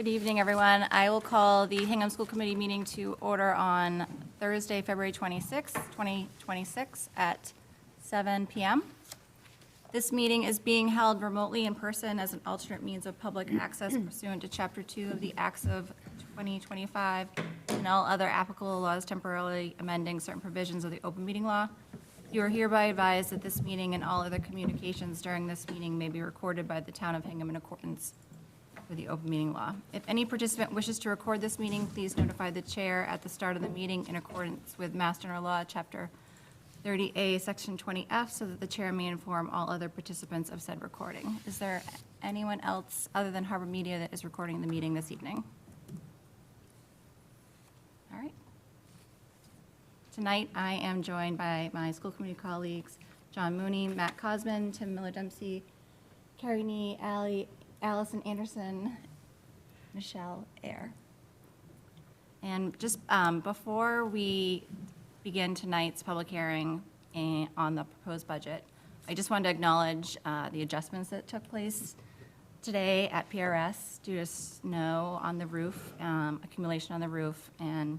Good evening, everyone. I will call the Hingham School Committee meeting to order on Thursday, February 26, 2026 at 7 p.m. This meeting is being held remotely in person as an alternate means of public access pursuant to Chapter 2 of the Acts of 2025 and all other applicable laws temporarily amending certain provisions of the open meeting law. You are hereby advised that this meeting and all other communications during this meeting may be recorded by the Town of Hingham in accordance with the open meeting law. If any participant wishes to record this meeting, please notify the chair at the start of the meeting in accordance with Mass General Law, Chapter 30A, Section 20F, so that the chair may inform all other participants of said recording. Is there anyone else other than Harbor Media that is recording the meeting this evening? All right. Tonight, I am joined by my school committee colleagues, John Mooney, Matt Cosman, Tim Miller-Dempsey, Carrie Nee, Allison Anderson, Michelle Eyre. And just before we begin tonight's public hearing on the proposed budget, I just wanted to acknowledge the adjustments that took place today at PRS due to snow on the roof, accumulation on the roof, and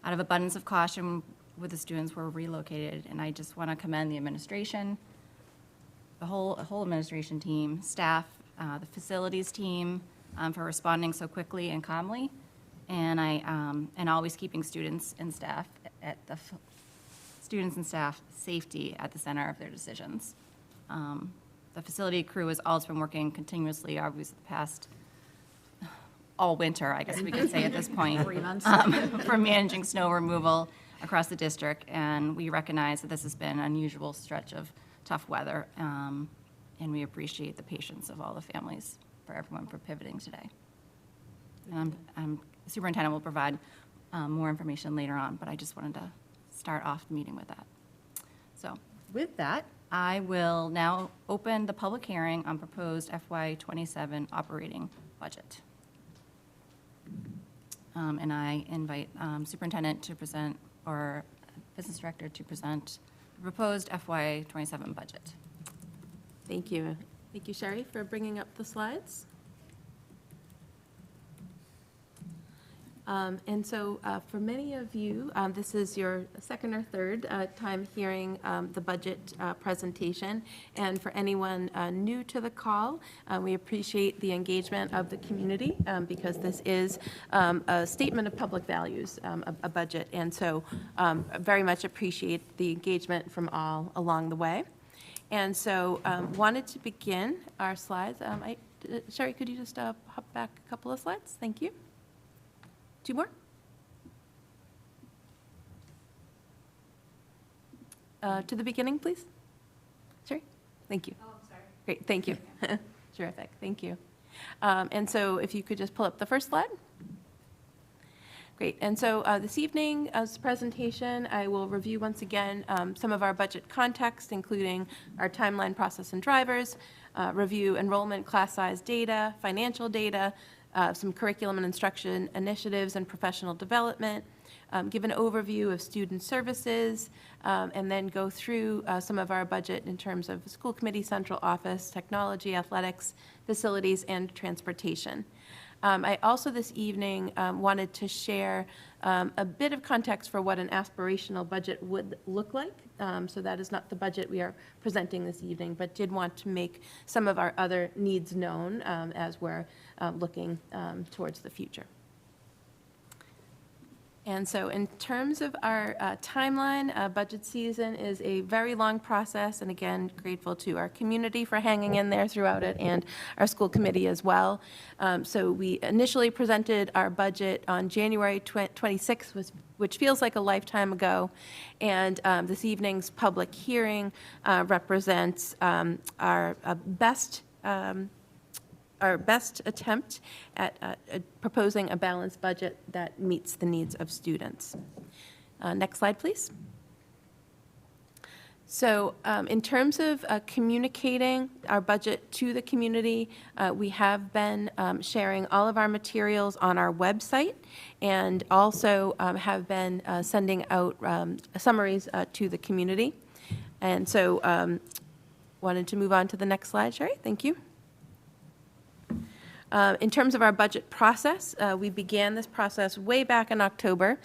out of abundance of caution with the students were relocated. And I just want to commend the administration, the whole administration team, staff, the facilities team for responding so quickly and calmly, and always keeping students and staff safety at the center of their decisions. The facility crew has also been working continuously, obviously, the past all winter, I guess we could say at this point, 3 months. for managing snow removal across the district, and we recognize that this has been an unusual stretch of tough weather. And we appreciate the patience of all the families for everyone for pivoting today. And the superintendent will provide more information later on, but I just wanted to start off the meeting with that. So with that, I will now open the public hearing on proposed FY27 operating budget. And I invite superintendent to present, or business director to present the proposed FY27 budget. Thank you. Thank you, Sherry, for bringing up the slides. And so for many of you, this is your second or third time hearing the budget presentation. And for anyone new to the call, we appreciate the engagement of the community because this is a statement of public values, a budget. And so very much appreciate the engagement from all along the way. And so wanted to begin our slides. Sherry, could you just hop back a couple of slides? Thank you. 2 more. To the beginning, please. Sherry? Thank you. Oh, I'm sorry. Great, thank you. Terrific, thank you. And so if you could just pull up the first slide. Great, and so this evening, as presentation, I will review once again some of our budget context, including our timeline, process, and drivers, review enrollment, class size data, financial data, some curriculum and instruction initiatives and professional development, give an overview of student services, and then go through some of our budget in terms of school committee, central office, technology, athletics, facilities, and transportation. I also this evening wanted to share a bit of context for what an aspirational budget would look like. So that is not the budget we are presenting this evening, but did want to make some of our other needs known as we're looking towards the future. And so in terms of our timeline, budget season is a very long process, and again, grateful to our community for hanging in there throughout it and our school committee as well. So we initially presented our budget on January 26th, which feels like a lifetime ago, and this evening's public hearing represents our best attempt at proposing a balanced budget that meets the needs of students. Next slide, please. So in terms of communicating our budget to the community, we have been sharing all of our materials on our website and also have been sending out summaries to the community. And so wanted to move on to the next slide, Sherry. Thank you. In terms of our budget process, we began this process way back in October.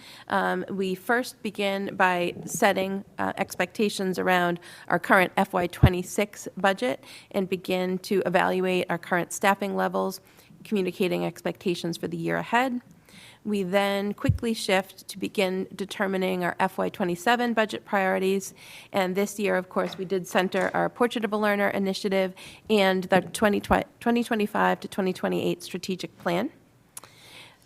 We first began by setting expectations around our current FY26 budget and begin to evaluate our current staffing levels, communicating expectations for the year ahead. We then quickly shift to begin determining our FY27 budget priorities. And this year, of course, we did center our Portrait of a Learner initiative and the 2025 to 2028 strategic plan.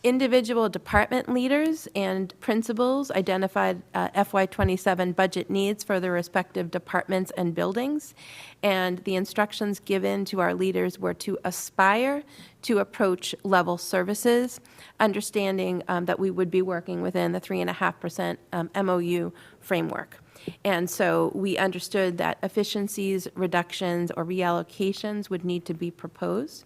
Individual department leaders and principals identified FY27 budget needs for their respective departments and buildings, and the instructions given to our leaders were to aspire to approach level services, understanding that we would be working within the 3.5% MOU framework. And so we understood that efficiencies, reductions, or reallocations would need to be proposed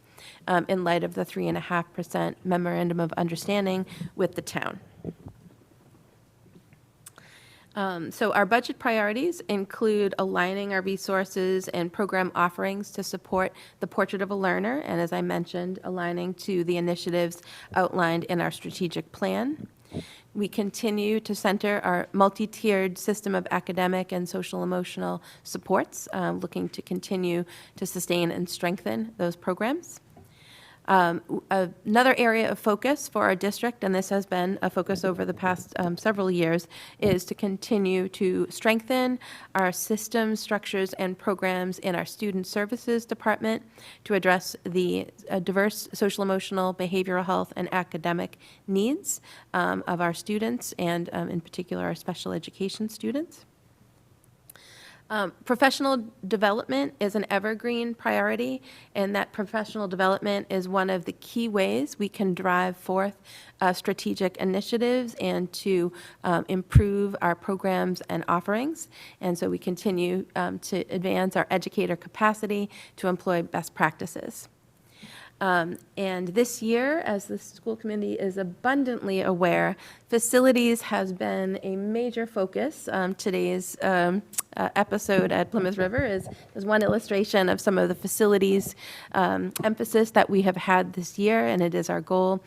in light of the 3.5% memorandum of understanding with the town. So our budget priorities include aligning our resources and program offerings to support the Portrait of a Learner, and as I mentioned, aligning to the initiatives outlined in our strategic plan. We continue to center our multi-tiered system of academic and social emotional supports, looking to continue to sustain and strengthen those programs. Another area of focus for our district, and this has been a focus over the past several years, is to continue to strengthen our systems, structures, and programs in our student services department to address the diverse social, emotional, behavioral health, and academic needs of our students, and in particular our special education students. Professional development is an evergreen priority, and that professional development is one of the key ways we can drive forth strategic initiatives and to improve our programs and offerings. And so we continue to advance our educator capacity to employ best practices. And this year, as the school committee is abundantly aware, facilities has been a major focus. Today's episode at Plymouth River is one illustration of some of the facilities emphasis that we have had this year, and it is our goal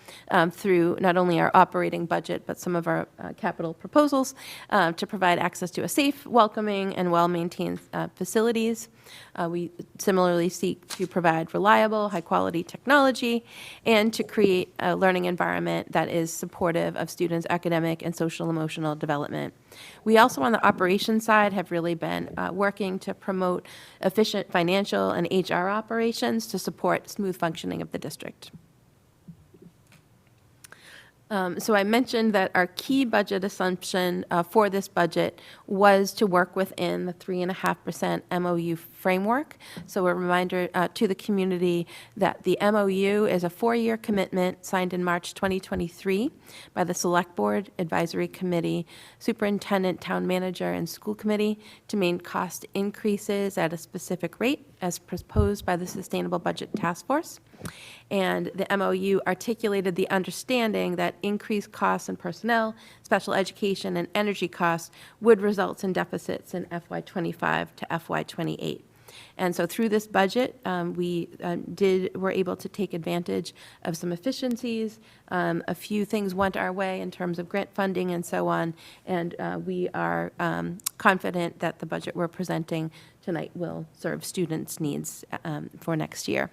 through not only our operating budget, but some of our capital proposals to provide access to a safe, welcoming, and well-maintained facilities. We similarly seek to provide reliable, high-quality technology and to create a learning environment that is supportive of students' academic and social emotional development. We also, on the operations side, have really been working to promote efficient financial and HR operations to support smooth functioning of the district. So I mentioned that our key budget assumption for this budget was to work within the 3.5% MOU framework. So a reminder to the community that the MOU is a 4-year commitment signed in March 2023 by the Select Board, Advisory Committee, Superintendent, Town Manager, and School Committee to maintain cost increases at a specific rate as proposed by the Sustainable Budget Task Force. And the MOU articulated the understanding that increased costs in personnel, special education, and energy costs would result in deficits in FY25 to FY28. And so through this budget, we were able to take advantage of some efficiencies. A few things went our way in terms of grant funding and so on, and we are confident that the budget we're presenting tonight will serve students' needs for next year.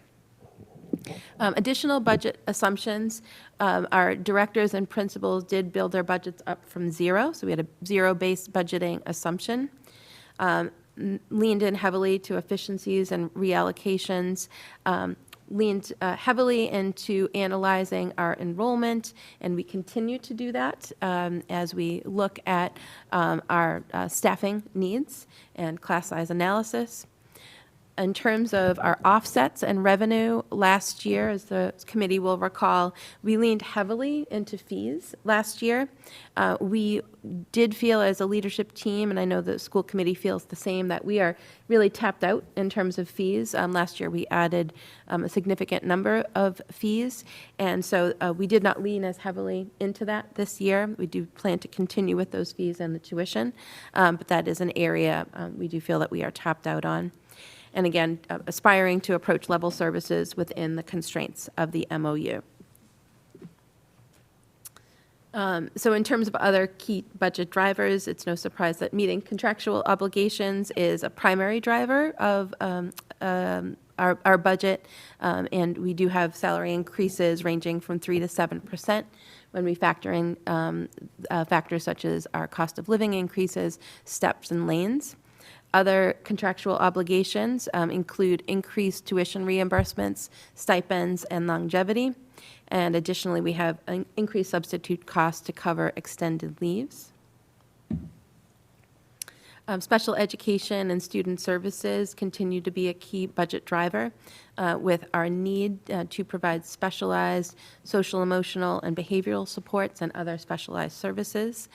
Additional budget assumptions, our directors and principals did build their budgets up from zero, so we had a zero-based budgeting assumption. Leaned in heavily to efficiencies and reallocations, leaned heavily into analyzing our enrollment, and we continue to do that as we look at our staffing needs and class size analysis. In terms of our offsets and revenue, last year, as the committee will recall, we leaned heavily into fees last year. We did feel as a leadership team, and I know the school committee feels the same, that we are really tapped out in terms of fees. Last year, we added a significant number of fees, and so we did not lean as heavily into that this year. We do plan to continue with those fees and the tuition, but that is an area we do feel that we are tapped out on. and again, aspiring to approach level services within the constraints of the MOU. So in terms of other key budget drivers, it's no surprise that meeting contractual obligations is a primary driver of our budget, and we do have salary increases ranging from 3 to 7% when we factor in factors such as our cost of living increases, steps, and lanes. Other contractual obligations include increased tuition reimbursements, stipends, and longevity. And additionally, we have an increased substitute costs to cover extended leaves. Special education and student services continue to be a key budget driver with our need to provide specialized social, emotional, and behavioral supports and other specialized services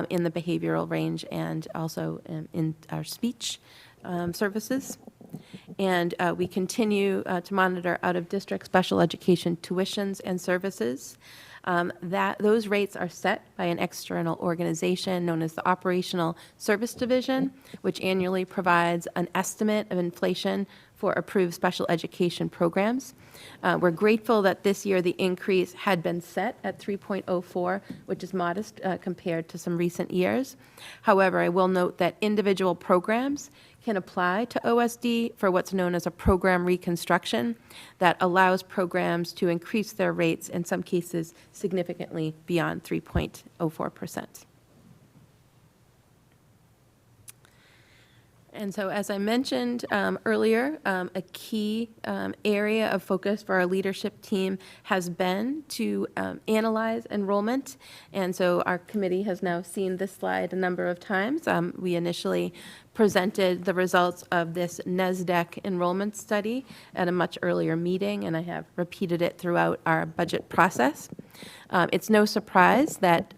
in the behavioral range and also in our speech services. And we continue to monitor out-of-district special education tuitions and services. Those rates are set by an external organization known as the Operational Service Division, which annually provides an estimate of inflation for approved special education programs. We're grateful that this year the increase had been set at 3.04, which is modest compared to some recent years. However, I will note that individual programs can apply to OSD for what's known as a program reconstruction that allows programs to increase their rates, in some cases significantly beyond 3.04%. And so, as I mentioned earlier, a key area of focus for our leadership team has been to analyze enrollment. And so our committee has now seen this slide a number of times. We initially presented the results of this NESDEC enrollment study at a much earlier meeting, and I have repeated it throughout our budget process. It's no surprise that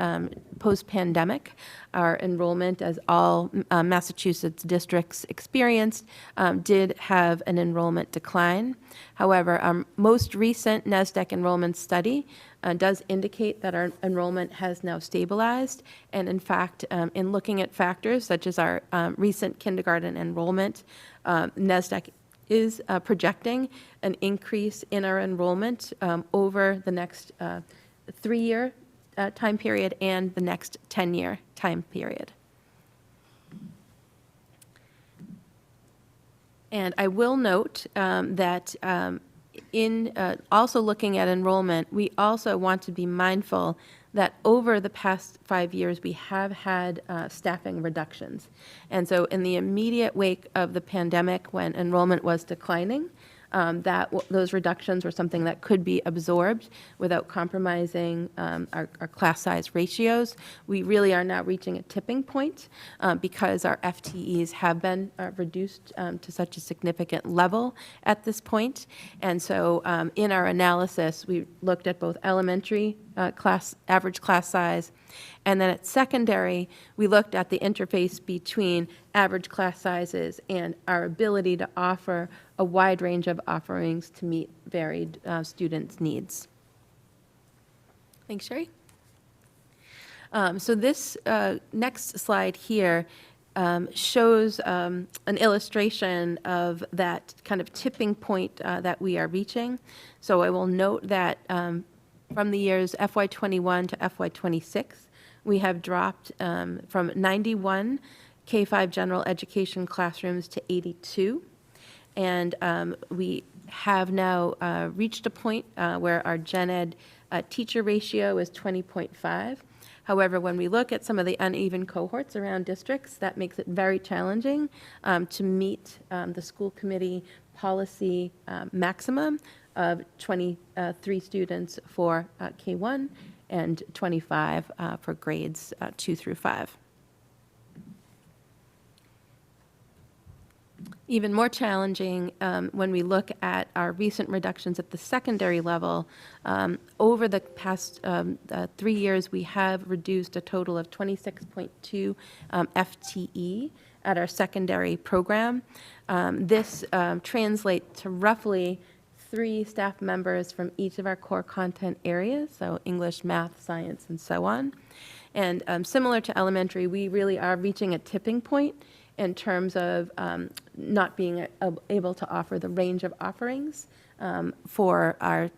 post-pandemic, our enrollment, as all Massachusetts districts experienced, did have an enrollment decline. However, our most recent NESDEC enrollment study does indicate that our enrollment has now stabilized. And in fact, in looking at factors such as our recent kindergarten enrollment, NESDEC is projecting an increase in our enrollment over the next 3-year time period and the next 10-year time period. And I will note that in also looking at enrollment, we also want to be mindful that over the past 5 years, we have had staffing reductions. And so in the immediate wake of the pandemic, when enrollment was declining, those reductions were something that could be absorbed without compromising our class size ratios. We really are now reaching a tipping point because our FTEs have been reduced to such a significant level at this point. And so in our analysis, we looked at both elementary average class size, and then at secondary, we looked at the interface between average class sizes and our ability to offer a wide range of offerings to meet varied students' needs. Thanks, Sherry. So this next slide here shows an illustration of that kind of tipping point that we are reaching. So I will note that from the years FY21 to FY26, we have dropped from 91 K-5 general education classrooms to 82. And we have now reached a point where our gen ed teacher ratio is 20.5. However, when we look at some of the uneven cohorts around districts, that makes it very challenging to meet the school committee policy maximum of 23 students for K-1 and 25 for grades 2 through 5. Even more challenging when we look at our recent reductions at the secondary level. Over the past 3 years, we have reduced a total of 26.2 FTE at our secondary program. This translates to roughly 3 staff members from each of our core content areas, so English, math, science, and so on. And similar to elementary, we really are reaching a tipping point in terms of not being able to offer the range of offerings for our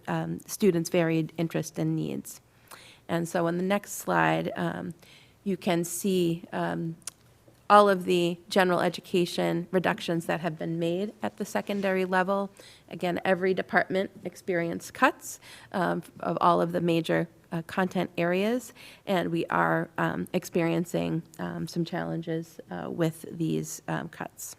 students' varied interests and needs. And so on the next slide, you can see all of the general education reductions that have been made at the secondary level. Again, every department experienced cuts of all of the major content areas, and we are experiencing some challenges with these cuts.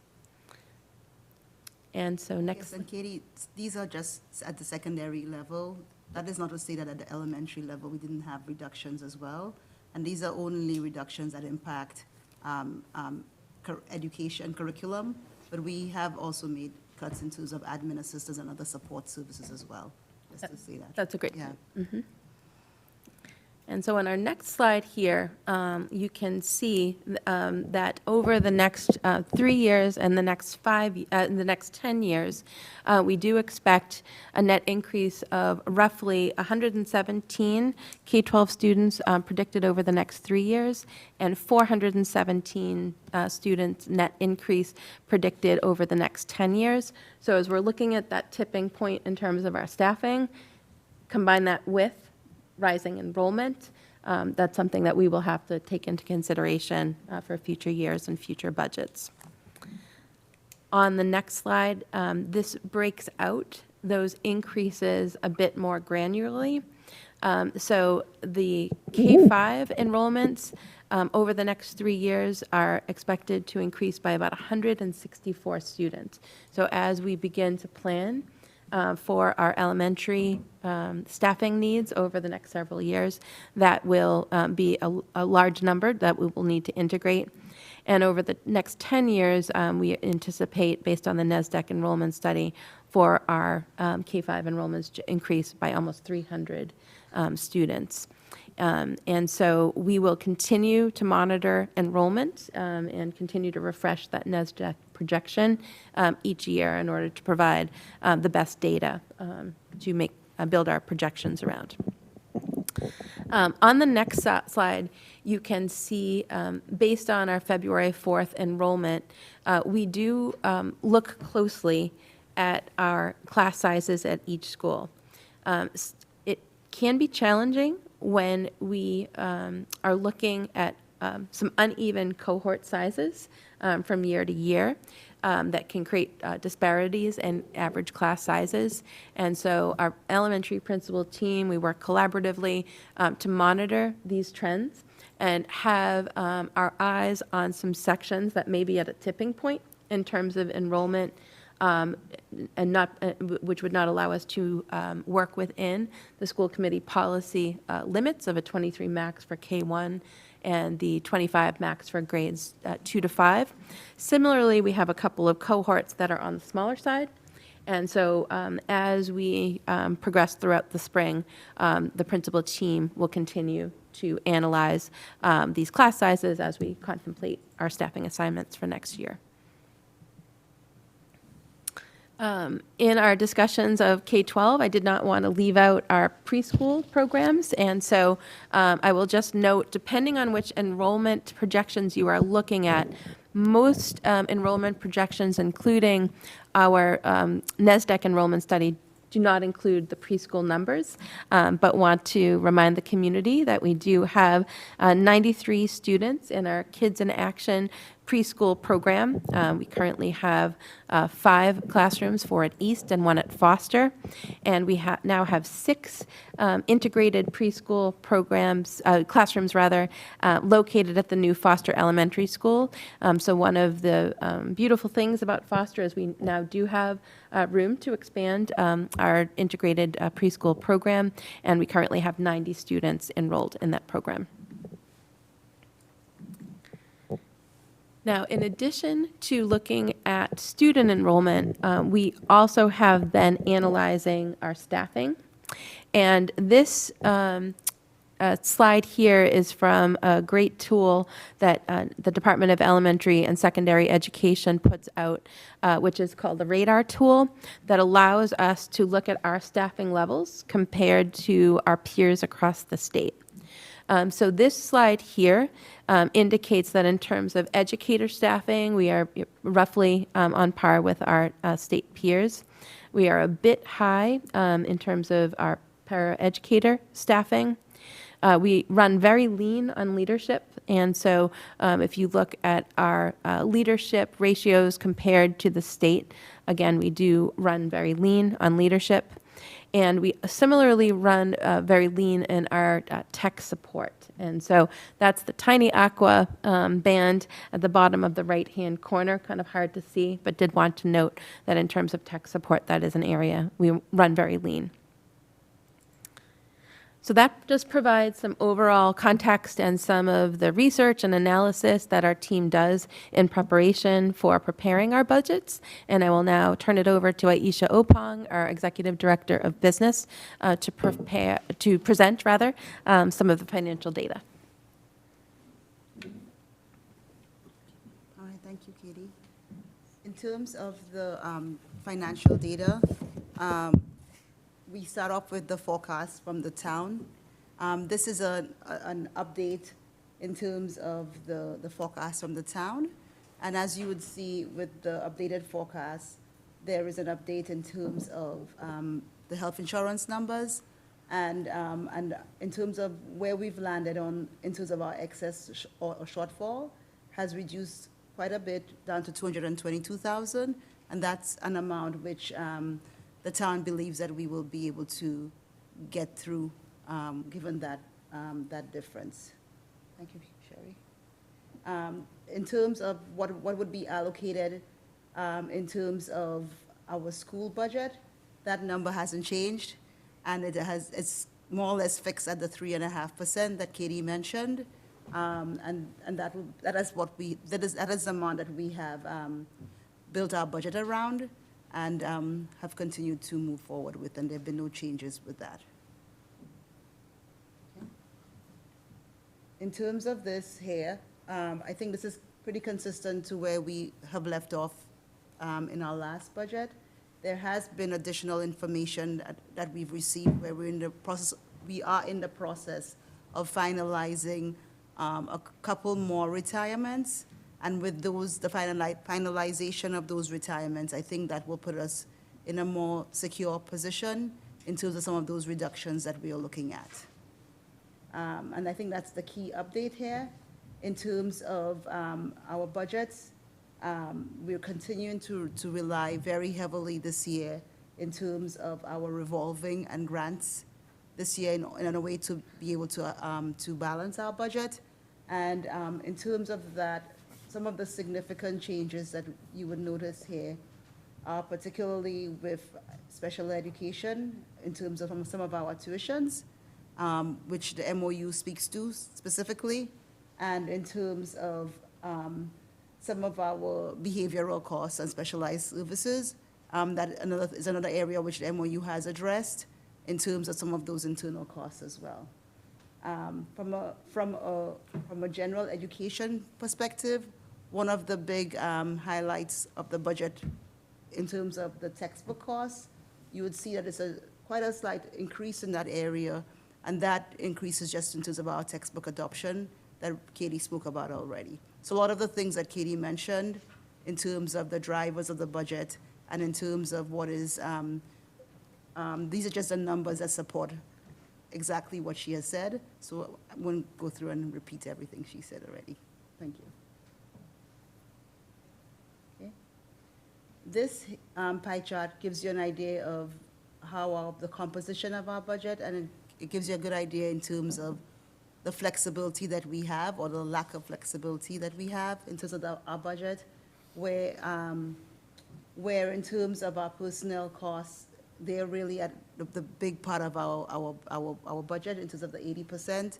And so next. Yes, and Katie, these are just at the secondary level. That is not to say that at the elementary level we didn't have reductions as well. And these are only reductions that impact education curriculum, but we have also made cuts in terms of admin assistants and other support services as well, just to say that. That's a great Yeah. point. And so on our next slide here, you can see that over the next 3 years and the next 10 years, we do expect a net increase of roughly 117 K-12 students predicted over the next 3 years, and 417 students net increase predicted over the next 10 years. So as we're looking at that tipping point in terms of our staffing, combine that with rising enrollment, that's something that we will have to take into consideration for future years and future budgets. On the next slide, this breaks out those increases a bit more granularly. So the K-5 enrollments over the next 3 years are expected to increase by about 164 students. So as we begin to plan for our elementary staffing needs over the next several years, that will be a large number that we will need to integrate. And over the next 10 years, we anticipate, based on the NESDEC enrollment study, for our K-5 enrollments to increase by almost 300 students. And so we will continue to monitor enrollment and continue to refresh that NESDEC projection each year in order to provide the best data to build our projections around. On the next slide, you can see, based on our February 4th enrollment, we do look closely at our class sizes at each school. It can be challenging when we are looking at some uneven cohort sizes from year to year that can create disparities in average class sizes. And so our elementary principal team, we work collaboratively to monitor these trends and have our eyes on some sections that may be at a tipping point in terms of enrollment, and which would not allow us to work within the school committee policy limits of a 23 max for K-1 and the 25 max for grades 2 to 5. Similarly, we have a couple of cohorts that are on the smaller side. And so as we progress throughout the spring, the principal team will continue to analyze these class sizes as we contemplate our staffing assignments for next year. In our discussions of K-12, I did not want to leave out our preschool programs, and so I will just note, depending on which enrollment projections you are looking at, most enrollment projections, including our NESDEC enrollment study, do not include the preschool numbers, but want to remind the community that we do have 93 students in our Kids in Action preschool program. We currently have 5 classrooms, 4 at East and 1 at Foster, and we now have 6 integrated preschool programs, classrooms rather, located at the new Foster Elementary School. So one of the beautiful things about Foster is we now do have room to expand our integrated preschool program, and we currently have 90 students enrolled in that program. Now, in addition to looking at student enrollment, we also have been analyzing our staffing. And this slide here is from a great tool that the Department of Elementary and Secondary Education puts out, which is called the Radar tool, that allows us to look at our staffing levels compared to our peers across the state. So this slide here indicates that in terms of educator staffing, we are roughly on par with our state peers. We are a bit high in terms of our paraeducator staffing. We run very lean on leadership, and so if you look at our leadership ratios compared to the state, again, we do run very lean on leadership. And we similarly run very lean in our tech support. And so that's the tiny aqua band at the bottom of the right-hand corner, kind of hard to see, but did want to note that in terms of tech support, that is an area we run very lean. So that just provides some overall context and some of the research and analysis that our team does in preparation for preparing our budgets. And I will now turn it over to Aisha Opong, our Executive Director of Business, to present some of the financial data. All right, thank you, Katie. In terms of the financial data, we start off with the forecast from the town. This is an update in terms of the forecast from the town. And as you would see with the updated forecast, there is an update in terms of the health insurance numbers and in terms of where we've landed in terms of our excess or shortfall has reduced quite a bit down to 222,000, and that's an amount which the town believes that we will be able to get through, given that difference. Thank you, Sherry. In terms of what would be allocated in terms of our school budget, that number hasn't changed, and it's more or less fixed at the 3.5% that Katie mentioned, and that is the amount that we have built our budget around and have continued to move forward with, and there have been no changes with that. Okay. In terms of this here, I think this is pretty consistent to where we have left off in our last budget. There has been additional information that we've received where we are in the process of finalizing a couple more retirements. And with the finalization of those retirements, I think that will put us in a more secure position in terms of some of those reductions that we are looking at. And I think that's the key update here. In terms of our budgets, we're continuing to rely very heavily this year in terms of our revolving and grants this year in a way to be able to balance our budget. And in terms of that, some of the significant changes that you would notice here are particularly with special education in terms of some of our tuitions, which the MOU speaks to specifically, and in terms of some of our behavioral costs and specialized services. That is another area which the MOU has addressed in terms of some of those internal costs as well. From a general education perspective, one of the big highlights of the budget in terms of the textbook costs, you would see that it's quite a slight increase in that area, and that increase is just in terms of our textbook adoption that Katie spoke about already. So a lot of the things that Katie mentioned in terms of the drivers of the budget and in terms of what is, these are just the numbers that support exactly what she has said. So I won't go through and repeat everything she said already. Thank you. Okay. This pie chart gives you an idea of how the composition of our budget, and it gives you a good idea in terms of the flexibility that we have, or the lack of flexibility that we have in terms of our budget, where in terms of our personnel costs, they're really at the big part of our budget in terms of the 80%.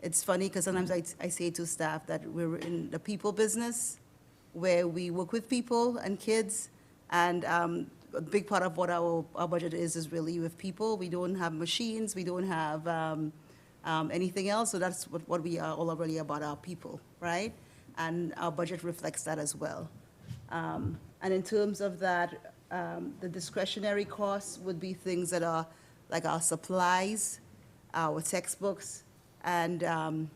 It's funny because sometimes I say to staff that we're in the people business, where we work with people and kids, and a big part of what our budget is really with people. We don't have machines, we don't have anything else, so that's what we are all really about, our people, right? And our budget reflects that as well. And in terms of that, the discretionary costs would be things that are like our supplies, our textbooks, And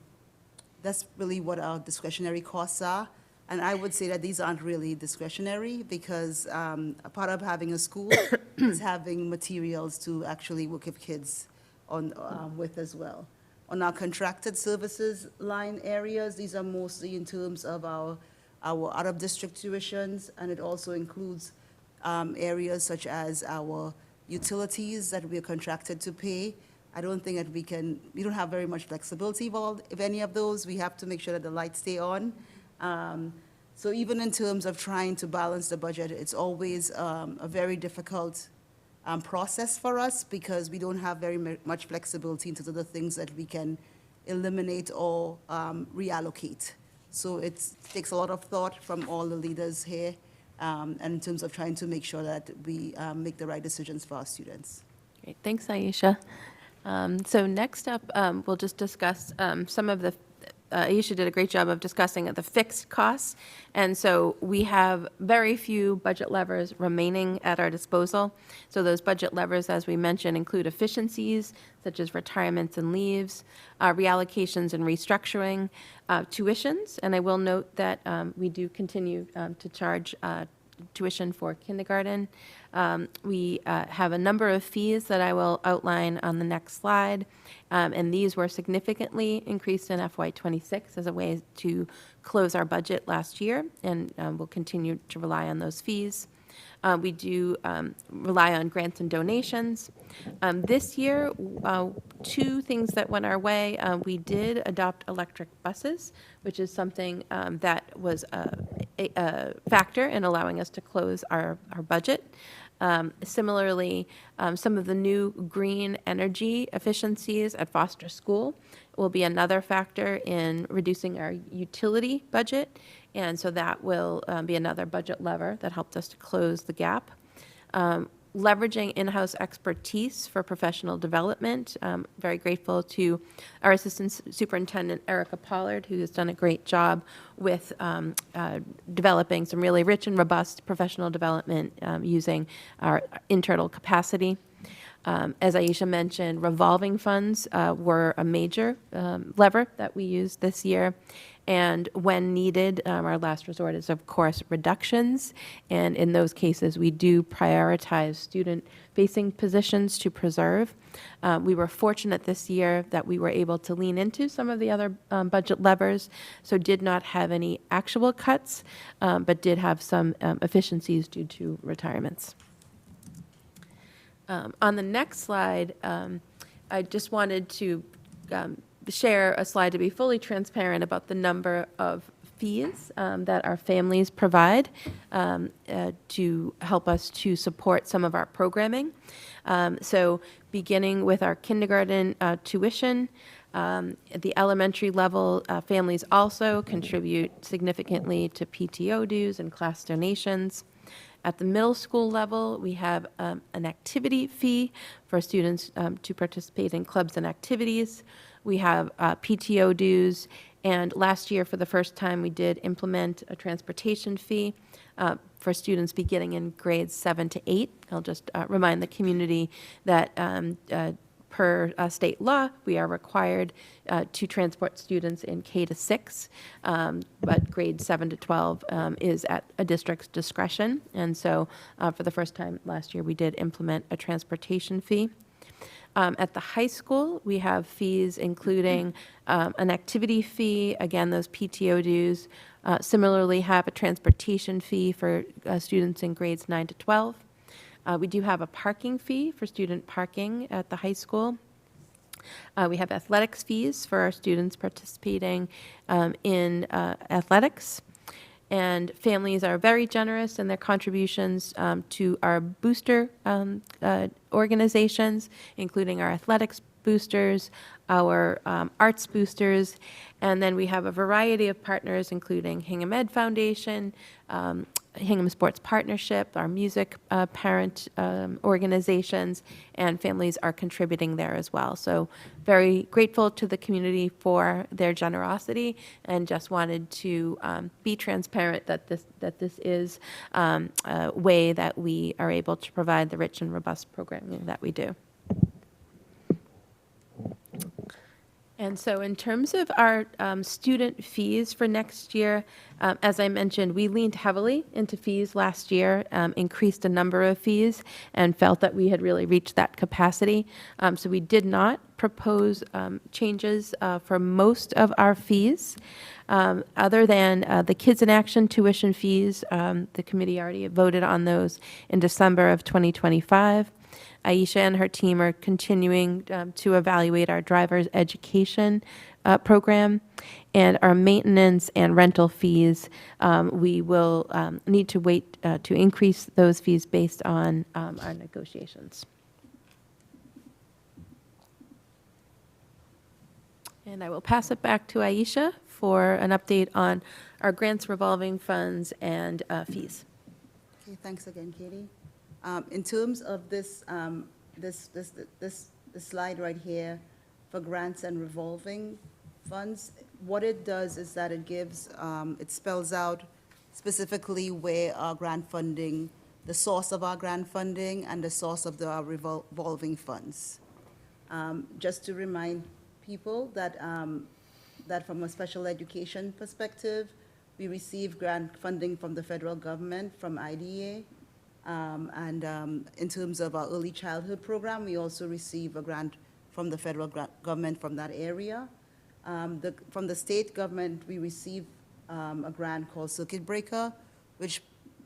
that's really what our discretionary costs are. And I would say that these aren't really discretionary because a part of having a school is having materials to actually work with kids on, with as well. On our contracted services line areas, these are mostly in terms of our out-of-district tuitions, and it also includes areas such as our utilities that we are contracted to pay. I don't think that we don't have very much flexibility involved, if any of those. We have to make sure that the lights stay on. So even in terms of trying to balance the budget, it's always a very difficult process for us because we don't have very much flexibility into the things that we can eliminate or reallocate. So it takes a lot of thought from all the leaders here, and in terms of trying to make sure that we make the right decisions for our students. Great, thanks, Aisha. So next up, we'll just discuss some of the, Aisha did a great job of discussing the fixed costs. And so we have very few budget levers remaining at our disposal. So those budget levers, as we mentioned, include efficiencies such as retirements and leaves, reallocations and restructuring, tuitions. And I will note that we do continue to charge tuition for kindergarten. We have a number of fees that I will outline on the next slide, and these were significantly increased in FY26 as a way to close our budget last year, and we'll continue to rely on those fees. We do rely on grants and donations. This year, two things that went our way. We did adopt electric buses, which is something that was a factor in allowing us to close our budget. Similarly, some of the new green energy efficiencies at Foster School will be another factor in reducing our utility budget, and so that will be another budget lever that helped us to close the gap. Leveraging in-house expertise for professional development. Very grateful to our Assistant Superintendent, Erica Pollard, who has done a great job with developing some really rich and robust professional development using our internal capacity. As Aisha mentioned, revolving funds were a major lever that we used this year. And when needed, our last resort is, of course, reductions. And in those cases, we do prioritize student-facing positions to preserve. We were fortunate this year that we were able to lean into some of the other budget levers, so did not have any actual cuts, but did have some efficiencies due to retirements. On the next slide, I just wanted to share a slide to be fully transparent about the number of fees that our families provide to help us to support some of our programming. So beginning with our kindergarten tuition, at the elementary level, families also contribute significantly to PTO dues and class donations. At the middle school level, we have an activity fee for students to participate in clubs and activities. We have PTO dues, and last year, for the first time, we did implement a transportation fee for students beginning in grades 7 to 8. I'll just remind the community that per state law, we are required to transport students in K to 6, but grades 7 to 12 is at a district's discretion. And so for the first time last year, we did implement a transportation fee. At the high school, we have fees including an activity fee, again, those PTO dues. Similarly, have a transportation fee for students in grades 9 to 12. We do have a parking fee for student parking at the high school. We have athletics fees for our students participating in athletics. And families are very generous in their contributions to our booster organizations, including our athletics boosters, our arts boosters, and then we have a variety of partners, including Hingham Ed Foundation, Hingham Sports Partnership, our music parent organizations, and families are contributing there as well. So very grateful to the community for their generosity, and just wanted to be transparent that this is a way that we are able to provide the rich and robust programming that we do. And so in terms of our student fees for next year, as I mentioned, we leaned heavily into fees last year, increased a number of fees, and felt that we had really reached that capacity. So we did not propose changes for most of our fees, other than the Kids in Action tuition fees. The committee already voted on those in December of 2025. Aisha and her team are continuing to evaluate our driver's education program, and our maintenance and rental fees. We will need to wait to increase those fees based on our negotiations. And I will pass it back to Aisha for an update on our grants, revolving funds, and fees. Okay, thanks again, Katie. In terms of this slide right here for grants and revolving funds, what it does is that it gives, it spells out specifically where our grant funding, the source of our grant funding, and the source of our revolving funds. Just to remind people that, that from a special education perspective, we receive grant funding from the federal government, from IDA. In terms of our early childhood program, we also receive a grant from the federal government from that area. From the state government, we receive a grant called Circuit Breaker, which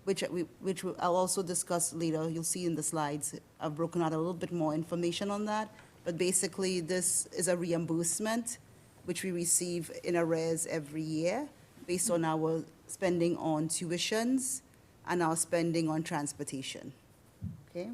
I'll also discuss later. You'll see in the slides. I've broken out a little bit more information on that. But basically, this is a reimbursement which we receive in arrears every year based on our spending on tuitions and our spending on transportation, okay?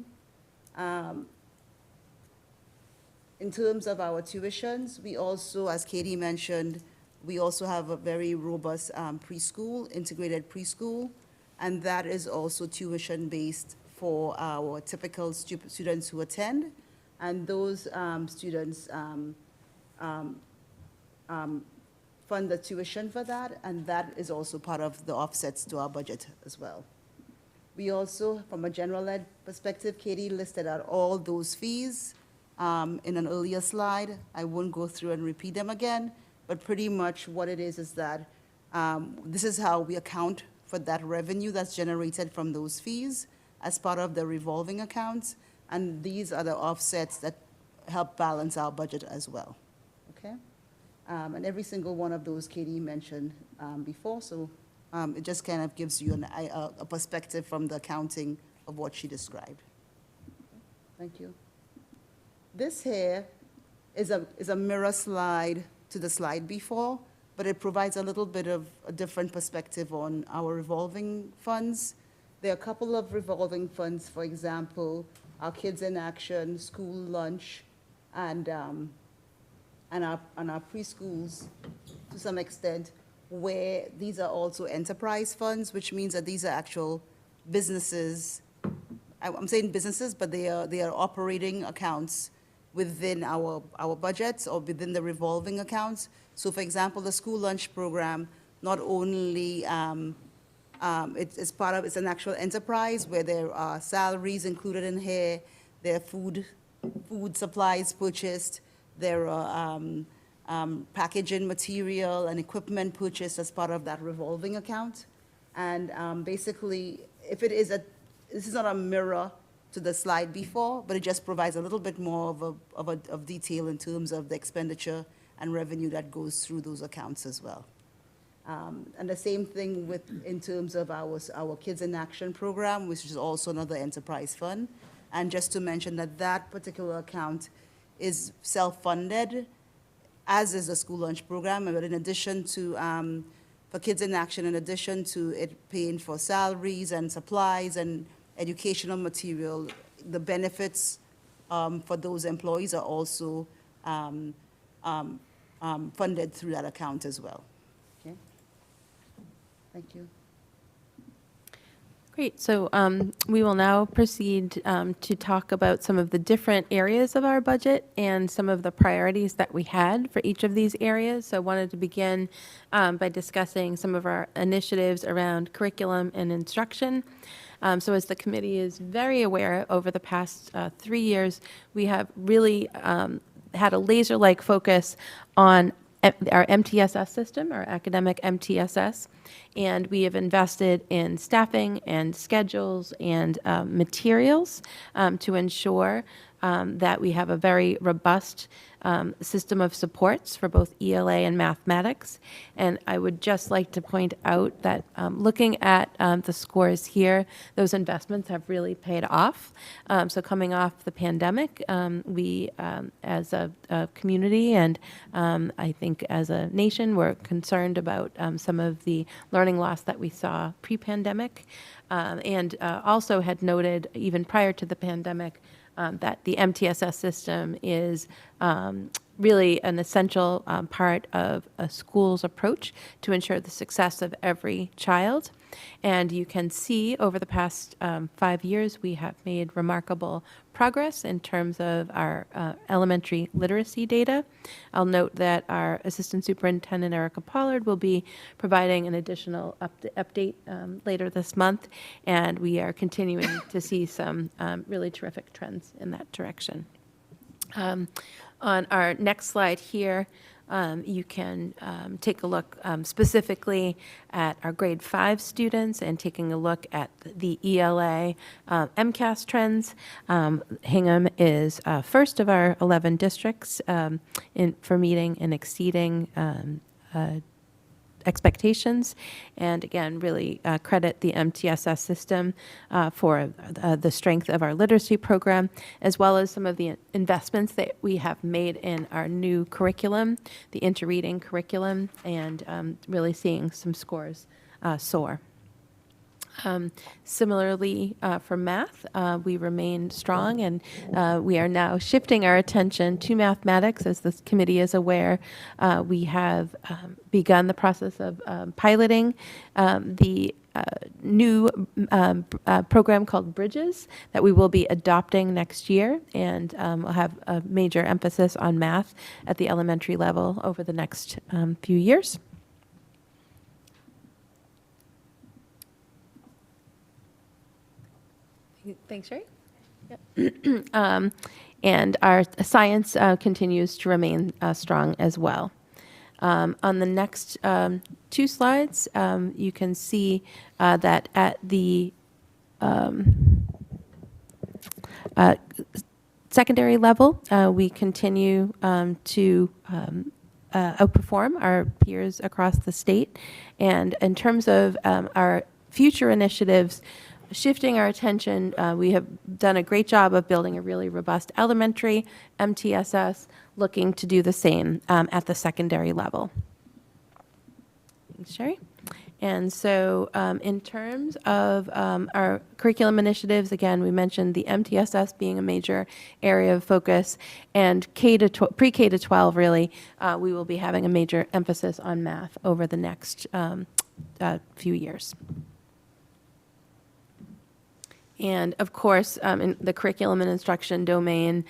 In terms of our tuitions, we also, as Katie mentioned, we also have a very robust preschool, integrated preschool, and that is also tuition-based for our typical students who attend, and those students fund the tuition for that, and that is also part of the offsets to our budget as well. We also, from a general ed perspective, Katie listed out all those fees in an earlier slide. I won't go through and repeat them again, but pretty much what it is that this is how we account for that revenue that's generated from those fees as part of the revolving accounts, and these are the offsets that help balance our budget as well, okay? And every single one of those Katie mentioned before, so it just kind of gives you a perspective from the accounting of what she described. Thank you. This here is a mirror slide to the slide before, but it provides a little bit of a different perspective on our revolving funds. There are a couple of revolving funds, for example, our Kids in Action, school lunch, and our preschools to some extent, where these are also enterprise funds, which means that these are actual businesses. I'm saying businesses, but they are operating accounts within our budgets or within the revolving accounts. So for example, the school lunch program, not only it's an actual enterprise where there are salaries included in here, there are food supplies purchased, there are packaging material and equipment purchased as part of that revolving account. And basically, if it is this is not a mirror to the slide before, but it just provides a little bit more of detail in terms of the expenditure and revenue that goes through those accounts as well. And the same thing in terms of our Kids in Action program, which is also another enterprise fund. And just to mention that particular account is self-funded, as is the school lunch program, but in addition to, for Kids in Action, in addition to it paying for salaries and supplies and educational material, the benefits for those employees are also funded through that account as well. Okay. Thank you. Great. So we will now proceed to talk about some of the different areas of our budget and some of the priorities that we had for each of these areas. So I wanted to begin by discussing some of our initiatives around curriculum and instruction. So as the committee is very aware, over the past 3 years, we have really had a laser-like focus on our MTSS system, our academic MTSS, and we have invested in staffing and schedules and materials to ensure that we have a very robust system of supports for both ELA and mathematics. And I would just like to point out that looking at the scores here, those investments have really paid off. So coming off the pandemic, we as a community and I think as a nation, we're concerned about some of the learning loss that we saw pre-pandemic, and also had noted even prior to the pandemic that the MTSS system is really an essential part of a school's approach to ensure the success of every child. And you can see over the past 5 years, we have made remarkable progress in terms of our elementary literacy data. I'll note that our Assistant Superintendent, Erica Pollard, will be providing an additional update later this month, and we are continuing to see some really terrific trends in that direction. On our next slide here, you can take a look specifically at our grade 5 students and taking a look at the ELA MCAS trends. Hingham is first of our 11 districts for meeting and exceeding expectations, and again, really credit the MTSS system for the strength of our literacy program, as well as some of the investments that we have made in our new curriculum, the interreading curriculum, and really seeing some scores soar. Similarly, for math, we remain strong, and we are now shifting our attention to mathematics. As this committee is aware, we have begun the process of piloting the new program called Bridges that we will be adopting next year, and we'll have a major emphasis on math at the elementary level over the next few years. Thanks, Sherry. Yep. And our science continues to remain strong as well. On the next 2 slides, you can see that at the secondary level, we continue to outperform our peers across the state. And in terms of our future initiatives, shifting our attention, we have done a great job of building a really robust elementary MTSS, looking to do the same at the secondary level. Thanks, Sherry. And so in terms of our curriculum initiatives, again, we mentioned the MTSS being a major area of focus, and pre-K to 12, really, we will be having a major emphasis on math over the next few years. And of course, in the curriculum and instruction domain,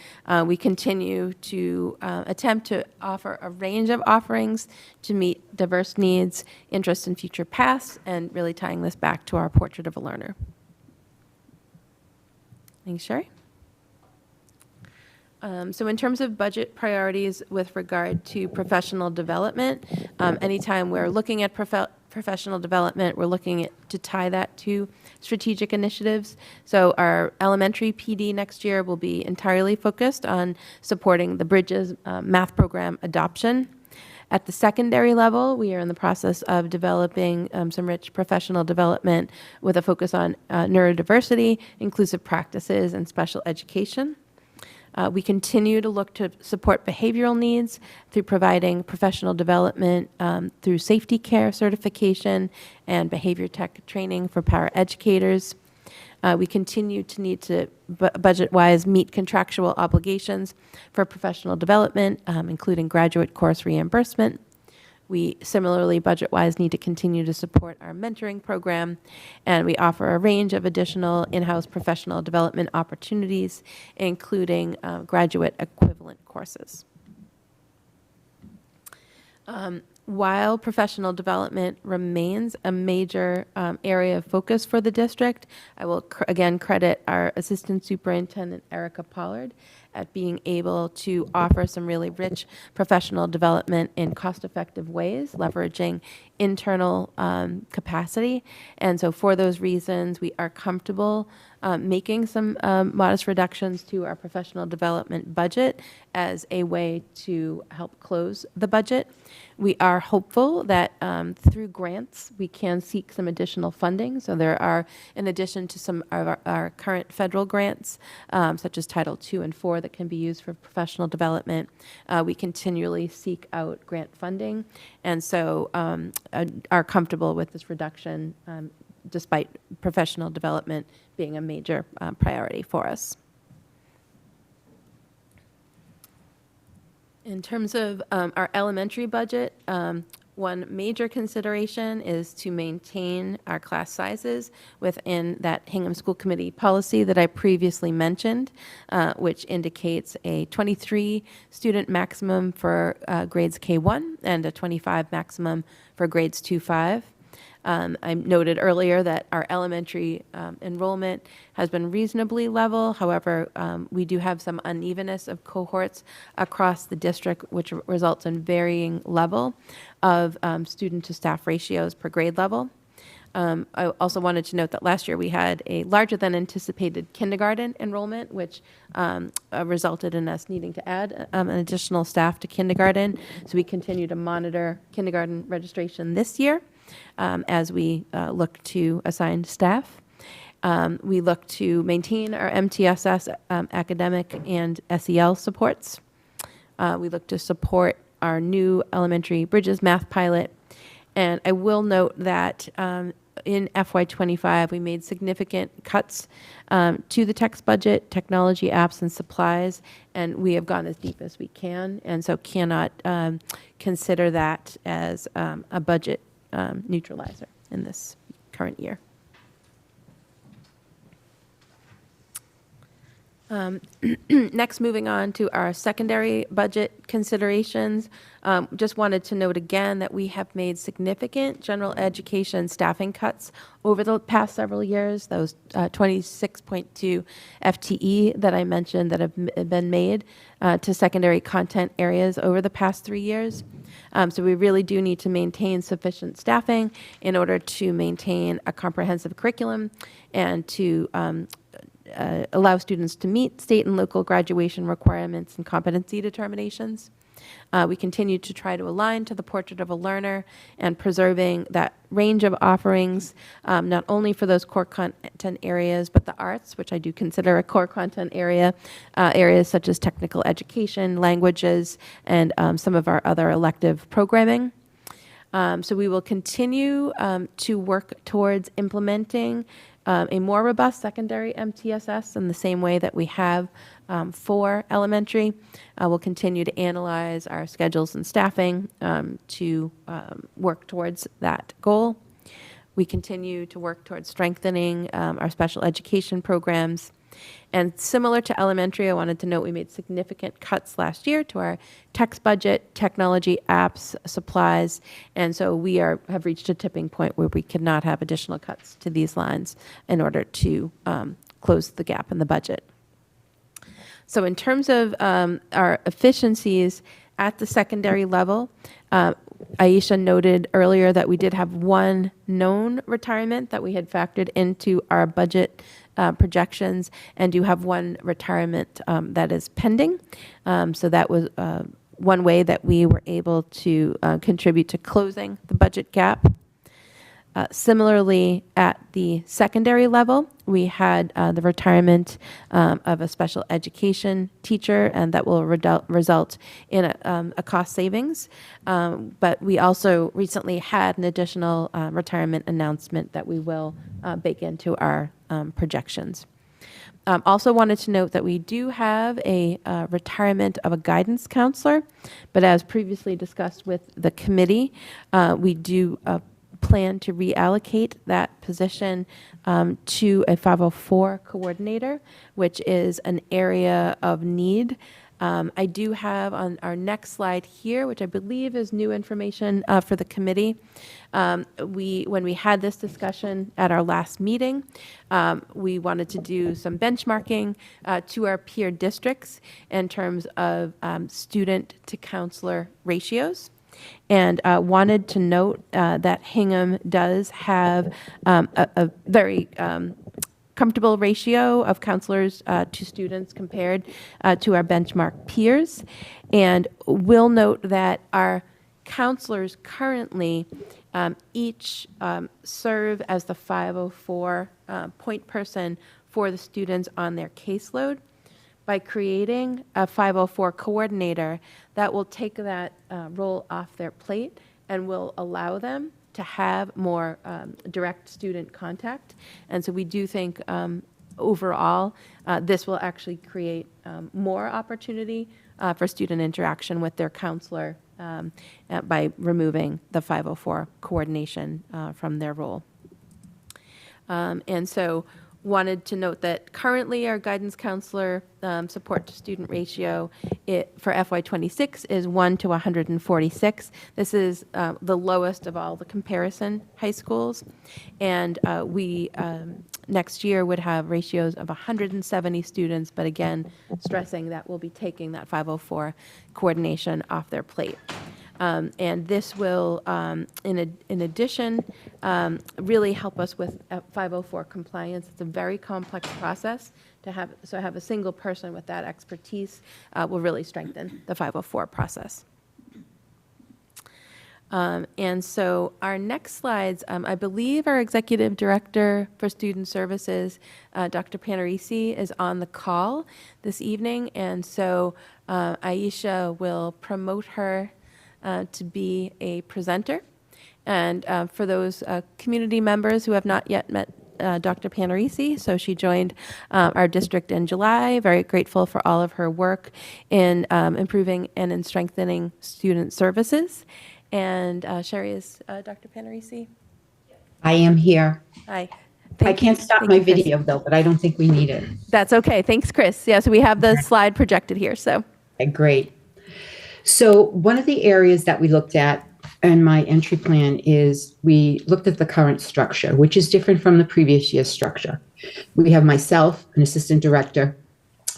we continue to attempt to offer a range of offerings to meet diverse needs, interests, and future paths, and really tying this back to our portrait of a learner. Thanks, Sherry. So in terms of budget priorities with regard to professional development, anytime we're looking at professional development, we're looking to tie that to strategic initiatives. So our elementary PD next year will be entirely focused on supporting the Bridges math program adoption. At the secondary level, we are in the process of developing some rich professional development with a focus on neurodiversity, inclusive practices, and special education. We continue to look to support behavioral needs through providing professional development through safety care certification and behavior tech training for paraeducators. We continue to need to, budget-wise, meet contractual obligations for professional development, including graduate course reimbursement. We similarly, budget-wise, need to continue to support our mentoring program, and we offer a range of additional in-house professional development opportunities, including graduate equivalent courses. While professional development remains a major area of focus for the district, I will again credit our Assistant Superintendent, Erica Pollard, at being able to offer some really rich professional development in cost-effective ways, leveraging internal capacity. And so for those reasons, we are comfortable making some modest reductions to our professional development budget as a way to help close the budget. We are hopeful that through grants, we can seek some additional funding. So there are, in addition to some of our current federal grants, such as Title II and IV that can be used for professional development, we continually seek out grant funding. And so are comfortable with this reduction despite professional development being a major priority for us. In terms of our elementary budget, one major consideration is to maintain our class sizes within that Hingham School Committee policy that I previously mentioned, which indicates a 23 student maximum for grades K1 and a 25 maximum for grades 2-5. I noted earlier that our elementary enrollment has been reasonably level. However, we do have some unevenness of cohorts across the district, which results in varying level of student to staff ratios per grade level. I also wanted to note that last year we had a larger than anticipated kindergarten enrollment, which resulted in us needing to add an additional staff to kindergarten. So we continue to monitor kindergarten registration this year as we look to assign staff. We look to maintain our MTSS academic and SEL supports. We look to support our new elementary Bridges math pilot. And I will note that in FY25, we made significant cuts to the text budget, technology, apps, and supplies, and we have gone as deep as we can, and so cannot consider that as a budget neutralizer in this current year. Next, moving on to our secondary budget considerations. Just wanted to note again that we have made significant general education staffing cuts over the past several years. Those 26.2 FTE that I mentioned that have been made to secondary content areas over the past 3 years. So we really do need to maintain sufficient staffing in order to maintain a comprehensive curriculum and to allow students to meet state and local graduation requirements and competency determinations. We continue to try to align to the portrait of a learner and preserving that range of offerings, not only for those core content areas, but the arts, which I do consider a core content area, areas such as technical education, languages, and some of our other elective programming. So we will continue to work towards implementing a more robust secondary MTSS in the same way that we have for elementary. We'll continue to analyze our schedules and staffing to work towards that goal. We continue to work towards strengthening our special education programs. And similar to elementary, I wanted to note we made significant cuts last year to our text budget, technology, apps, supplies, and so we have reached a tipping point where we cannot have additional cuts to these lines in order to close the gap in the budget. So in terms of our efficiencies at the secondary level, Aisha noted earlier that we did have one known retirement that we had factored into our budget projections, and do have one retirement that is pending. So that was one way that we were able to contribute to closing the budget gap. Similarly, at the secondary level, we had the retirement of a special education teacher, and that will result in a cost savings. But we also recently had an additional retirement announcement that we will bake into our projections. Also wanted to note that we do have a retirement of a guidance counselor, but as previously discussed with the committee, we do plan to reallocate that position to a 504 coordinator, which is an area of need I do have on our next slide here, which I believe is new information for the committee. When we had this discussion at our last meeting, we wanted to do some benchmarking to our peer districts in terms of student to counselor ratios. And wanted to note that Hingham does have a very comfortable ratio of counselors to students compared to our benchmark peers. And we'll note that our counselors currently each serve as the 504 point person for the students on their caseload. By creating a 504 coordinator, that will take that role off their plate and will allow them to have more direct student contact. And so we do think overall, this will actually create more opportunity for student interaction with their counselor by removing the 504 coordination from their role. And so wanted to note that currently our guidance counselor support to student ratio for FY26 is 1 to 146. This is the lowest of all the comparison high schools. And we next year would have ratios of 170 students, but again, stressing that we'll be taking that 504 coordination off their plate. And this will, in addition, really help us with 504 compliance. It's a very complex process to have, so have a single person with that expertise will really strengthen the 504 process. And so our next slides, I believe our Executive Director for Student Services, Dr. Panarisi, is on the call this evening. And so Aisha will promote her to be a presenter. And for those community members who have not yet met Dr. Panarisi, so she joined our district in July, very grateful for all of her work in improving and in strengthening student services. And Sherry, is Dr. Panarisi? I am here. Hi. I can't stop my video though, but I don't think we need it. That's okay. Thanks, Chris. Yeah, so we have the slide projected here, so. Okay, great. So one of the areas that we looked at in my entry plan is we looked at the current structure, which is different from the previous year's structure. We have myself, an assistant director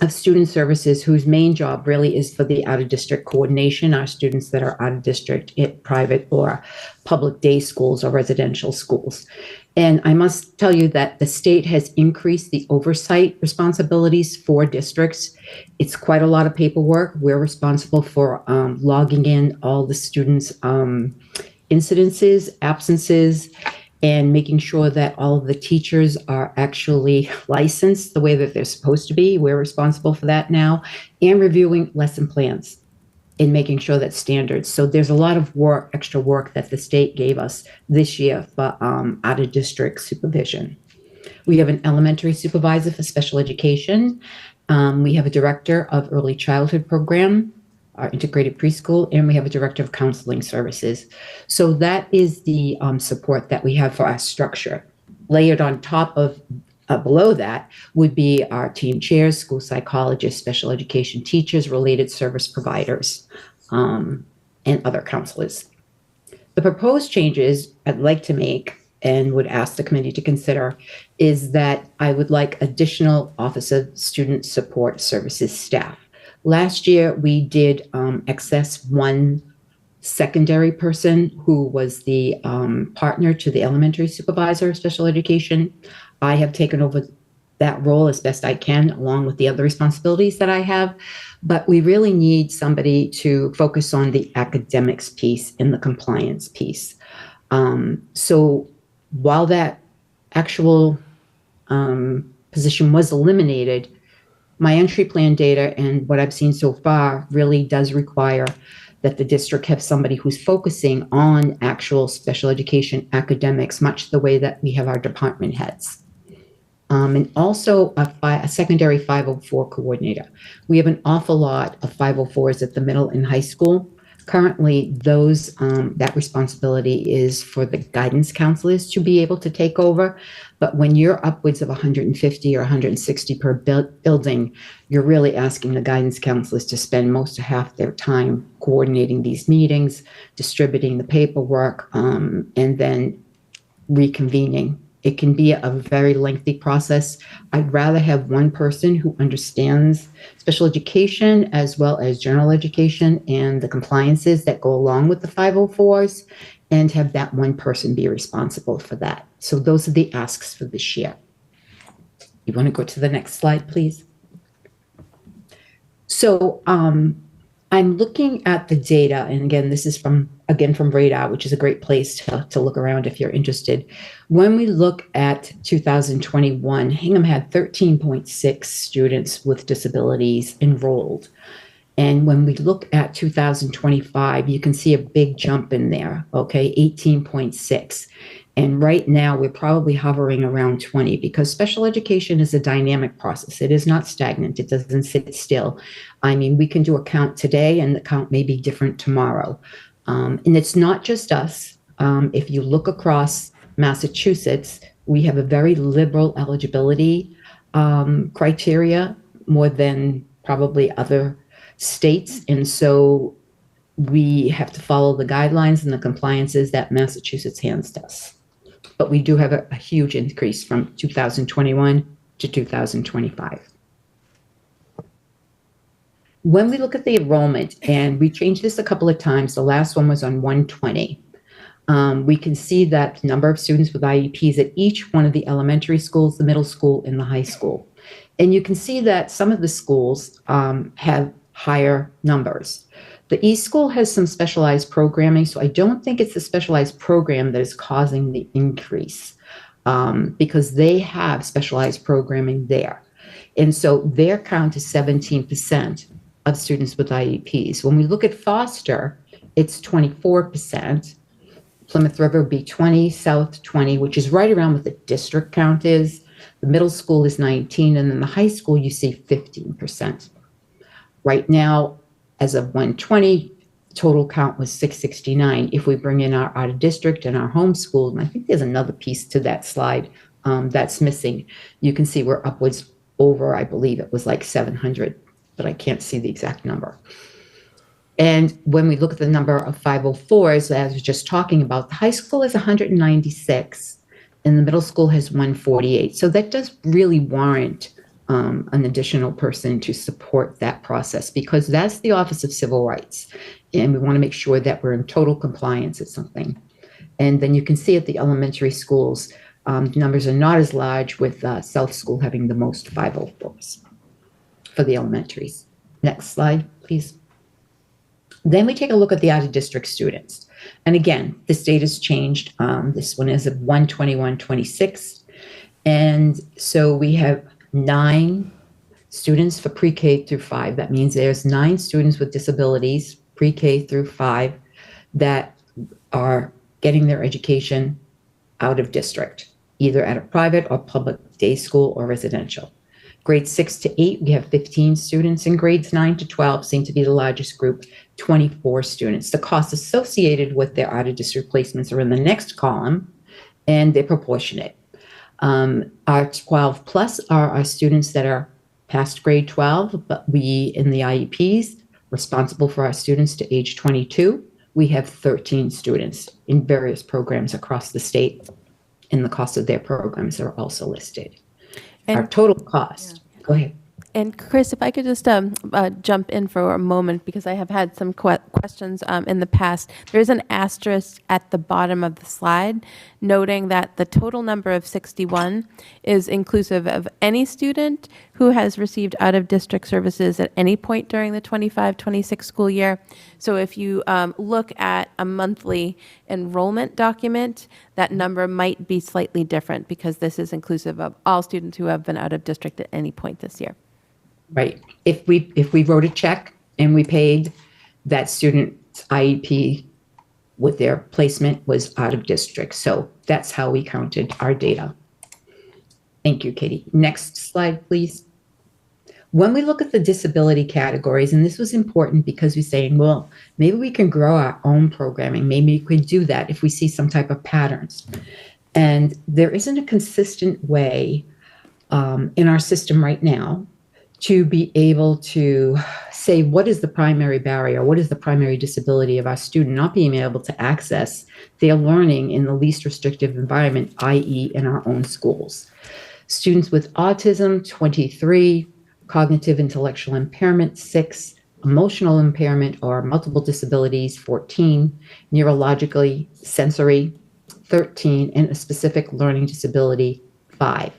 of student services, whose main job really is for the out-of-district coordination, our students that are out-of-district in private or public day schools or residential schools. And I must tell you that the state has increased the oversight responsibilities for districts. It's quite a lot of paperwork. We're responsible for logging in all the students' incidences, absences, and making sure that all of the teachers are actually licensed the way that they're supposed to be. We're responsible for that now, and reviewing lesson plans and making sure that standards. So there's a lot of work, extra work that the state gave us this year for out-of-district supervision. We have an elementary supervisor for special education. We have a director of early childhood program, our integrated preschool, and we have a director of counseling services. So that is the support that we have for our structure. Layered on top of below that would be our team chairs, school psychologists, special education teachers, related service providers, and other counselors. The proposed changes I'd like to make and would ask the committee to consider is that I would like additional Office of Student Support Services staff. Last year, we did access one secondary person who was the partner to the elementary supervisor of special education. I have taken over that role as best I can, along with the other responsibilities that I have. But we really need somebody to focus on the academics piece and the compliance piece. So while that actual position was eliminated, my entry plan data and what I've seen so far really does require that the district have somebody who's focusing on actual special education academics, much the way that we have our department heads. And also a secondary 504 coordinator. We have an awful lot of 504s at the middle and high school. Currently, that responsibility is for the guidance counselors to be able to take over. But when you're upwards of 150 or 160 per building, you're really asking the guidance counselors to spend most of half their time coordinating these meetings, distributing the paperwork, and then reconvening. It can be a very lengthy process. I'd rather have one person who understands special education as well as general education and the compliances that go along with the 504s, and have that one person be responsible for that. So those are the asks for this year. You want to go to the next slide, please? So I'm looking at the data, and again, this is from Radar, which is a great place to look around if you're interested. When we look at 2021, Hingham had 13.6 students with disabilities enrolled. And when we look at 2025, you can see a big jump in there, okay, 18.6. And right now, we're probably hovering around 20 because special education is a dynamic process. It is not stagnant. It doesn't sit still. I mean, we can do a count today and the count may be different tomorrow. And it's not just us. If you look across Massachusetts, we have a very liberal eligibility criteria, more than probably other states. And so we have to follow the guidelines and the compliances that Massachusetts hands us. But we do have a huge increase from 2021 to 2025. When we look at the enrollment, and we changed this a couple of times, the last one was on 120. We can see that the number of students with IEPs at each one of the elementary schools, the middle school, and the high school. And you can see that some of the schools have higher numbers. The East School has some specialized programming, so I don't think it's the specialized program that is causing the increase because they have specialized programming there. And so their count is 17% of students with IEPs. When we look at Foster, it's 24%. Plymouth River would be 20, South 20, which is right around what the district count is. The middle school is 19, and then the high school, you see 15%. Right now, as of 120, total count was 669. If we bring in our out of district and our homeschool, and I think there's another piece to that slide that's missing, you can see we're upwards over, I believe it was like 700, but I can't see the exact number. And when we look at the number of 504s, as I was just talking about, the high school is 196 and the middle school has 148. So that does really warrant an additional person to support that process because that's the Office of Civil Rights. And we want to make sure that we're in total compliance at something. And then you can see at the elementary schools, the numbers are not as large with South School having the most 504s for the elementaries. Next slide, please. Then we take a look at the out-of-district students. And again, this data has changed. This one is of 121-26. And so we have 9 students for pre-K through 5. That means there's 9 students with disabilities, pre-K through 5, that are getting their education out of district, either at a private or public day school or residential. Grades 6 to 8, we have 15 students, and grades 9 to 12 seem to be the largest group, 24 students. The costs associated with their out-of-district placements are in the next column, and they're proportionate. Our 12 plus are our students that are past grade 12, but we, in the IEPs, responsible for our students to age 22, we have 13 students in various programs across the state, and the cost of their programs are also listed. And our total cost, go ahead. And Chris, if I could just jump in for a moment, because I have had some questions in the past. There's an asterisk at the bottom of the slide noting that the total number of 61 is inclusive of any student who has received out-of-district services at any point during the 25-26 school year. So if you look at a monthly enrollment document, that number might be slightly different because this is inclusive of all students who have been out of district at any point this year. Right. If we wrote a check and we paid, that student's IEP with their placement was out of district. So that's how we counted our data. Thank you, Katie. Next slide, please. When we look at the disability categories, and this was important because we're saying, well, maybe we can grow our own programming. Maybe we could do that if we see some type of patterns. And there isn't a consistent way in our system right now to be able to say what is the primary barrier, what is the primary disability of our student not being able to access their learning in the least restrictive environment, i.e. in our own schools. Students with autism, 23, cognitive intellectual impairment, 6, emotional impairment or multiple disabilities, 14, neurologically sensory, 13, and a specific learning disability, 5.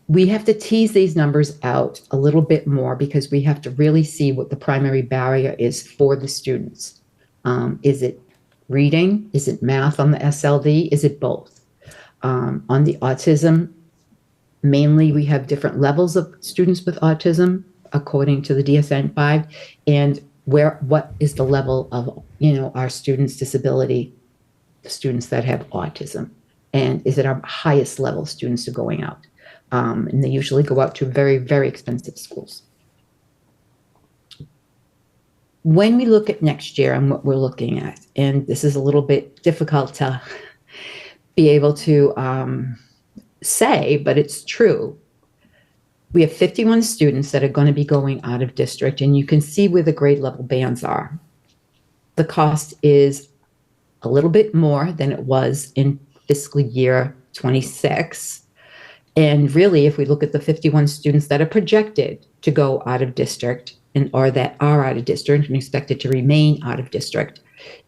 We have to tease these numbers out a little bit more because we have to really see what the primary barrier is for the students. Is it reading? Is it math on the SLD? Is it both? On the autism, mainly we have different levels of students with autism according to the DSM-5, and what is the level of our students' disability, the students that have autism, and is it our highest level students are going out? And they usually go out to very, very expensive schools. When we look at next year and what we're looking at, and this is a little bit difficult to be able to say, but it's true. We have 51 students that are going to be going out of district, and you can see where the grade level bands are. The cost is a little bit more than it was in fiscal year 26. And really, if we look at the 51 students that are projected to go out of district or that are out of district and expected to remain out of district,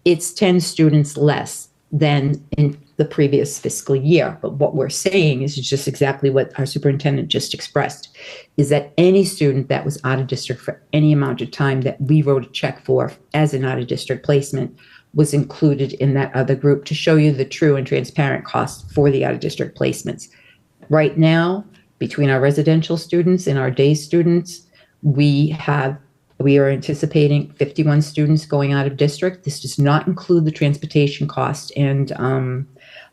it's 10 students less than in the previous fiscal year. But what we're saying is just exactly what our superintendent just expressed, is that any student that was out of district for any amount of time that we wrote a check for as an out of district placement was included in that other group to show you the true and transparent cost for the out of district placements. Right now, between our residential students and our day students, we are anticipating 51 students going out of district. This does not include the transportation cost. And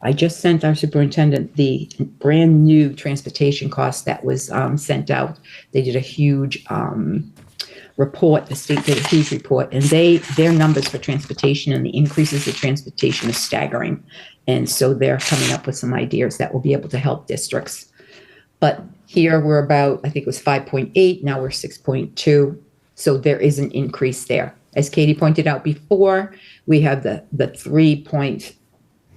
I just sent our superintendent the brand new transportation cost that was sent out. They did a huge report, the state did a huge report, and their numbers for transportation and the increases of transportation is staggering. And so they're coming up with some ideas that will be able to help districts. But here we're about, I think it was 5.8, now we're 6.2. So there is an increase there. As Katie pointed out before, we have the 3 point,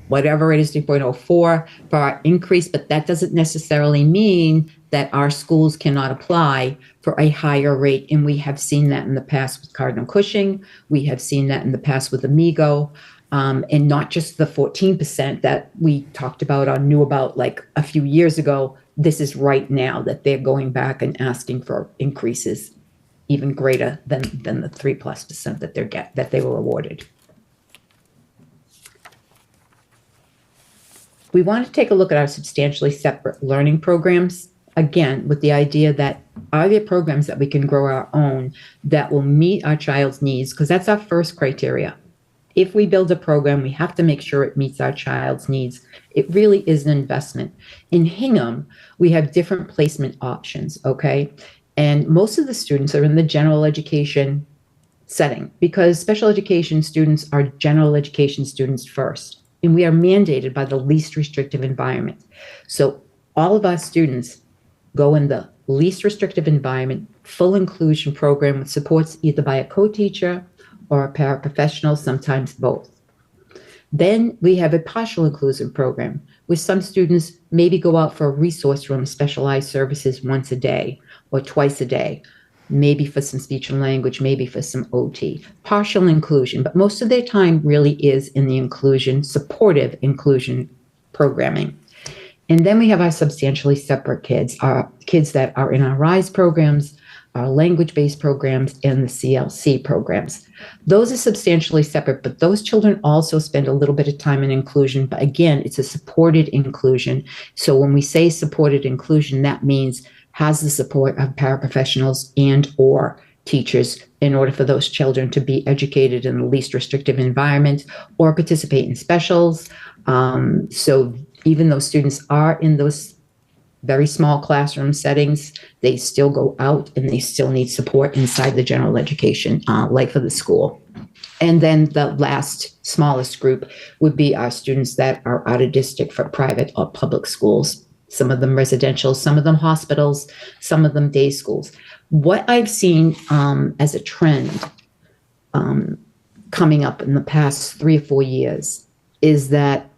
whatever it is, 3.04 for our increase, but that doesn't necessarily mean that our schools cannot apply for a higher rate. And we have seen that in the past with Cardinal Cushing. We have seen that in the past with Amigo. And not just the 14% that we talked about or knew about like a few years ago. This is right now that they're going back and asking for increases even greater than the 3+% that they were awarded. We want to take a look at our substantially separate learning programs, again, with the idea that are there programs that we can grow our own that will meet our child's needs? Because that's our first criteria. If we build a program, we have to make sure it meets our child's needs. It really is an investment. In Hingham, we have different placement options, okay? And most of the students are in the general education setting because special education students are general education students first. And we are mandated by the least restrictive environment. So all of our students go in the least restrictive environment, full inclusion program with supports either by a co-teacher or a paraprofessional, sometimes both. Then we have a partial inclusion program where some students maybe go out for a resource room, specialized services once a day or twice a day, maybe for some speech and language, maybe for some OT. Partial inclusion, but most of their time really is in the inclusion, supportive inclusion programming. And then we have our substantially separate kids, our kids that are in our RISE programs, our language-based programs, and the CLC programs. Those are substantially separate, but those children also spend a little bit of time in inclusion. But again, it's a supported inclusion. So when we say supported inclusion, that means has the support of paraprofessionals and or teachers in order for those children to be educated in the least restrictive environment or participate in specials. So even though students are in those very small classroom settings. They still go out and they still need support inside the general education life of the school. And then the last smallest group would be our students that are out of district for private or public schools. Some of them residential, some of them hospitals, some of them day schools. What I've seen as a trend coming up in the past 3 or 4 years is that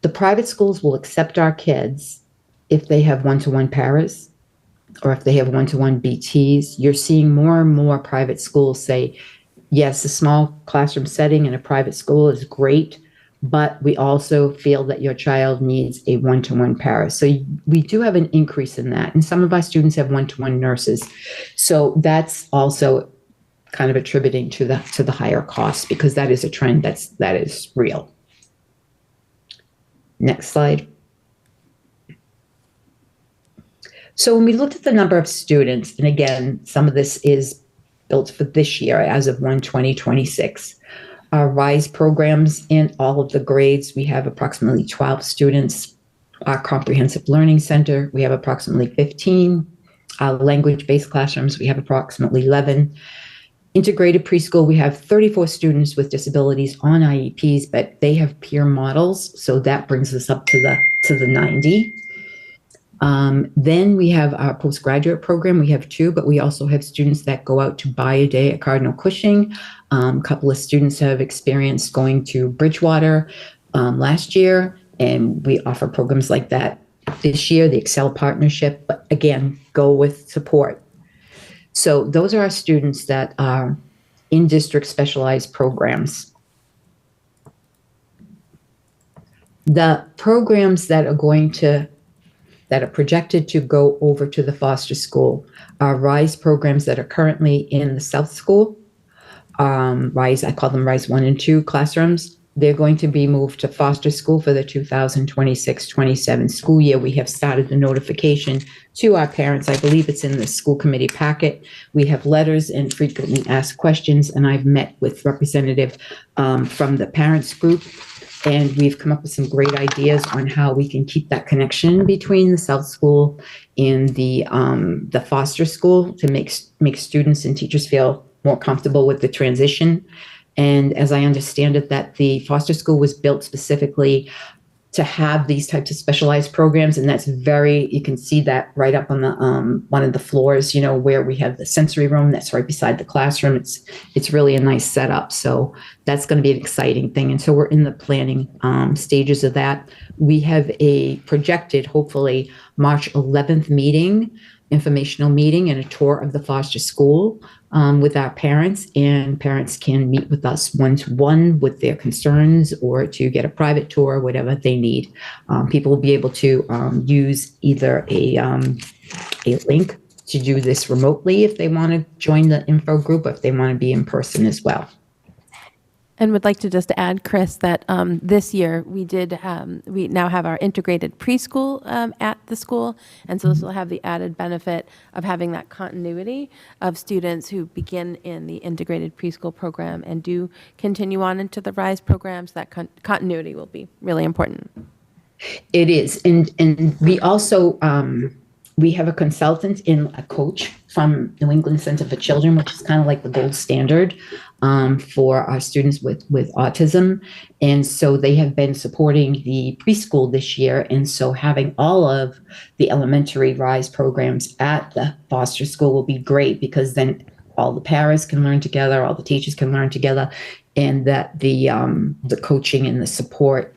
the private schools will accept our kids if they have one-to-one paras or if they have one-to-one BTs. You're seeing more and more private schools say, yes, a small classroom setting in a private school is great, but we also feel that your child needs a one-to-one para. So we do have an increase in that. And some of our students have one-to-one nurses. So that's also kind of attributing to the higher costs, because that is a trend that is real. Next slide. So when we looked at the number of students, and again, some of this is built for this year as of 1/20/26, our RISE programs in all of the grades, we have approximately 12 students. Our Comprehensive Learning Center, we have approximately 15. Our language-based classrooms, we have approximately 11. Integrated preschool, we have 34 students with disabilities on IEPs, but they have peer models, so that brings us up to the 90. Then we have our postgraduate program. We have 2, but we also have students that go out to buy a day at Cardinal Cushing. A couple of students have experienced going to Bridgewater last year, and we offer programs like that this year, the Excel partnership, but again, go with support. So those are our students that are in district specialized programs. The programs that are projected to go over to the foster school are RISE programs that are currently in the South School. RISE, I call them RISE 1 and 2 classrooms. They're going to be moved to foster school for the 2026-27 school year. We have started the notification to our parents. I believe it's in the school committee packet. We have letters and frequently asked questions, and I've met with representative from the parents group, and we've come up with some great ideas on how we can keep that connection between the South School and the foster school to make students and teachers feel more comfortable with the transition. And as I understand it, that the foster school was built specifically to have these types of specialized programs. And that's you can see that right up on the one of the floors, where we have the sensory room that's right beside the classroom. It's really a nice setup. So that's going to be an exciting thing. And so we're in the planning stages of that. We have a projected, hopefully, March 11th informational meeting and a tour of the foster school with our parents, and parents can meet with us one-to-one with their concerns or to get a private tour, whatever they need. People will be able to use either a link to do this remotely if they want to join the info group, or if they want to be in person as well. And would like to just add, Chris, that this year we now have our integrated preschool at the school. And so this will have the added benefit of having that continuity of students who begin in the integrated preschool program and do continue on into the RISE programs. That continuity will be really important. It is. And we also, we have a consultant and a coach from New England Center for Children, which is kind of like the gold standard for our students with autism. And so they have been supporting the preschool this year. And so having all of the elementary RISE programs at the foster school will be great, because then all the paras can learn together, all the teachers can learn together, and that the coaching and the support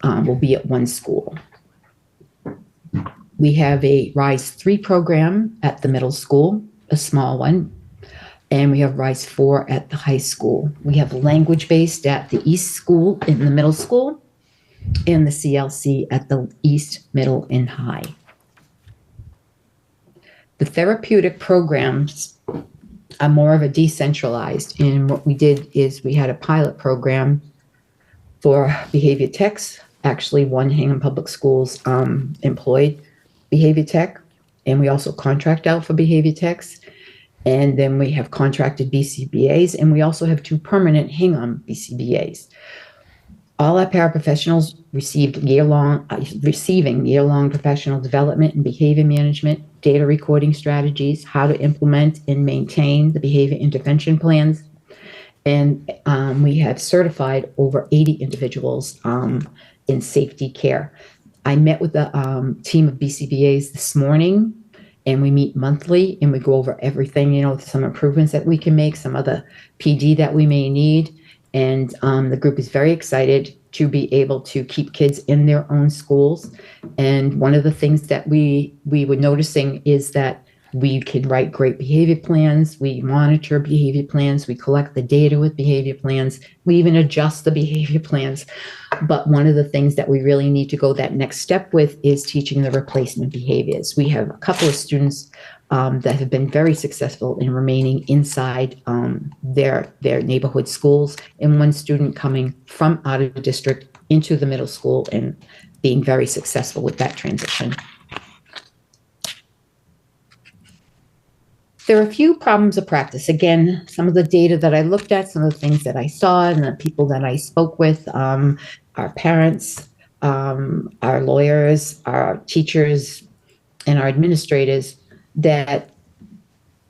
will be at one school. We have a RISE 3 program at the middle school, a small one, and we have RISE 4 at the high school. We have language-based at the East School in the middle school, and the CLC at the East, Middle, and High. The therapeutic programs are more of a decentralized, and what we did is we had a pilot program for behavior techs. Actually, one Hingham Public Schools employed behavior tech, and we also contract out for behavior techs. And then we have contracted BCBAs, and we also have 2 permanent Hingham BCBAs. All our paraprofessionals receiving year-long professional development in behavior management, data recording strategies, how to implement and maintain the behavior intervention plans. And we have certified over 80 individuals in safety care. I met with the team of BCBAs this morning, and we meet monthly and we go over everything, some improvements that we can make, some other PD that we may need. And the group is very excited to be able to keep kids in their own schools. And one of the things that we were noticing is that we can write great behavior plans. We monitor behavior plans. We collect the data with behavior plans. We even adjust the behavior plans. But one of the things that we really need to go that next step with is teaching the replacement behaviors. We have a couple of students that have been very successful in remaining inside their neighborhood schools, and one student coming from out of the district into the middle school and being very successful with that transition. There are a few problems of practice. Again, some of the data that I looked at, some of the things that I saw, and the people that I spoke with, our parents, our lawyers, our teachers, and our administrators, that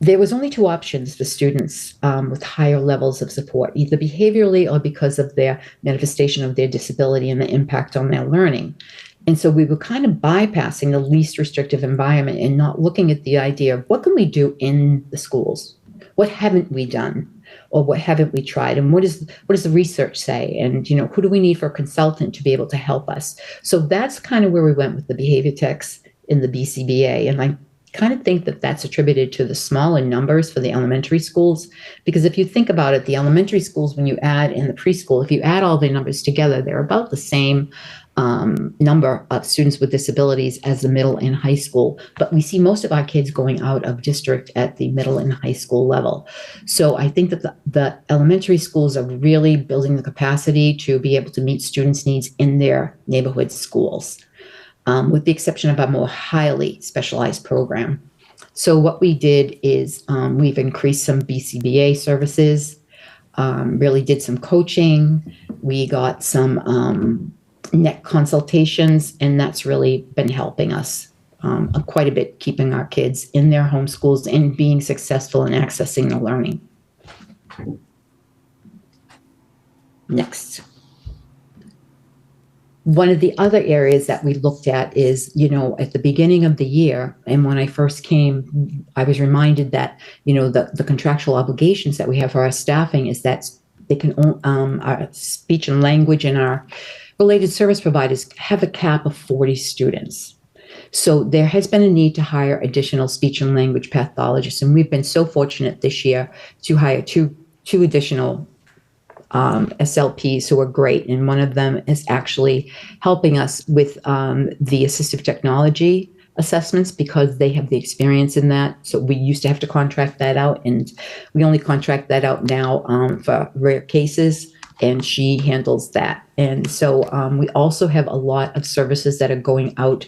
there was only two options for students with higher levels of support, either behaviorally or because of their manifestation of their disability and the impact on their learning. And so we were kind of bypassing the least restrictive environment and not looking at the idea of what can we do in the schools? What haven't we done? Or what haven't we tried? And what does the research say? And, who do we need for a consultant to be able to help us? So that's kind of where we went with the behavior techs in the BCBA. And I kind of think that that's attributed to the smaller numbers for the elementary schools. Because if you think about it, the elementary schools, when you add in the preschool, if you add all the numbers together, they're about the same number of students with disabilities as the middle and high school, but we see most of our kids going out of district at the middle and high school level. So I think that the elementary schools are really building the capacity to be able to meet students' needs in their neighborhood schools, with the exception of a more highly specialized program. So what we did is we've increased some BCBA services, really did some coaching. We got some NET consultations, and that's really been helping us quite a bit, keeping our kids in their home schools and being successful in accessing the learning. Next. One of the other areas that we looked at is, at the beginning of the year, and when I first came, I was reminded that, the contractual obligations that we have for our staffing is that they can, our speech and language and our related service providers have a cap of 40 students. So there has been a need to hire additional speech and language pathologists, and we've been so fortunate this year to hire two additional SLPs who are great, and one of them is actually helping us with the assistive technology assessments because they have the experience in that. So we used to have to contract that out, and we only contract that out now for rare cases, and she handles that. And so we also have a lot of services that are going out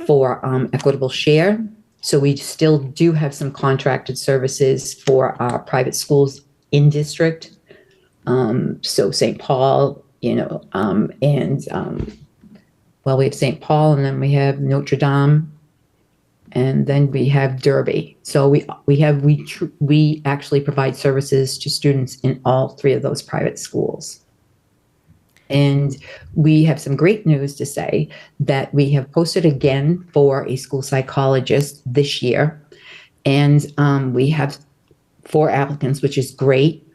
for equitable share. So we still do have some contracted services for our private schools in district. So St. Paul, we have St. Paul, and then we have Notre Dame, and then we have Derby. So we actually provide services to students in all three of those private schools. And we have some great news to say that we have posted again for a school psychologist this year. And we have 4 applicants, which is great.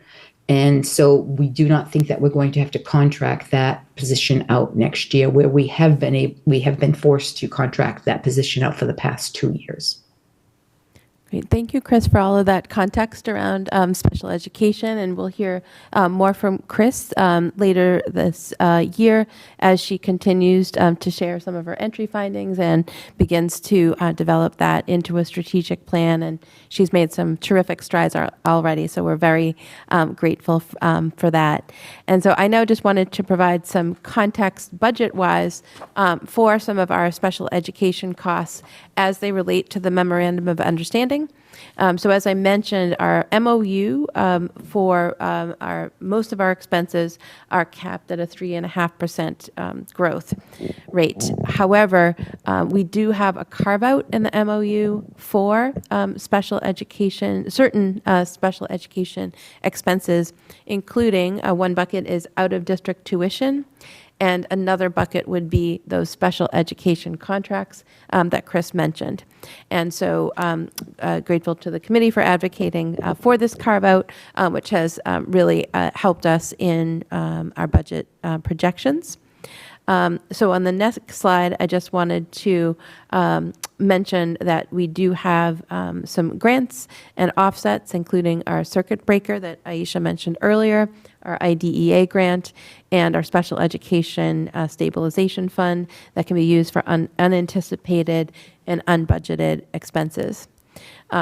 And so we do not think that we're going to have to contract that position out next year, where we have been forced to contract that position out for the past 2 years. Great. Thank you, Chris, for all of that context around special education. And we'll hear more from Chris later this year as she continues to share some of her entry findings and begins to develop that into a strategic plan. And she's made some terrific strides already. So we're very grateful for that. And so I now just wanted to provide some context budget-wise for some of our special education costs as they relate to the Memorandum of Understanding funding. So as I mentioned, our MOU for most of our expenses are capped at a 3.5% growth rate. However, we do have a carve-out in the MOU for special education, certain special education expenses, including one bucket is out-of-district tuition, and another bucket would be those special education contracts that Chris mentioned. And so grateful to the committee for advocating for this carve-out, which has really helped us in our budget projections. So on the next slide, I just wanted to mention that we do have some grants and offsets, including our circuit breaker that Aisha mentioned earlier, our IDEA grant, and our special education stabilization fund that can be used for unanticipated and unbudgeted expenses.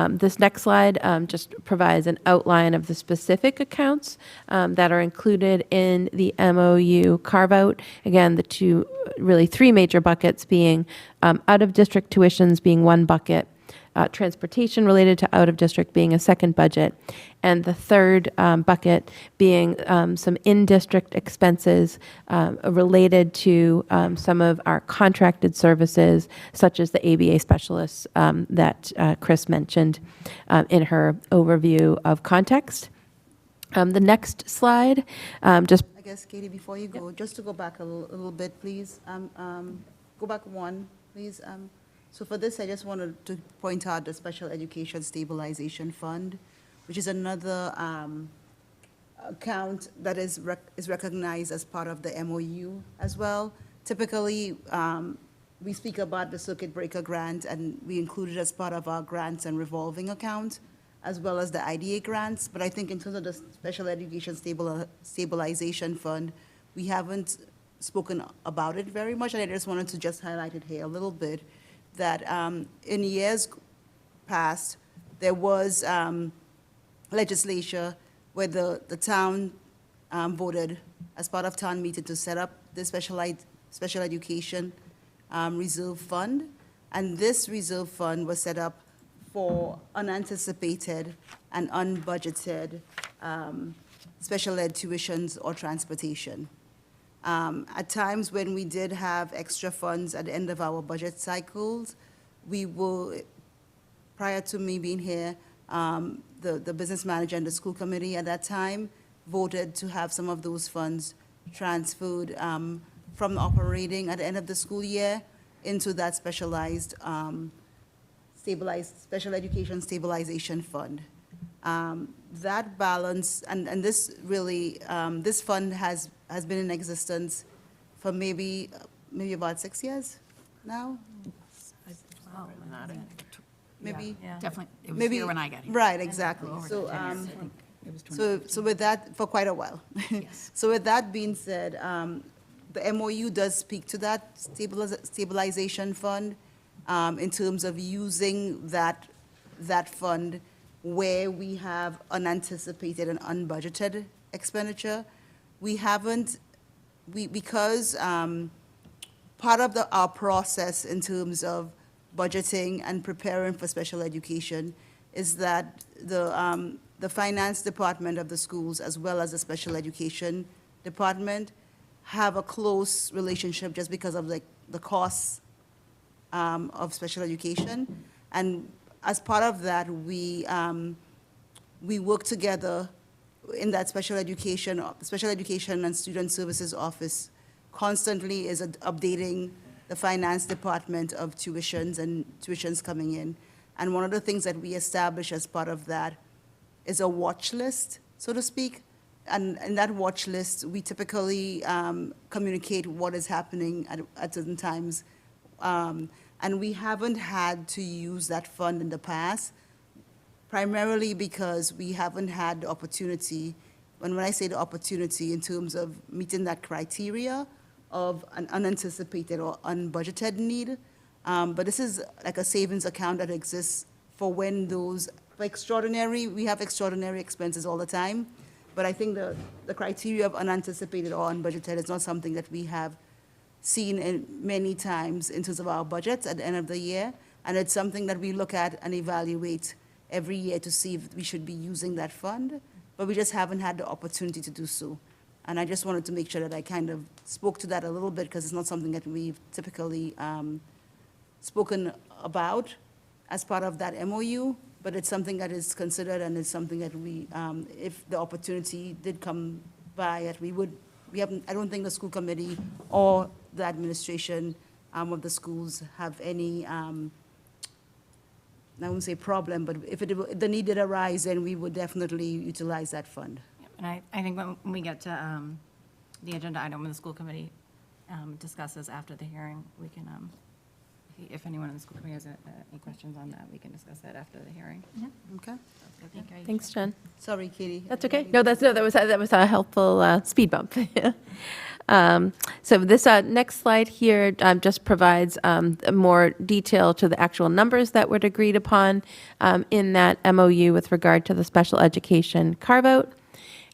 This next slide just provides an outline of the specific accounts that are included in the MOU carve-out. Again, three major buckets being out-of-district tuitions being one bucket, transportation related to out-of-district being a second budget, and the third bucket being some in-district expenses related to some of our contracted services, such as the ABA specialists that Chris mentioned in her overview of context. The next slide, just I guess, Katie, before you go, just to go back a little bit, please. Go back one, please. So for this, I just wanted to point out the Special Education Stabilization Fund, which is another account that is recognized as part of the MOU as well. Typically, we speak about the circuit breaker grant, and we include it as part of our grants and revolving account, as well as the IDA grants. But I think in terms of the Special Education Stabilization Fund, we haven't spoken about it very much, and I just wanted to just highlight it here a little bit, that in years past, there was legislature where the town voted as part of town meeting to set up the special education reserve fund. And this reserve fund was set up for unanticipated and unbudgeted special ed tuitions or transportation. At times when we did have extra funds at the end of our budget cycles, we will, prior to me being here, the business manager and the school committee at that time voted to have some of those funds transferred from operating at the end of the school year into that specialized special education stabilization fund. That balance, and this really, this fund has been in existence for maybe about 6 years now? Maybe? Yeah. Definitely, it was Maybe- here when I got here. Right, exactly. Over So, 10 years, I think. It was so with that, for quite a while. Yes. So with that being said, the MOU does speak to that stabilization fund in terms of using that fund where we have unanticipated and unbudgeted expenditure. We haven't, because part of our process in terms of budgeting and preparing for special education is that the finance department of the schools, as well as the special education department, have a close relationship just because of the costs of special education. And as part of that, we work together in that special education and student services office constantly is updating the finance department of tuitions and tuitions coming in. And one of the things that we establish as part of that is a watch list, so to speak. And in that watch list, we typically communicate what is happening at certain times. And we haven't had to use that fund in the past, primarily because we haven't had the opportunity. When I say the opportunity, in terms of meeting that criteria of an unanticipated or unbudgeted need. But this is like a savings account that exists for when those we have extraordinary expenses all the time. But I think the criteria of unanticipated or unbudgeted is not something that we have seen in many times in terms of our budgets at the end of the year. And it's something that we look at and evaluate every year to see if we should be using that fund, but we just haven't had the opportunity to do so. And I just wanted to make sure that I kind of spoke to that a little bit, because it's not something that we've typically spoken about as part of that MOU, but it's something that is considered, and it's something that we, if the opportunity did come by, that we haven't, I don't think the school committee or the administration of the schools have any, I won't say problem, but if the need did arise, then we would definitely utilize that fund. And I think when we get to the agenda item, when the school committee discusses after the hearing, we can, if anyone in the school committee has any questions on that, we can discuss that after the hearing. Okay? Thanks, Jen. Sorry, Katie. That's okay. No, that was a helpful speed bump. So this next slide here just provides more detail to the actual numbers that were agreed upon in that MOU with regard to the special education carve-out.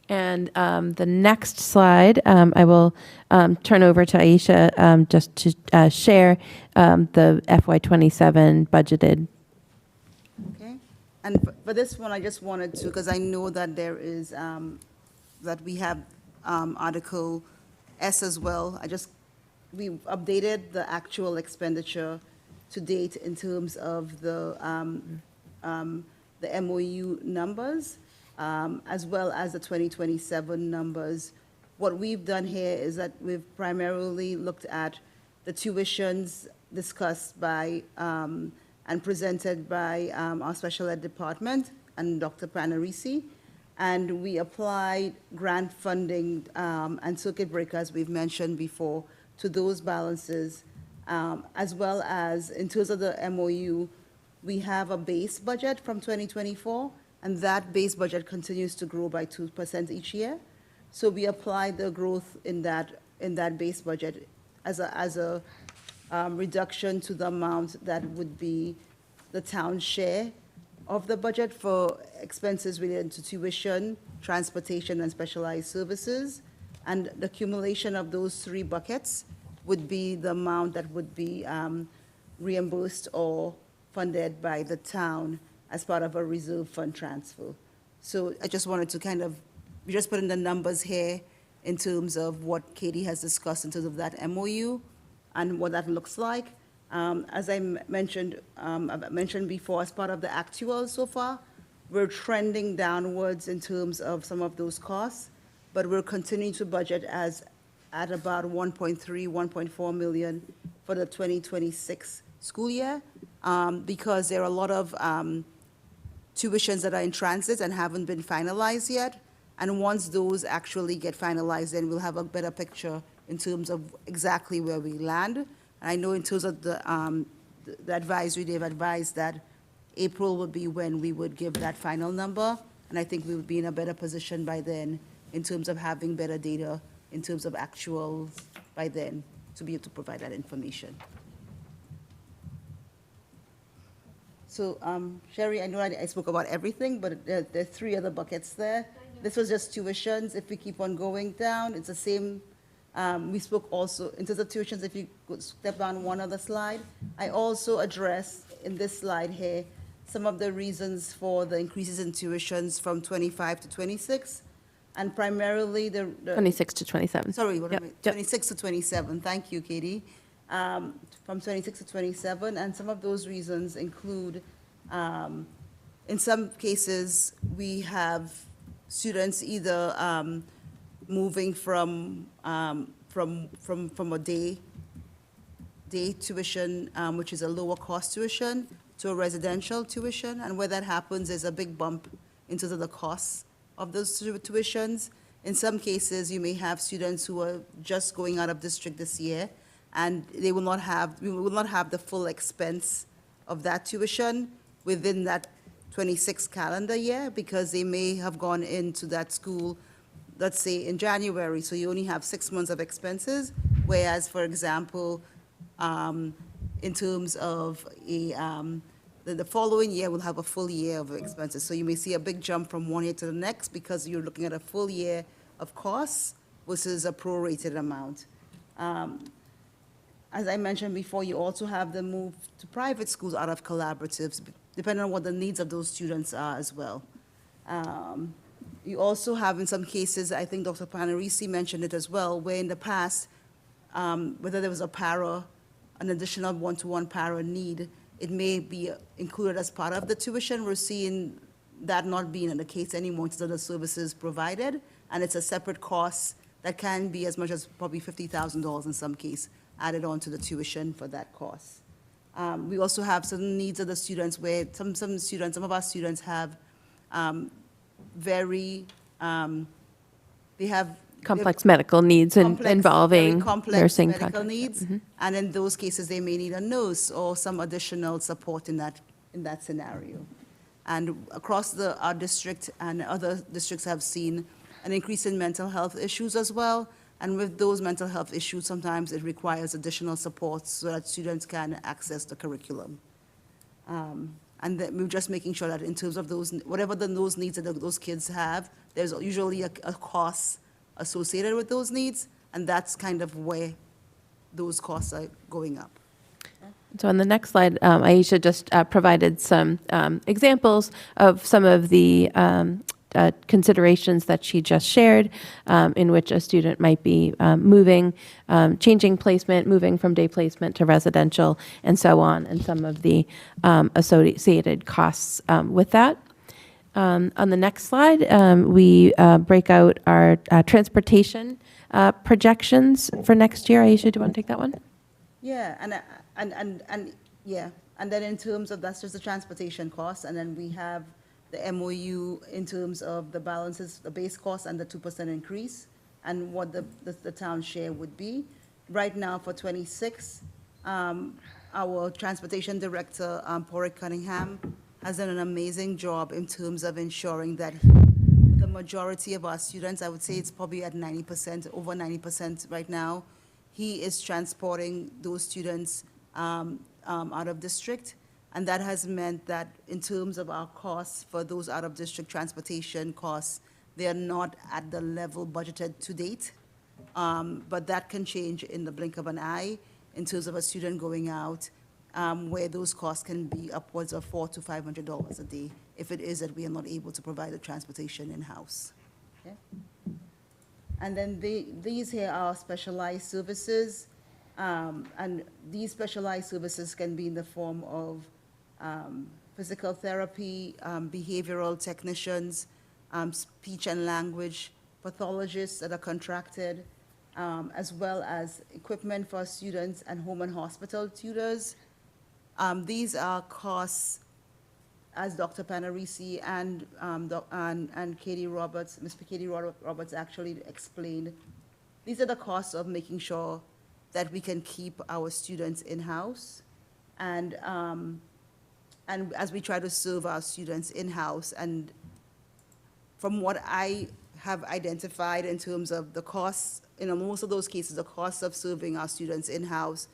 And the next slide, I will turn over to Aisha just to share the FY27 budgeted. Okay, and for this one, I just wanted to, because I know that there is, that we have Article S as well. We've updated the actual expenditure to date in terms of the MOU numbers, as well as the 2027 numbers. What we've done here is that we've primarily looked at the tuitions discussed by and presented by our special ed department and Dr. Panarisi. And we applied grant funding and circuit breaker, as we've mentioned before, to those balances, as well as in terms of the MOU, we have a base budget from 2024, and that base budget continues to grow by 2% each year. So we applied the growth in that base budget as a reduction to the amount that would be the town's share of the budget for expenses related to tuition, transportation, and specialized services. And the accumulation of those three buckets would be the amount that would be reimbursed or funded by the town as part of a reserve fund transfer. So I just wanted to we just put in the numbers here in terms of what Katie has discussed in terms of that MOU and what that looks like. As I mentioned, I've mentioned before, as part of the actual so far, we're trending downwards in terms of some of those costs, but we're continuing to budget at about 1.3, 1.4 million for the 2026 school year, because there are a lot of tuitions that are in transit and haven't been finalized yet. And once those actually get finalized, then we'll have a better picture in terms of exactly where we land. And I know in terms of the advisory, they've advised that April would be when we would give that final number. And I think we would be in a better position by then in terms of having better data, in terms of actuals by then, to be able to provide that information. So, Sherry, I know I spoke about everything, but there are three other buckets there. This was just tuitions. If we keep on going down, it's the same. We spoke also, in terms of tuitions, if you could step down one other slide, I also addressed in this slide here some of the reasons for the increases in tuitions from 25 to 26, and primarily the 26 to 27. Sorry, what am I? Yep. 26 to 27. Thank you, Katie. From 26 to 27, and some of those reasons include, in some cases, we have students either moving from a day tuition, which is a lower cost tuition, to a residential tuition, and where that happens, there's a big bump in terms of the costs of those tuitions. In some cases, you may have students who are just going out of district this year, and we will not have the full expense of that tuition within that 26 calendar year, because they may have gone into that school, let's say in January, so you only have 6 months of expenses, whereas, for example, in terms of the following year, we'll have a full year of expenses. So you may see a big jump from one year to the next because you're looking at a full year of costs versus a prorated amount. as I mentioned before, you also have the move to private schools out of collaboratives, depending on what the needs of those students are as well. You also have, in some cases, I think Dr. Panarisi mentioned it as well, where in the past, whether there was an additional one-to-one para need, it may be included as part of the tuition. We're seeing that not being the case anymore instead of the services provided, and it's a separate cost that can be as much as probably $50,000 in some case, added on to the tuition for that cost. We also have certain needs of the students where some of our students have they have Complex medical needs very involving complex nursing medical contact. needs, and in those cases, they may need a nurse or some additional support in that scenario. And across our district and other districts have seen an increase in mental health issues as well. And with those mental health issues, sometimes it requires additional support so that students can access the curriculum. And that we're just making sure that in terms of whatever those needs that those kids have, there's usually a cost associated with those needs, and that's kind of where those costs are going up. So on the next slide, Aisha just provided some examples of some of the considerations that she just shared, in which a student might be moving, changing placement, moving from day placement to residential, and so on, and some of the associated costs with that. On the next slide, we break out our transportation projections for next year. Aisha, do you want to take that one? Yeah, and then in terms of, that's just the transportation costs, and then we have the MOU in terms of the balances, the base cost and the 2% increase, and what the town share would be. Right now for 26, our transportation director, Porrick Cunningham, has done an amazing job in terms of ensuring that the majority of our students, I would say it's probably at 90%, over 90% right now, he is transporting those students out of district. And that has meant that in terms of our costs for those out-of-district transportation costs, they are not at the level budgeted to date. But that can change in the blink of an eye in terms of a student going out, where those costs can be upwards of $400 to $500 a day if it is that we are not able to provide the transportation in-house. Okay? And then these here are specialized services, and these specialized services can be in the form of physical therapy, behavioral technicians, speech and language pathologists that are contracted, as well as equipment for students and home and hospital tutors. These are costs, as Dr. Panarisi and Katie Roberts, Ms. Katie Roberts actually explained. These are the costs of making sure that we can keep our students in-house, and as we try to serve our students in-house. And from what I have identified in terms of the costs, in most of those cases, the cost of serving our students in-house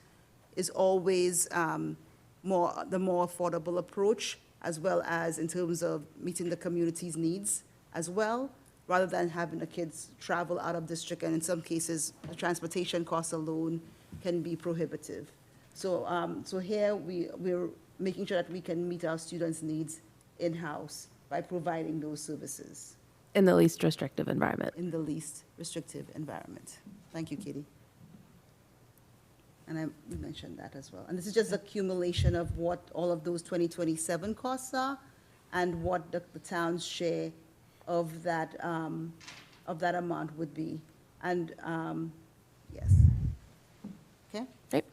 is always the more affordable approach, as well as in terms of meeting the community's needs as well, rather than having the kids travel out of district, and in some cases, the transportation costs alone can be prohibitive. So, so here we're making sure that we can meet our students' needs in-house by providing those services. In the least restrictive environment. In the least restrictive environment. Thank you, Katie. And we mentioned that as well. And this is just the accumulation of what all of those 2027 costs are and what the town's share of that amount would be. And yes. Okay? Right.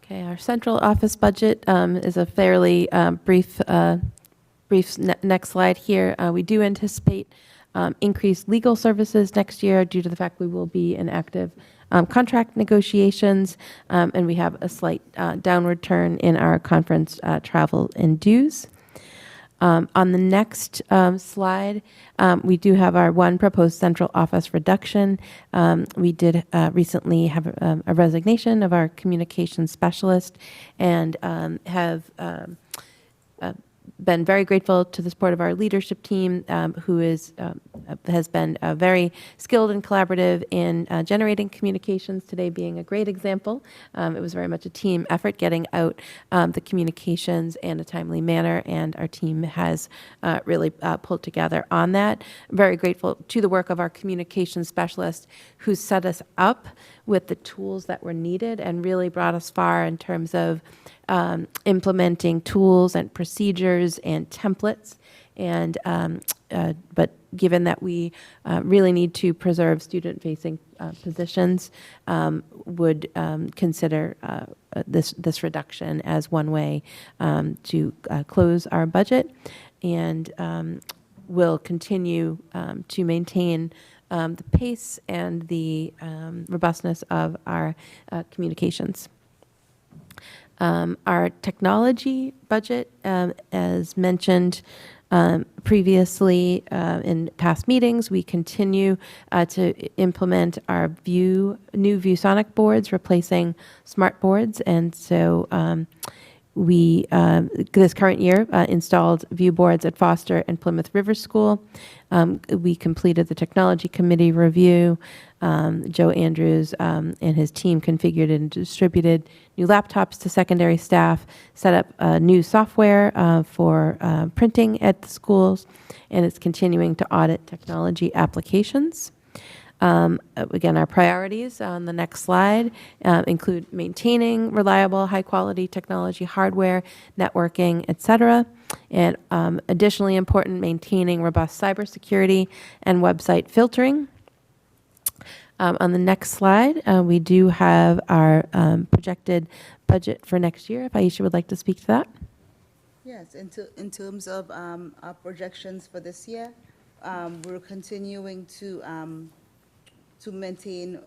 Okay, our central office budget is a fairly brief next slide here. We do anticipate increased legal services next year due to the fact we will be in active contract negotiations, and we have a slight downward turn in our conference travel and dues. On the next slide, we do have our one proposed central office reduction. We did recently have a resignation of our communications specialist, and have been very grateful to the support of our leadership team, who has been very skilled and collaborative in generating communications, today being a great example. It was very much a team effort getting out the communications in a timely manner, and our team has really pulled together on that. I'm very grateful to the work of our communications specialist who set us up with the tools that were needed and really brought us far in terms of implementing tools and procedures and templates. And but given that we really need to preserve student-facing positions, would consider this reduction as one way to close our budget, and will continue to maintain the pace and the robustness of our communications. Our technology budget, as mentioned previously in past meetings, we continue to implement our new ViewSonic boards, replacing smart boards. And so we, this current year, installed view boards at Foster and Plymouth River School. We completed the technology committee review. Joe Andrews and his team configured and distributed new laptops to secondary staff, set up new software for printing at the schools, and it's continuing to audit technology applications. Again, our priorities on the next slide include maintaining reliable, high-quality technology hardware, networking, et cetera, and additionally important, maintaining robust cybersecurity and website filtering. On the next slide, we do have our projected budget for next year. If Aisha would like to speak to that. Yes, in terms of our projections for this year, we're continuing to maintain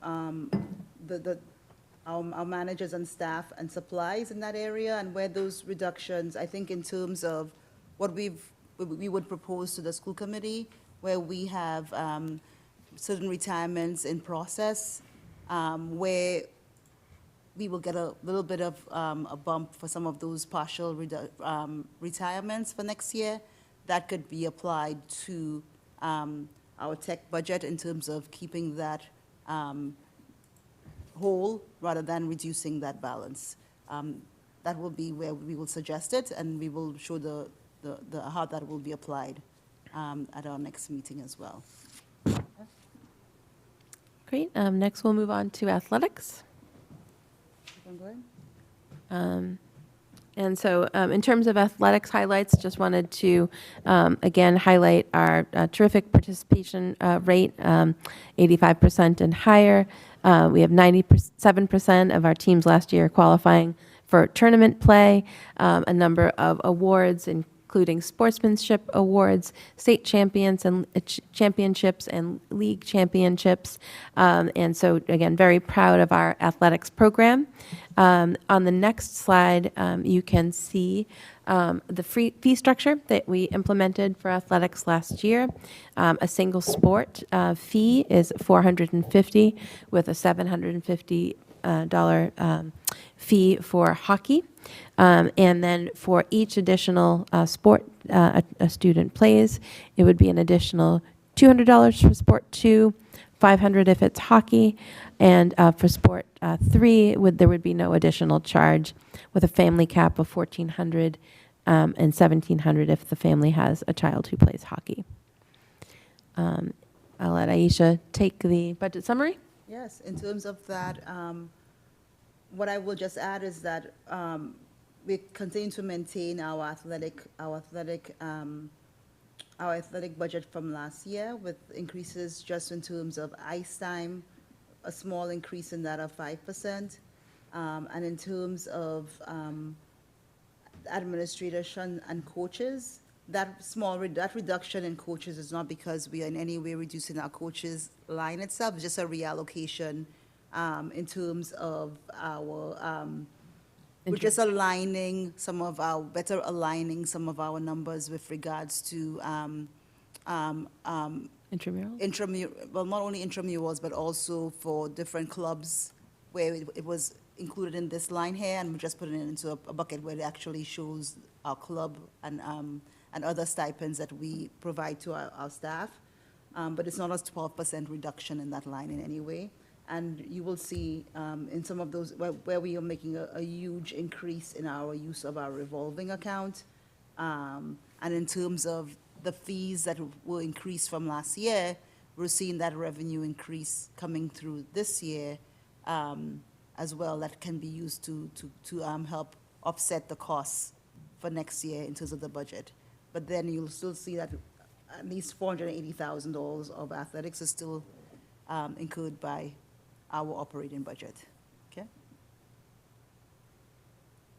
our managers and staff and supplies in that area, and where those reductions, I think in terms of what we would propose to the school committee, where we have certain retirements in process, where we will get a little bit of a bump for some of those partial retirements for next year. That could be applied to our tech budget in terms of keeping that whole rather than reducing that balance. That will be where we will suggest it, and we will show how that will be applied at our next meeting as well. Great. Next, we'll move on to athletics. I'm going. And so in terms of athletics highlights, just wanted to, again, highlight our terrific participation rate, 85% and higher. We have 97% of our teams last year qualifying for tournament play, a number of awards, including sportsmanship awards, state champions and championships and league championships. And so, again, very proud of our athletics program. On the next slide, you can see the fee structure that we implemented for athletics last year. A single sport fee is $450 with a $750 fee for hockey. And then for each additional sport a student plays, it would be an additional $200 for sport 2, $500 if it's hockey, and for sport 3, there would be no additional charge, with a family cap of $1,400 and $1,700 if the family has a child who plays hockey. I'll let Aisha take the budget summary. Yes, in terms of that, what I will just add is that we continue to maintain our athletic budget from last year, with increases just in terms of ice time, a small increase in that of 5%, and in terms of administration and coaches, that reduction in coaches is not because we are in any way reducing our coaches line itself. It's just a reallocation in terms of our. We're just aligning better aligning some of our numbers with regards to Intramural? well, not only intramurals, but also for different clubs where it was included in this line here, and we're just putting it into a bucket where it actually shows our club and other stipends that we provide to our staff. But it's not a 12% reduction in that line in any way. And you will see in some of those, where we are making a huge increase in our use of our revolving account. And in terms of the fees that will increase from last year, we're seeing that revenue increase coming through this year as well, that can be used to help offset the costs for next year in terms of the budget. But then you'll still see that at least $480,000 of athletics is still incurred by our operating budget, okay?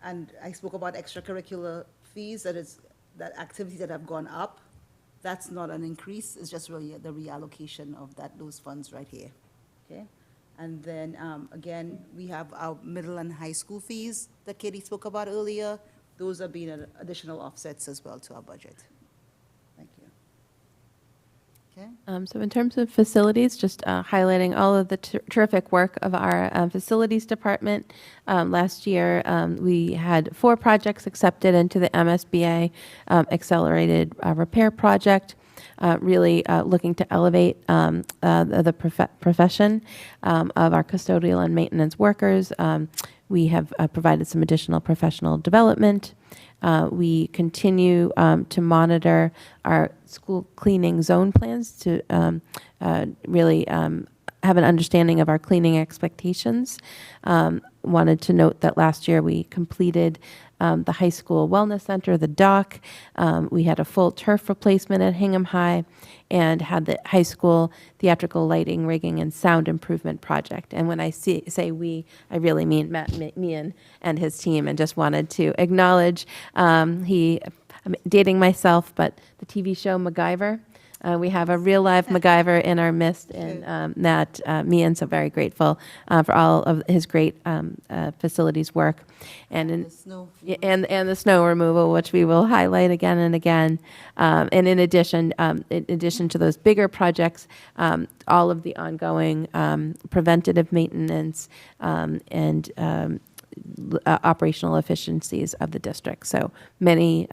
And I spoke about extracurricular fees, that activities that have gone up. That's not an increase, it's just really the reallocation of those funds right here, okay? And then, again, we have our middle and high school fees that Katie spoke about earlier. Those are being additional offsets as well to our budget. Thank you. Okay? So in terms of facilities, just highlighting all of the terrific work of our facilities department. Last year, we had 4 projects accepted into the MSBA Accelerated Repair Project, really looking to elevate the profession of our custodial and maintenance workers. We have provided some additional professional development. We continue to monitor our school cleaning zone plans to really have an understanding of our cleaning expectations. Wanted to note that last year we completed the high school wellness center, the dock. We had a full turf replacement at Hingham High and had the high school theatrical lighting, rigging, and sound improvement project. And when I say we, I really mean Matt Meehan and his team, and just wanted to acknowledge I'm dating myself, but the TV show MacGyver. We have a real live MacGyver in our midst, and Matt Meehan, so very grateful for all of his great facilities work. And The snow. and the snow removal, which we will highlight again and again. And in addition to those bigger projects, all of the ongoing preventative maintenance and operational efficiencies of the district. So many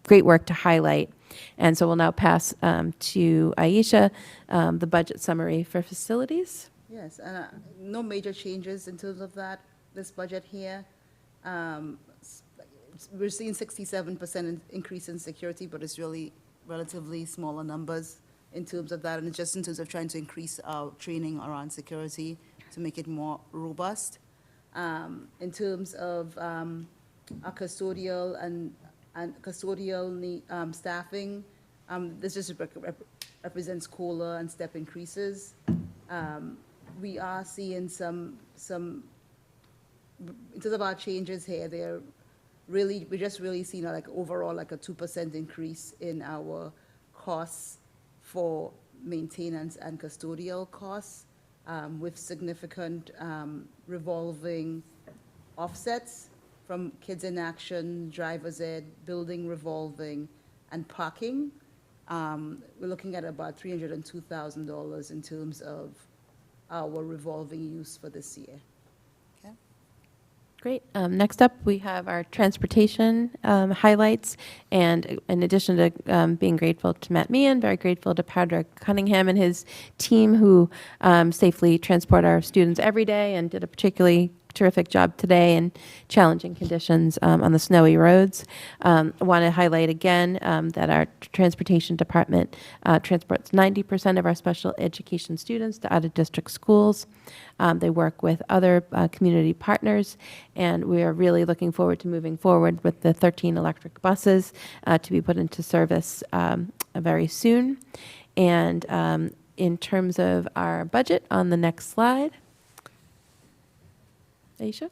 great work to highlight. And so we'll now pass to Aisha, the budget summary for facilities. Yes, and no major changes in terms of this budget here. We're seeing 67% increase in security, but it's really relatively smaller numbers in terms of that, and it's just in terms of trying to increase our training around security to make it more robust. In terms of our custodial and custodial staffing, this just represents COLA and step increases. We are seeing some in terms of our changes here, we're just really seeing overall a 2% increase in our costs for maintenance and custodial costs, with significant revolving offsets from Kids in Action, Driver's Ed, building revolving, and parking. We're looking at about $302,000 in terms of our revolving use for this year. Okay. Great. Next up, we have our transportation highlights. And in addition to being grateful to Matt Meehan, very grateful to Patrick Cunningham and his team who safely transport our students every day and did a particularly terrific job today in challenging conditions on the snowy roads. I want to highlight again that our transportation department transports 90% of our special education students to out-of-district schools. They work with other community partners, and we are really looking forward to moving forward with the 13 electric buses to be put into service very soon. And in terms of our budget, on the next slide, Aisha?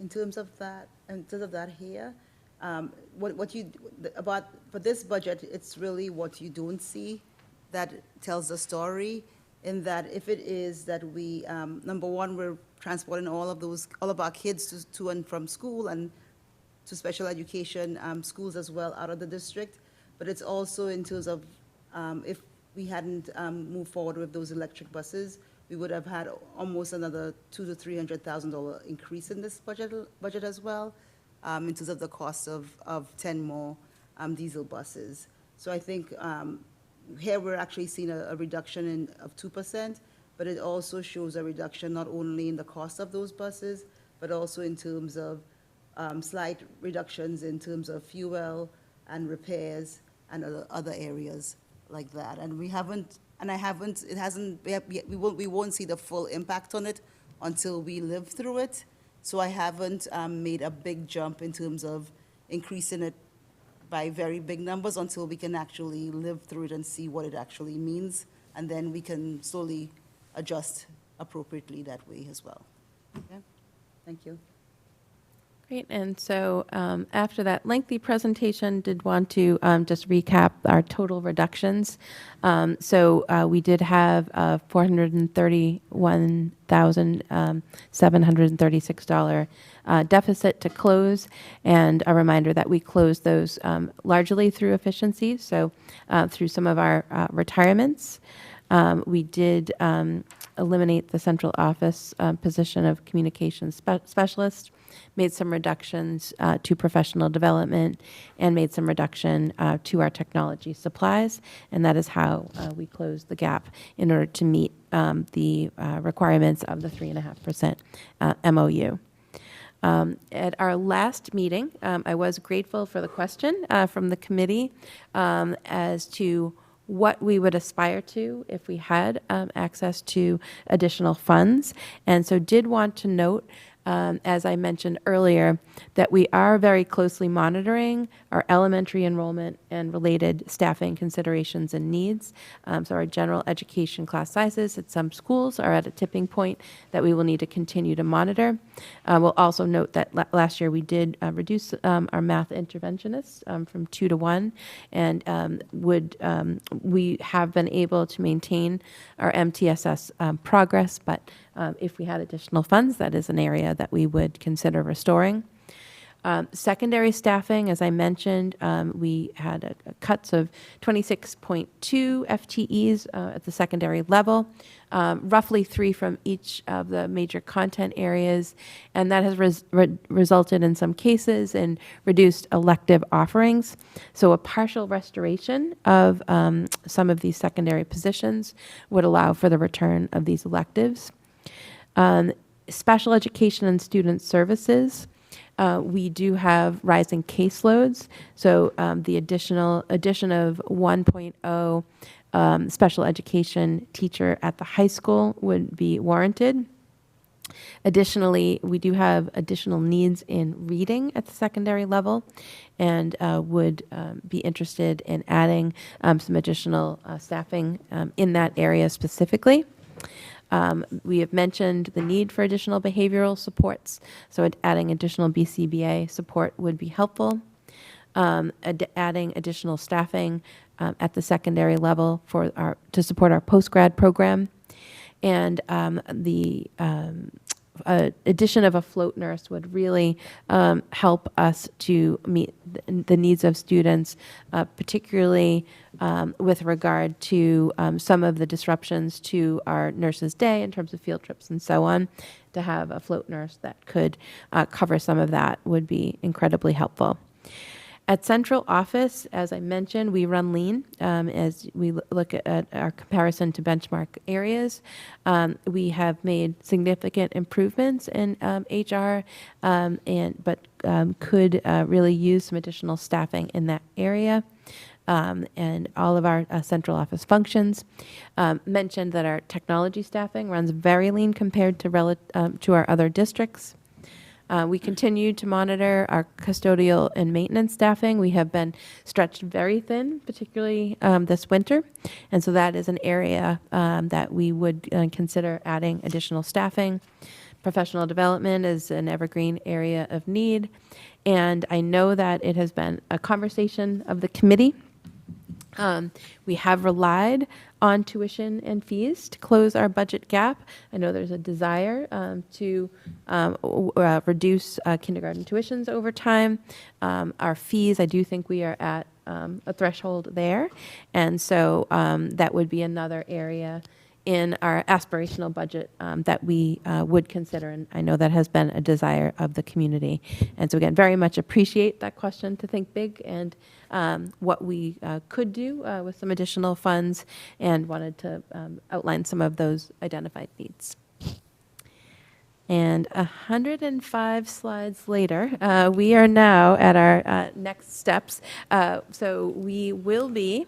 In terms of that here, for this budget, it's really what you don't see that tells the story. In that, if it is that we, number one, we're transporting all of our kids to and from school and to special education schools as well out of the district, but it's also in terms of if we hadn't moved forward with those electric buses, we would have had almost another $200,000 to $300,000 increase in this budget as well, in terms of the cost of 10 more diesel buses. So I think here we're actually seeing a reduction of 2%, but it also shows a reduction not only in the cost of those buses, but also in terms of slight reductions in terms of fuel and repairs and other areas like that. And we haven't, and I haven't, it hasn't, we won't see the full impact on it until we live through it. So I haven't made a big jump in terms of increasing it by very big numbers until we can actually live through it and see what it actually means. And then we can slowly adjust appropriately that way as well. Okay? Thank you. Great, and so after that lengthy presentation, did want to just recap our total reductions. So we did have a $431,736 deficit to close, and a reminder that we closed those largely through efficiencies, so through some of our retirements. We did eliminate the central office position of communications specialist, made some reductions to professional development, and made some reduction to our technology supplies. And that is how we closed the gap in order to meet the requirements of the 3.5% MOU. At our last meeting, I was grateful for the question from the committee as to what we would aspire to if we had access to additional funds. And so did want to note, as I mentioned earlier, that we are very closely monitoring our elementary enrollment and related staffing considerations and needs. So our general education class sizes at some schools are at a tipping point that we will need to continue to monitor. We'll also note that last year we did reduce our math interventionists from 2 to 1, and we have been able to maintain our MTSS progress, but if we had additional funds, that is an area that we would consider restoring. Secondary staffing, as I mentioned, we had cuts of 26.2 FTEs at the secondary level, roughly 3 from each of the major content areas, and that has resulted in some cases in reduced elective offerings. So a partial restoration of some of these secondary positions would allow for the return of these electives. Special education and student services, we do have rising caseloads, so the addition of 1.0 special education teacher at the high school would be warranted. Additionally, we do have additional needs in reading at the secondary level, and would be interested in adding some additional staffing in that area specifically. We have mentioned the need for additional behavioral supports, so adding additional BCBA support would be helpful. Adding additional staffing at the secondary level to support our post-grad program, and the addition of a float nurse would really help us to meet the needs of students, particularly with regard to some of the disruptions to our nurses' day in terms of field trips and so on. To have a float nurse that could cover some of that would be incredibly helpful. At central office, as I mentioned, we run lean as we look at our comparison to benchmark areas. We have made significant improvements in HR, but could really use some additional staffing in that area. And all of our central office functions. Mentioned that our technology staffing runs very lean compared to our other districts. We continue to monitor our custodial and maintenance staffing. We have been stretched very thin, particularly this winter. And so that is an area that we would consider adding additional staffing. Professional development is an evergreen area of need. And I know that it has been a conversation of the committee. We have relied on tuition and fees to close our budget gap. I know there's a desire to reduce kindergarten tuitions over time. Our fees, I do think we are at a threshold there. And so that would be another area in our aspirational budget that we would consider. And I know that has been a desire of the community. And so again, very much appreciate that question to think big and what we could do with some additional funds, and wanted to outline some of those identified needs. And 105 slides later, we are now at our next steps. So we will be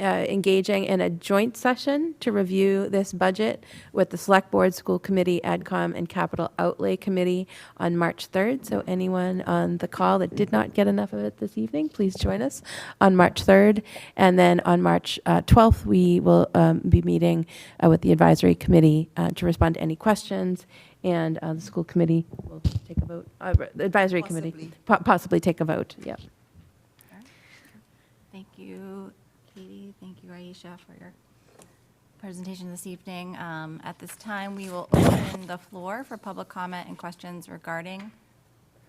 engaging in a joint session to review this budget with the Select Board, School Committee, AdCom, and Capital Outlay Committee on March 3rd. So anyone on the call that did not get enough of it this evening, please join us on March 3rd. And then on March 12th, we will be meeting with the Advisory Committee to respond to any questions. And the School Committee will take a vote. The Advisory Committee possibly take a vote. Yeah. Thank you, Katie. Thank you, Aisha, for your presentation this evening. At this time, we will open the floor for public comment and questions regarding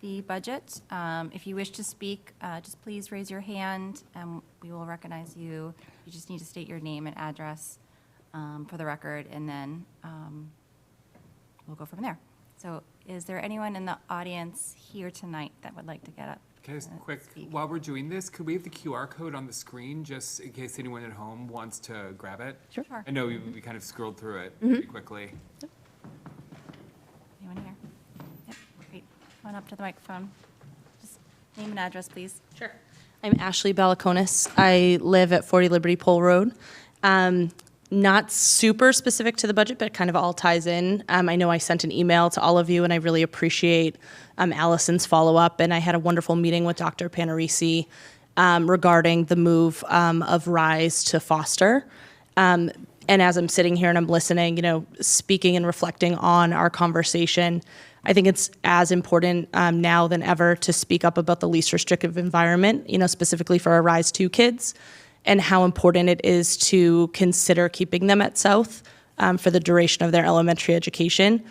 the budget. If you wish to speak, just please raise your hand and we will recognize you. You just need to state your name and address for the record, and then we'll go from there. So is there anyone in the audience here tonight that would like to get up? Can I just quick, while we're doing this, could we have the QR code on the screen just in case anyone at home wants to grab it? Sure. I know we kind of scrolled through it pretty quickly. Anyone here? Yep, great. Come on up to the microphone. Just name and address, please. Sure. I'm Ashley Balakonis. I live at 40 Liberty Pole Road. Not super specific to the budget, but kind of all ties in. I know I sent an email to all of you, and I really appreciate Allison's follow-up. And I had a wonderful meeting with Dr. Panarisi regarding the move of RISE to Foster. And as I'm sitting here and I'm listening, speaking and reflecting on our conversation, I think it's as important now than ever to speak up about the least restrictive environment, specifically for our RISE 2 kids, and how important it is to consider keeping them at South for the duration of their elementary education.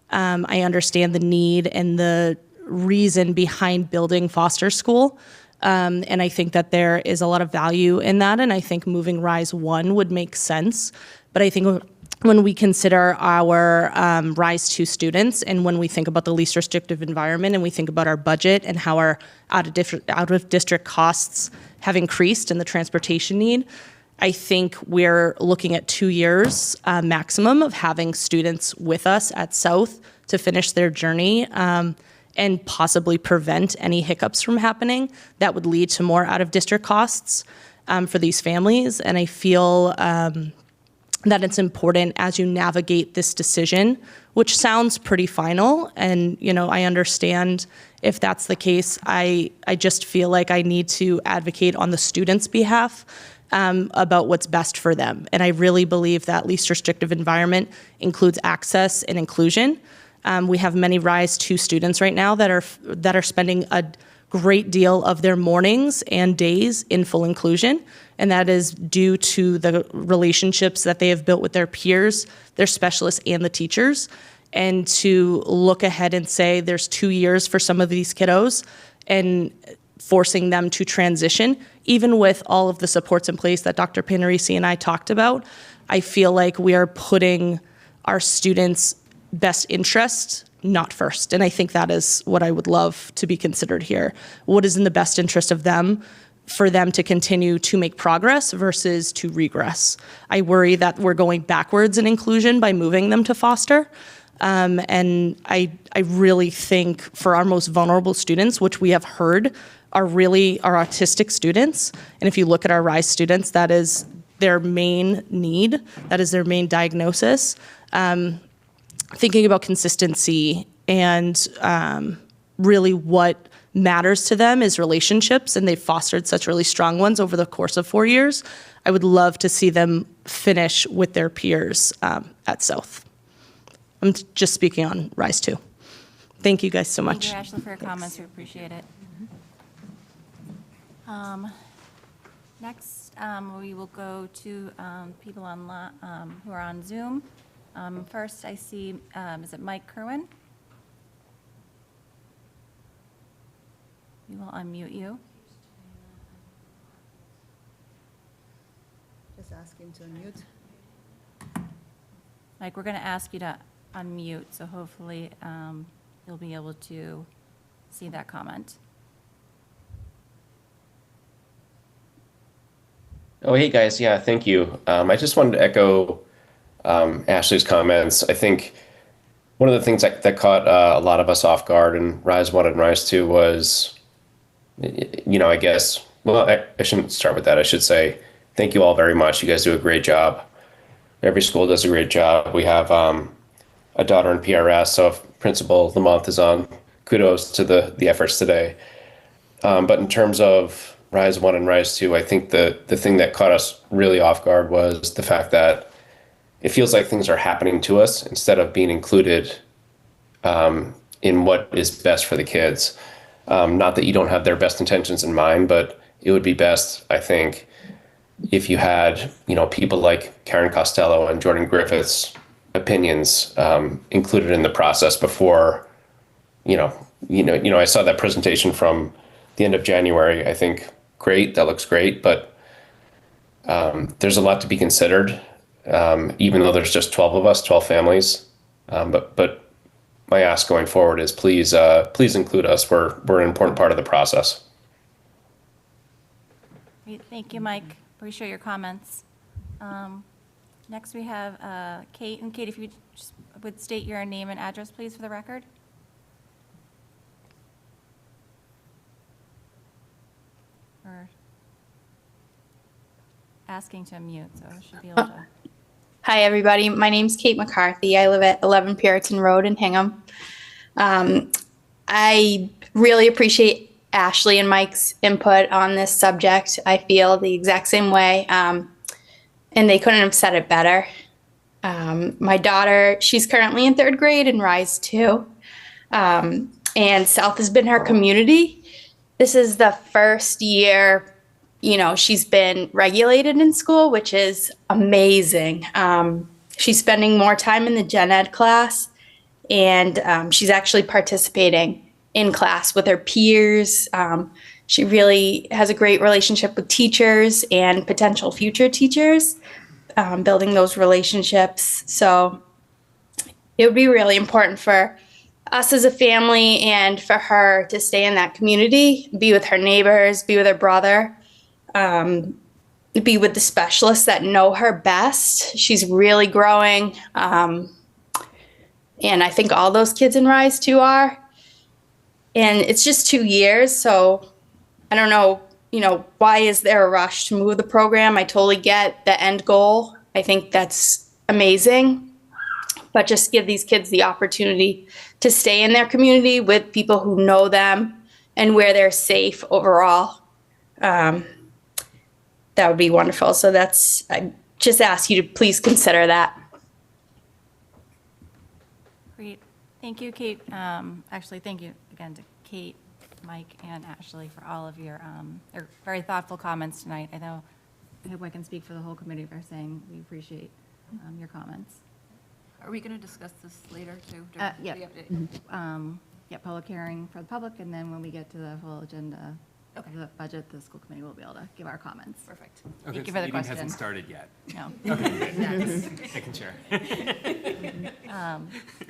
I understand the need and the reason behind building Foster School, and I think that there is a lot of value in that, and I think moving RISE 1 would make sense. But I think when we consider our RISE 2 students, and when we think about the least restrictive environment, and we think about our budget and how our out-of-district costs have increased and the transportation need, I think we're looking at 2 years maximum of having students with us at South to finish their journey and possibly prevent any hiccups from happening that would lead to more out-of-district costs for these families. And I feel that it's important as you navigate this decision, which sounds pretty final, and I understand if that's the case. I just feel like I need to advocate on the students' behalf about what's best for them. And I really believe that least restrictive environment includes access and inclusion. We have many RISE 2 students right now that are spending a great deal of their mornings and days in full inclusion, and that is due to the relationships that they have built with their peers, their specialists, and the teachers. And to look ahead and say there's 2 years for some of these kiddos and forcing them to transition, even with all of the supports in place that Dr. Panarisi and I talked about, I feel like we are putting our students' best interest not first. And I think that is what I would love to be considered here. What is in the best interest of them for them to continue to make progress versus to regress? I worry that we're going backwards in inclusion by moving them to foster. And I really think for our most vulnerable students, which we have heard are really our autistic students, and if you look at our RISE students, that is their main need, that is their main diagnosis. Thinking about consistency and really what matters to them is relationships, and they've fostered such really strong ones over the course of 4 years. I would love to see them finish with their peers at South. I'm just speaking on RISE 2. Thank you guys so much. Thank you, Ashley, for your comments. We appreciate it. Next, we will go to people online who are on Zoom. First, I see, is it Mike Kerwin? We will unmute you. Just ask him to unmute. Mike, we're going to ask you to unmute, so hopefully you'll be able to see that comment. Oh, hey guys. Yeah, thank you. I just wanted to echo Ashley's comments. I think one of the things that caught a lot of us off guard in Rise 1 and Rise 2 was, I guess, well, I shouldn't start with that. I should say, thank you all very much. You guys do a great job. Every school does a great job. We have a daughter in PRS, so if Principal Lamont is on, kudos to the efforts today. But in terms of Rise 1 and Rise 2, I think the thing that caught us really off guard was the fact that it feels like things are happening to us instead of being included in what is best for the kids. Not that you don't have their best intentions in mind, but it would be best, I think, if you had, people like Karen Costello and Jordan Griffith's opinions included in the process before, I saw that presentation from the end of January. I think great, that looks great, but there's a lot to be considered, even though there's just 12 of us, 12 families. But my ask going forward is please include us. We're an important part of the process. Great, thank you, Mike. Appreciate your comments. Next, we have Kate. And Kate, if you just would state your name and address, please, for the record. Or asking to unmute, so I should be able to. Hi, everybody. My name's Kate McCarthy. I live at 11 Puritan Road in Hingham. I really appreciate Ashley and Mike's input on this subject. I feel the exact same way, and they couldn't have said it better. My daughter, she's currently in 3rd grade in Rise 2, and South has been her community. This is the first year she's been regulated in school, which is amazing. She's spending more time in the gen ed class, and she's actually participating in class with her peers. She really has a great relationship with teachers and potential future teachers, building those relationships. So it would be really important for us as a family and for her to stay in that community, be with her neighbors, be with her brother. Be with the specialists that know her best. She's really growing. And I think all those kids in Rise 2 are. And it's just 2 years, so I don't know, why is there a rush to move the program? I totally get the end goal. I think that's amazing. But just give these kids the opportunity to stay in their community with people who know them and where they're safe overall. That would be wonderful. So I just ask you to please consider that. Great. Thank you, Kate. Actually, thank you again to Kate, Mike, and Ashley for all of your very thoughtful comments tonight. I hope I can speak for the whole committee by saying we appreciate your comments. Are we going to discuss this later too? Yeah. The update? Yeah, public hearing for the public, and then when we get to the full agenda of the budget, the school committee will be able to give our comments. Perfect. Okay, you so for the meeting question. hasn't started yet. No. Okay, good. Making sure.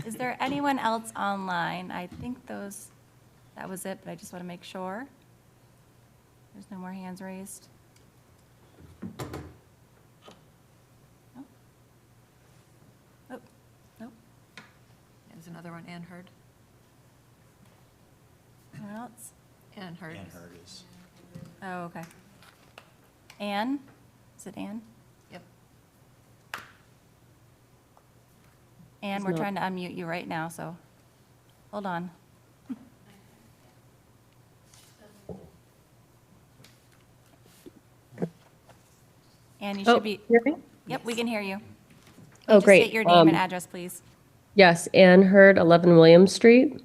Is there anyone else online? I think that was it, but I just want to make sure. There's no more hands raised. No? Oh, nope. There's another one, Ann Hurd. Anyone else? Ann Hurd. Oh, okay. Anne? Is it Anne? Yep. Anne, we're trying to unmute you right now, so hold on. Anne, you should be, Hear me? yep, we can hear you. Oh, Just great. state your name and address, please. Yes, Ann Hurd, 11 William Street.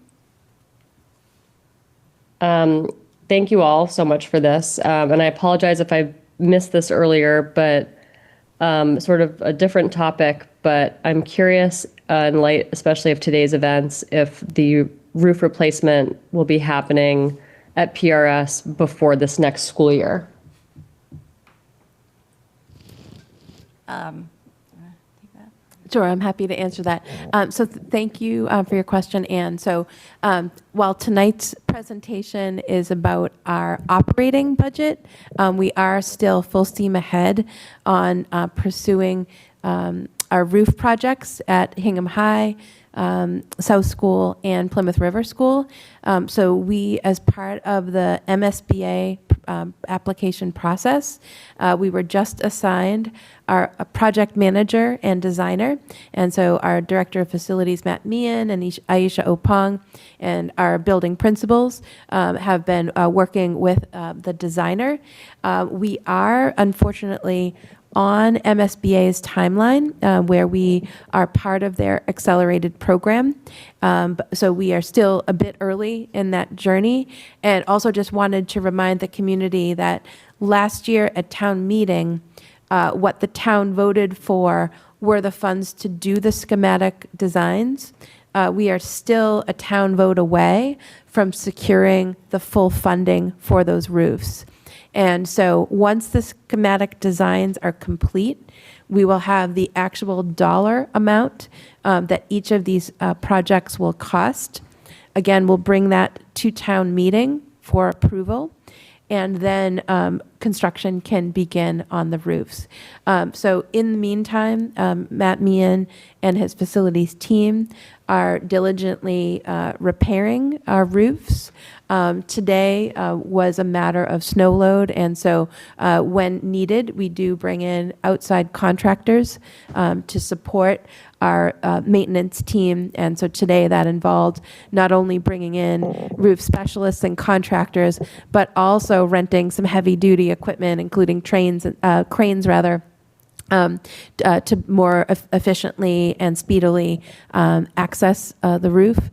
Thank you all so much for this. And I apologize if I missed this earlier, but sort of a different topic. But I'm curious, in light especially of today's events, if the roof replacement will be happening at PRS before this next school year. Take that. Sure, I'm happy to answer that. Thank you for your question, Anne. So while tonight's presentation is about our operating budget, we are still full steam ahead on pursuing our roof projects at Hingham High, South School, and Plymouth River School. So we, as part of the MSBA application process, we were just assigned a project manager and designer. And so our director of facilities, Matt Meehan, and Aisha Opong, and our building principals have been working with the designer. We are, unfortunately, on MSBA's timeline, where we are part of their accelerated program. So we are still a bit early in that journey. And also just wanted to remind the community that last year at town meeting, what the town voted for were the funds to do the schematic designs. We are still a town vote away from securing the full funding for those roofs. And so once the schematic designs are complete, we will have the actual dollar amount that each of these projects will cost. Again, we'll bring that to town meeting for approval, and then construction can begin on the roofs. So in the meantime, Matt Meehan and his facilities team are diligently repairing our roofs. Today was a matter of snow load, and so when needed, we do bring in outside contractors to support our maintenance team. And so today that involved not only bringing in roof specialists and contractors, but also renting some heavy-duty equipment, including cranes, to more efficiently and speedily access the roof.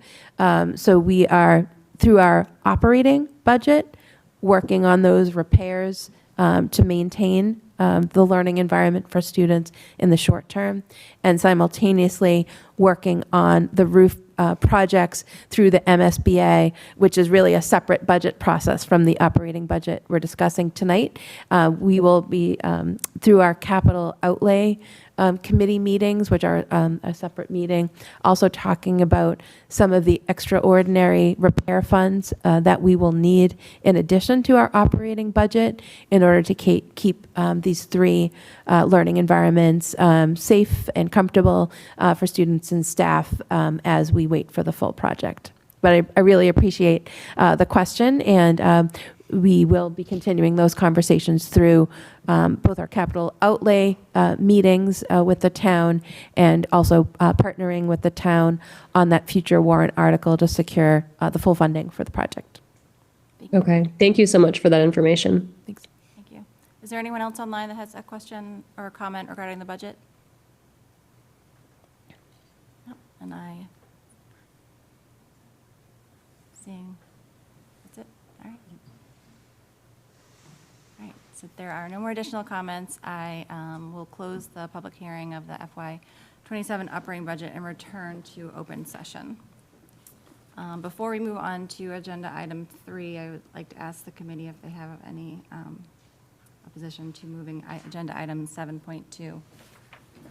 So we are, through our operating budget, working on those repairs to maintain the learning environment for students in the short term, and simultaneously working on the roof projects through the MSBA, which is really a separate budget process from the operating budget we're discussing tonight. We will be, through our capital outlay committee meetings, which are a separate meeting, also talking about some of the extraordinary repair funds that we will need in addition to our operating budget in order to keep these three learning environments safe and comfortable for students and staff as we wait for the full project. But I really appreciate the question, and we will be continuing those conversations through both our capital outlay meetings with the town, and also partnering with the town on that future warrant article to secure the full funding for the project. Okay, thank you so much for that information. Thanks. Thank you. Is there anyone else online that has a question or a comment regarding the budget? No, and I, seeing, that's it, all right. All right, so there are no more additional comments. I will close the public hearing of the FY27 operating budget and return to open session. Before we move on to agenda item 3, I would like to ask the committee if they have any opposition to moving agenda item 7.2 to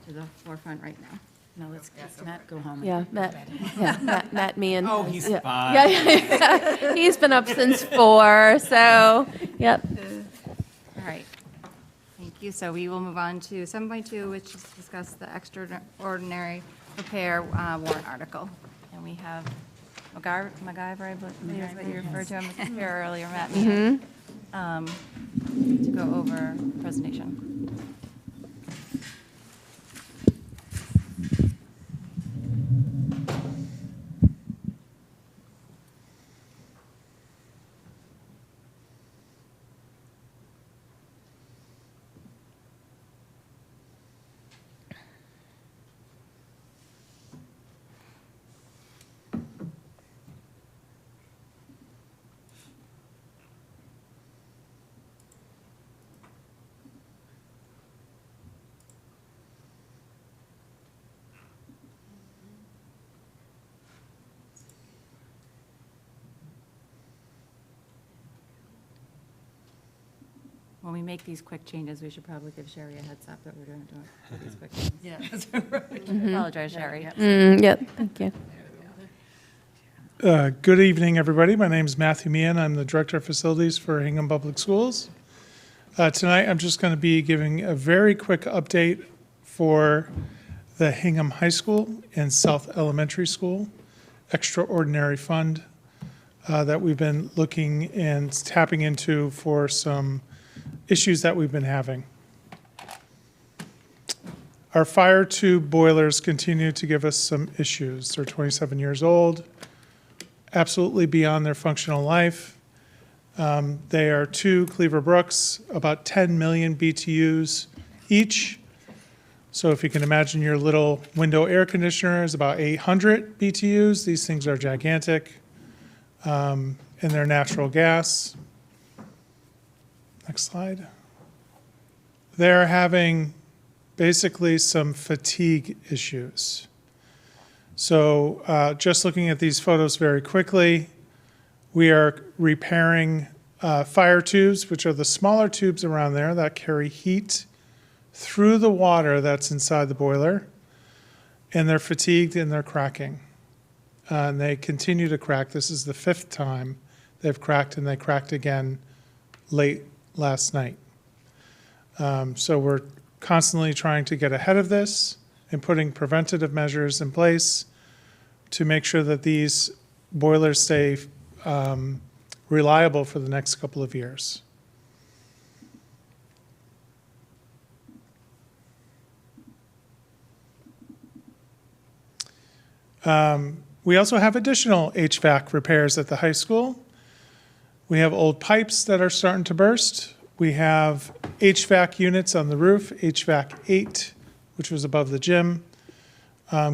the forefront right now. No, let's Matt go home. Yeah, Matt Meehan. Oh, he's fine. Yeah, he's been up since 4, so, yep. All right. Thank you. So we will move on to 7.2, which is discuss the extraordinary repair warrant article. And we have MacGyver, I believe is what you referred to him here earlier, Matt Meehan, to go over the presentation. when we make these quick changes, we should probably give Sherry a heads up that we're doing these quick changes. Yeah, that's right. Apologize, Sherry. Yep, thank you. Good evening, everybody. My name is Matthew Meehan. I'm the Director of Facilities for Hingham Public Schools. Tonight, I'm just going to be giving a very quick update for the Hingham High School and South Elementary School Extraordinary Fund that we've been looking and tapping into for some issues that we've been having. Our fire tube boilers continue to give us some issues. They're 27 years old, absolutely beyond their functional life. They are two Cleaver Brooks, about 10 million BTUs each. So if you can imagine your little window air conditioner is about 800 BTUs. These things are gigantic, and they're natural gas. Next slide. They're having basically some fatigue issues. So just looking at these photos very quickly, we are repairing fire tubes, which are the smaller tubes around there that carry heat through the water that's inside the boiler, and they're fatigued and they're cracking. And they continue to crack. This is the 5th time they've cracked, and they cracked again late last night. So we're constantly trying to get ahead of this and putting preventative measures in place to make sure that these boilers stay reliable for the next couple of years. We also have additional HVAC repairs at the high school. We have old pipes that are starting to burst. We have HVAC units on the roof. HVAC 8, which was above the gym,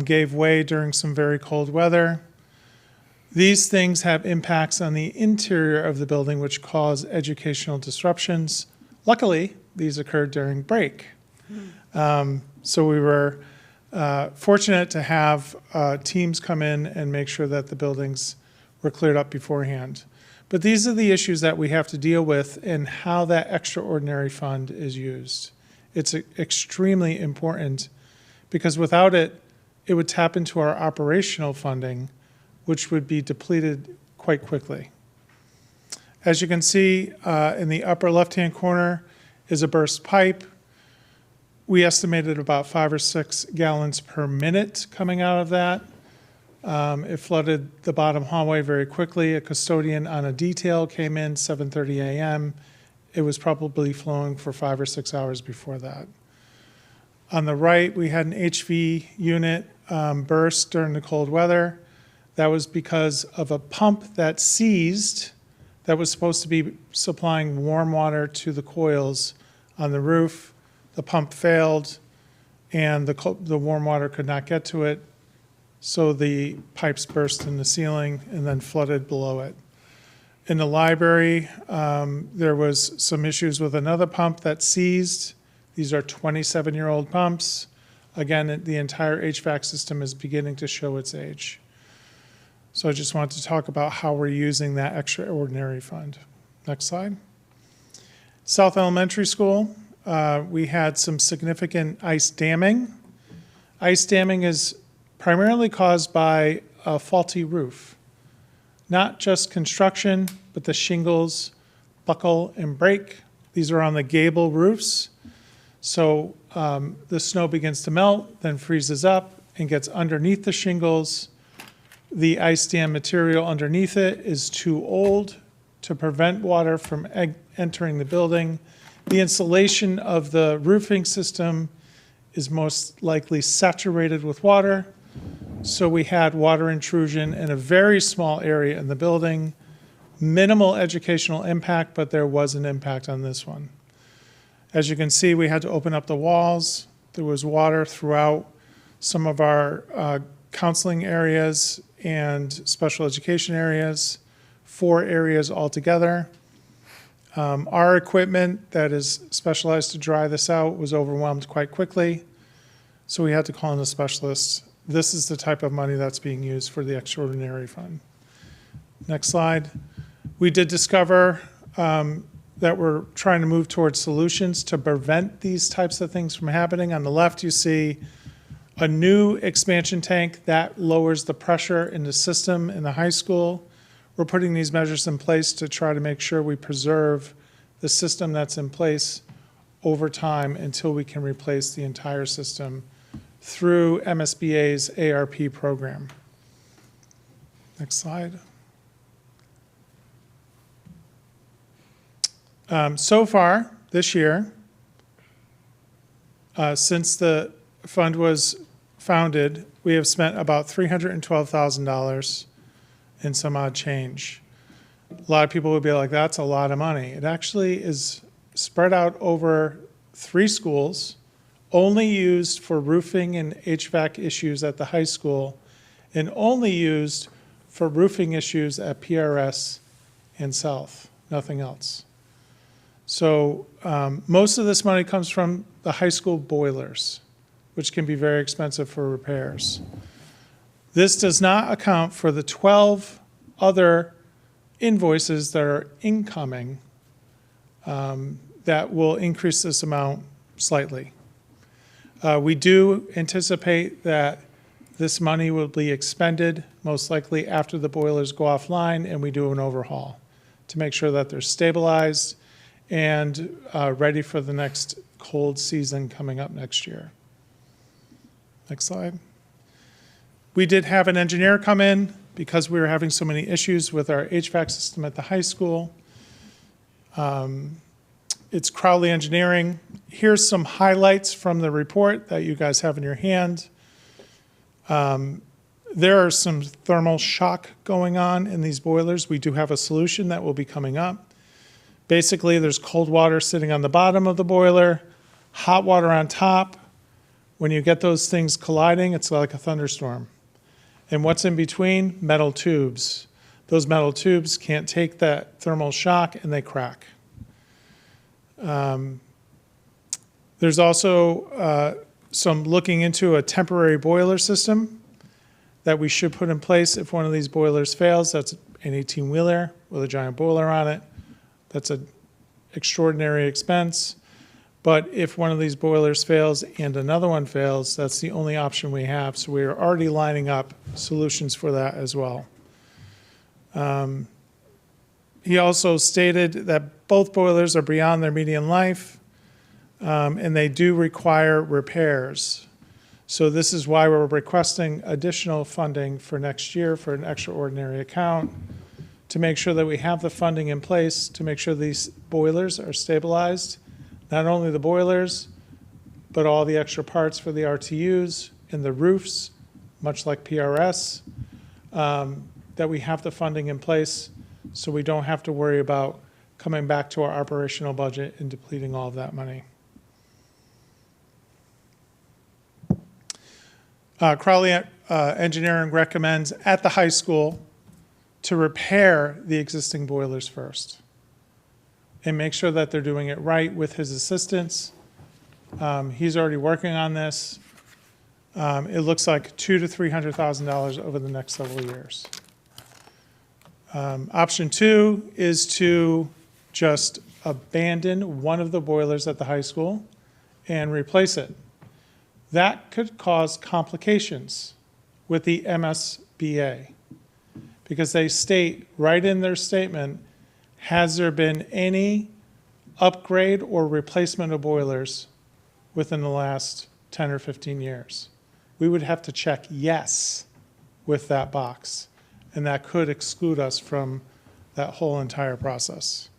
gave way during some very cold weather. These things have impacts on the interior of the building, which cause educational disruptions. Luckily, these occurred during break. So we were fortunate to have teams come in and make sure that the buildings were cleared up beforehand. But these are the issues that we have to deal with and how that extraordinary fund is used. It's extremely important because without it, it would tap into our operational funding, which would be depleted quite quickly. As you can see in the upper left-hand corner is a burst pipe. We estimated about 5 or 6 gallons per minute coming out of that. It flooded the bottom hallway very quickly. A custodian on a detail came in 7:30 a.m. It was probably flowing for 5 or 6 hours before that. On the right, we had an HV unit burst during the cold weather. That was because of a pump that seized that was supposed to be supplying warm water to the coils on the roof. The pump failed, and the warm water could not get to it, so the pipes burst in the ceiling and then flooded below it. In the library, there was some issues with another pump that seized. These are 27-year-old pumps. Again, the entire HVAC system is beginning to show its age. So I just wanted to talk about how we're using that extraordinary fund. Next slide. South Elementary School, we had some significant ice damming. Ice damming is primarily caused by a faulty roof. Not just construction, but the shingles buckle and break. These are on the gable roofs. So the snow begins to melt, then freezes up and gets underneath the shingles. The ice dam material underneath it is too old to prevent water from entering the building. The insulation of the roofing system is most likely saturated with water. So we had water intrusion in a very small area in the building. Minimal educational impact, but there was an impact on this one. As you can see, we had to open up the walls. There was water throughout some of our counseling areas and special education areas, 4 areas altogether. Our equipment that is specialized to dry this out was overwhelmed quite quickly, so we had to call in a specialist. This is the type of money that's being used for the extraordinary fund. Next slide. We did discover that we're trying to move towards solutions to prevent these types of things from happening. On the left, you see a new expansion tank that lowers the pressure in the system in the high school. We're putting these measures in place to try to make sure we preserve the system that's in place over time until we can replace the entire system through MSBA's ARP program. Next slide. So far this year, since the fund was founded, we have spent about $312,000 and some odd change. A lot of people would be like, that's a lot of money. It actually is spread out over 3 schools, only used for roofing and HVAC issues at the high school, and only used for roofing issues at PRS and South, nothing else. So most of this money comes from the high school boilers, which can be very expensive for repairs. This does not account for the 12 other invoices that are incoming that will increase this amount slightly. We do anticipate that this money will be expended most likely after the boilers go offline and we do an overhaul to make sure that they're stabilized and ready for the next cold season coming up next year. Next slide. We did have an engineer come in because we were having so many issues with our HVAC system at the high school. It's Crowley Engineering. Here's some highlights from the report that you guys have in your hand. There are some thermal shock going on in these boilers. We do have a solution that will be coming up. Basically, there's cold water sitting on the bottom of the boiler, hot water on top. When you get those things colliding, it's like a thunderstorm. And what's in between? Metal tubes. Those metal tubes can't take that thermal shock and they crack. There's also some looking into a temporary boiler system that we should put in place if one of these boilers fails. That's an 18-wheeler with a giant boiler on it. That's an extraordinary expense. But if one of these boilers fails and another one fails, that's the only option we have. So we are already lining up solutions for that as well. He also stated that both boilers are beyond their median life, and they do require repairs. So this is why we're requesting additional funding for next year for an extraordinary account to make sure that we have the funding in place to make sure these boilers are stabilized. Not only the boilers, but all the extra parts for the RTUs and the roofs, much like PRS, that we have the funding in place so we don't have to worry about coming back to our operational budget and depleting all of that money. Crowley Engineering recommends at the high school to repair the existing boilers first and make sure that they're doing it right with his assistants. He's already working on this. It looks like $200,000 to $300,000 over the next several years. Option 2 is to just abandon one of the boilers at the high school and replace it. That could cause complications with the MSBA because they state right in their statement, has there been any upgrade or replacement of boilers within the last 10 or 15 years? We would have to check yes with that box, and that could exclude us from that whole entire process.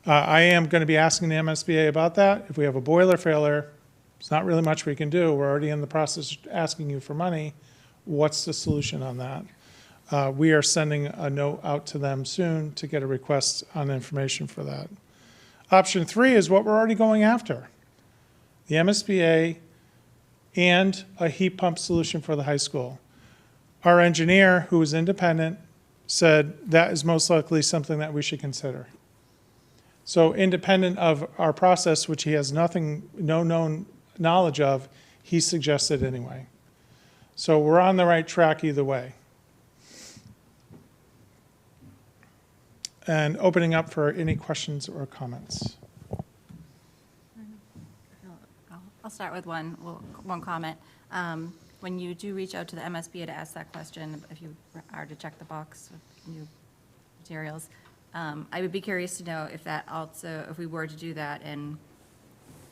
I am going to be asking the MSBA about that. If we have a boiler failure, there's not really much we can do. We're already in the process of asking you for money. What's the solution on that? We are sending a note out to them soon to get a request on information for that. Option 3 is what we're already going after. The MSBA and a heat pump solution for the high school. Our engineer, who is independent, said that is most likely something that we should consider. So independent of our process, which he has no known knowledge of, he suggested anyway. So we're on the right track either way. and opening up for any questions or comments. I'll start with one comment. When you do reach out to the MSBA to ask that question, if you are to check the box with new materials, I would be curious to know if that also, if we were to do that and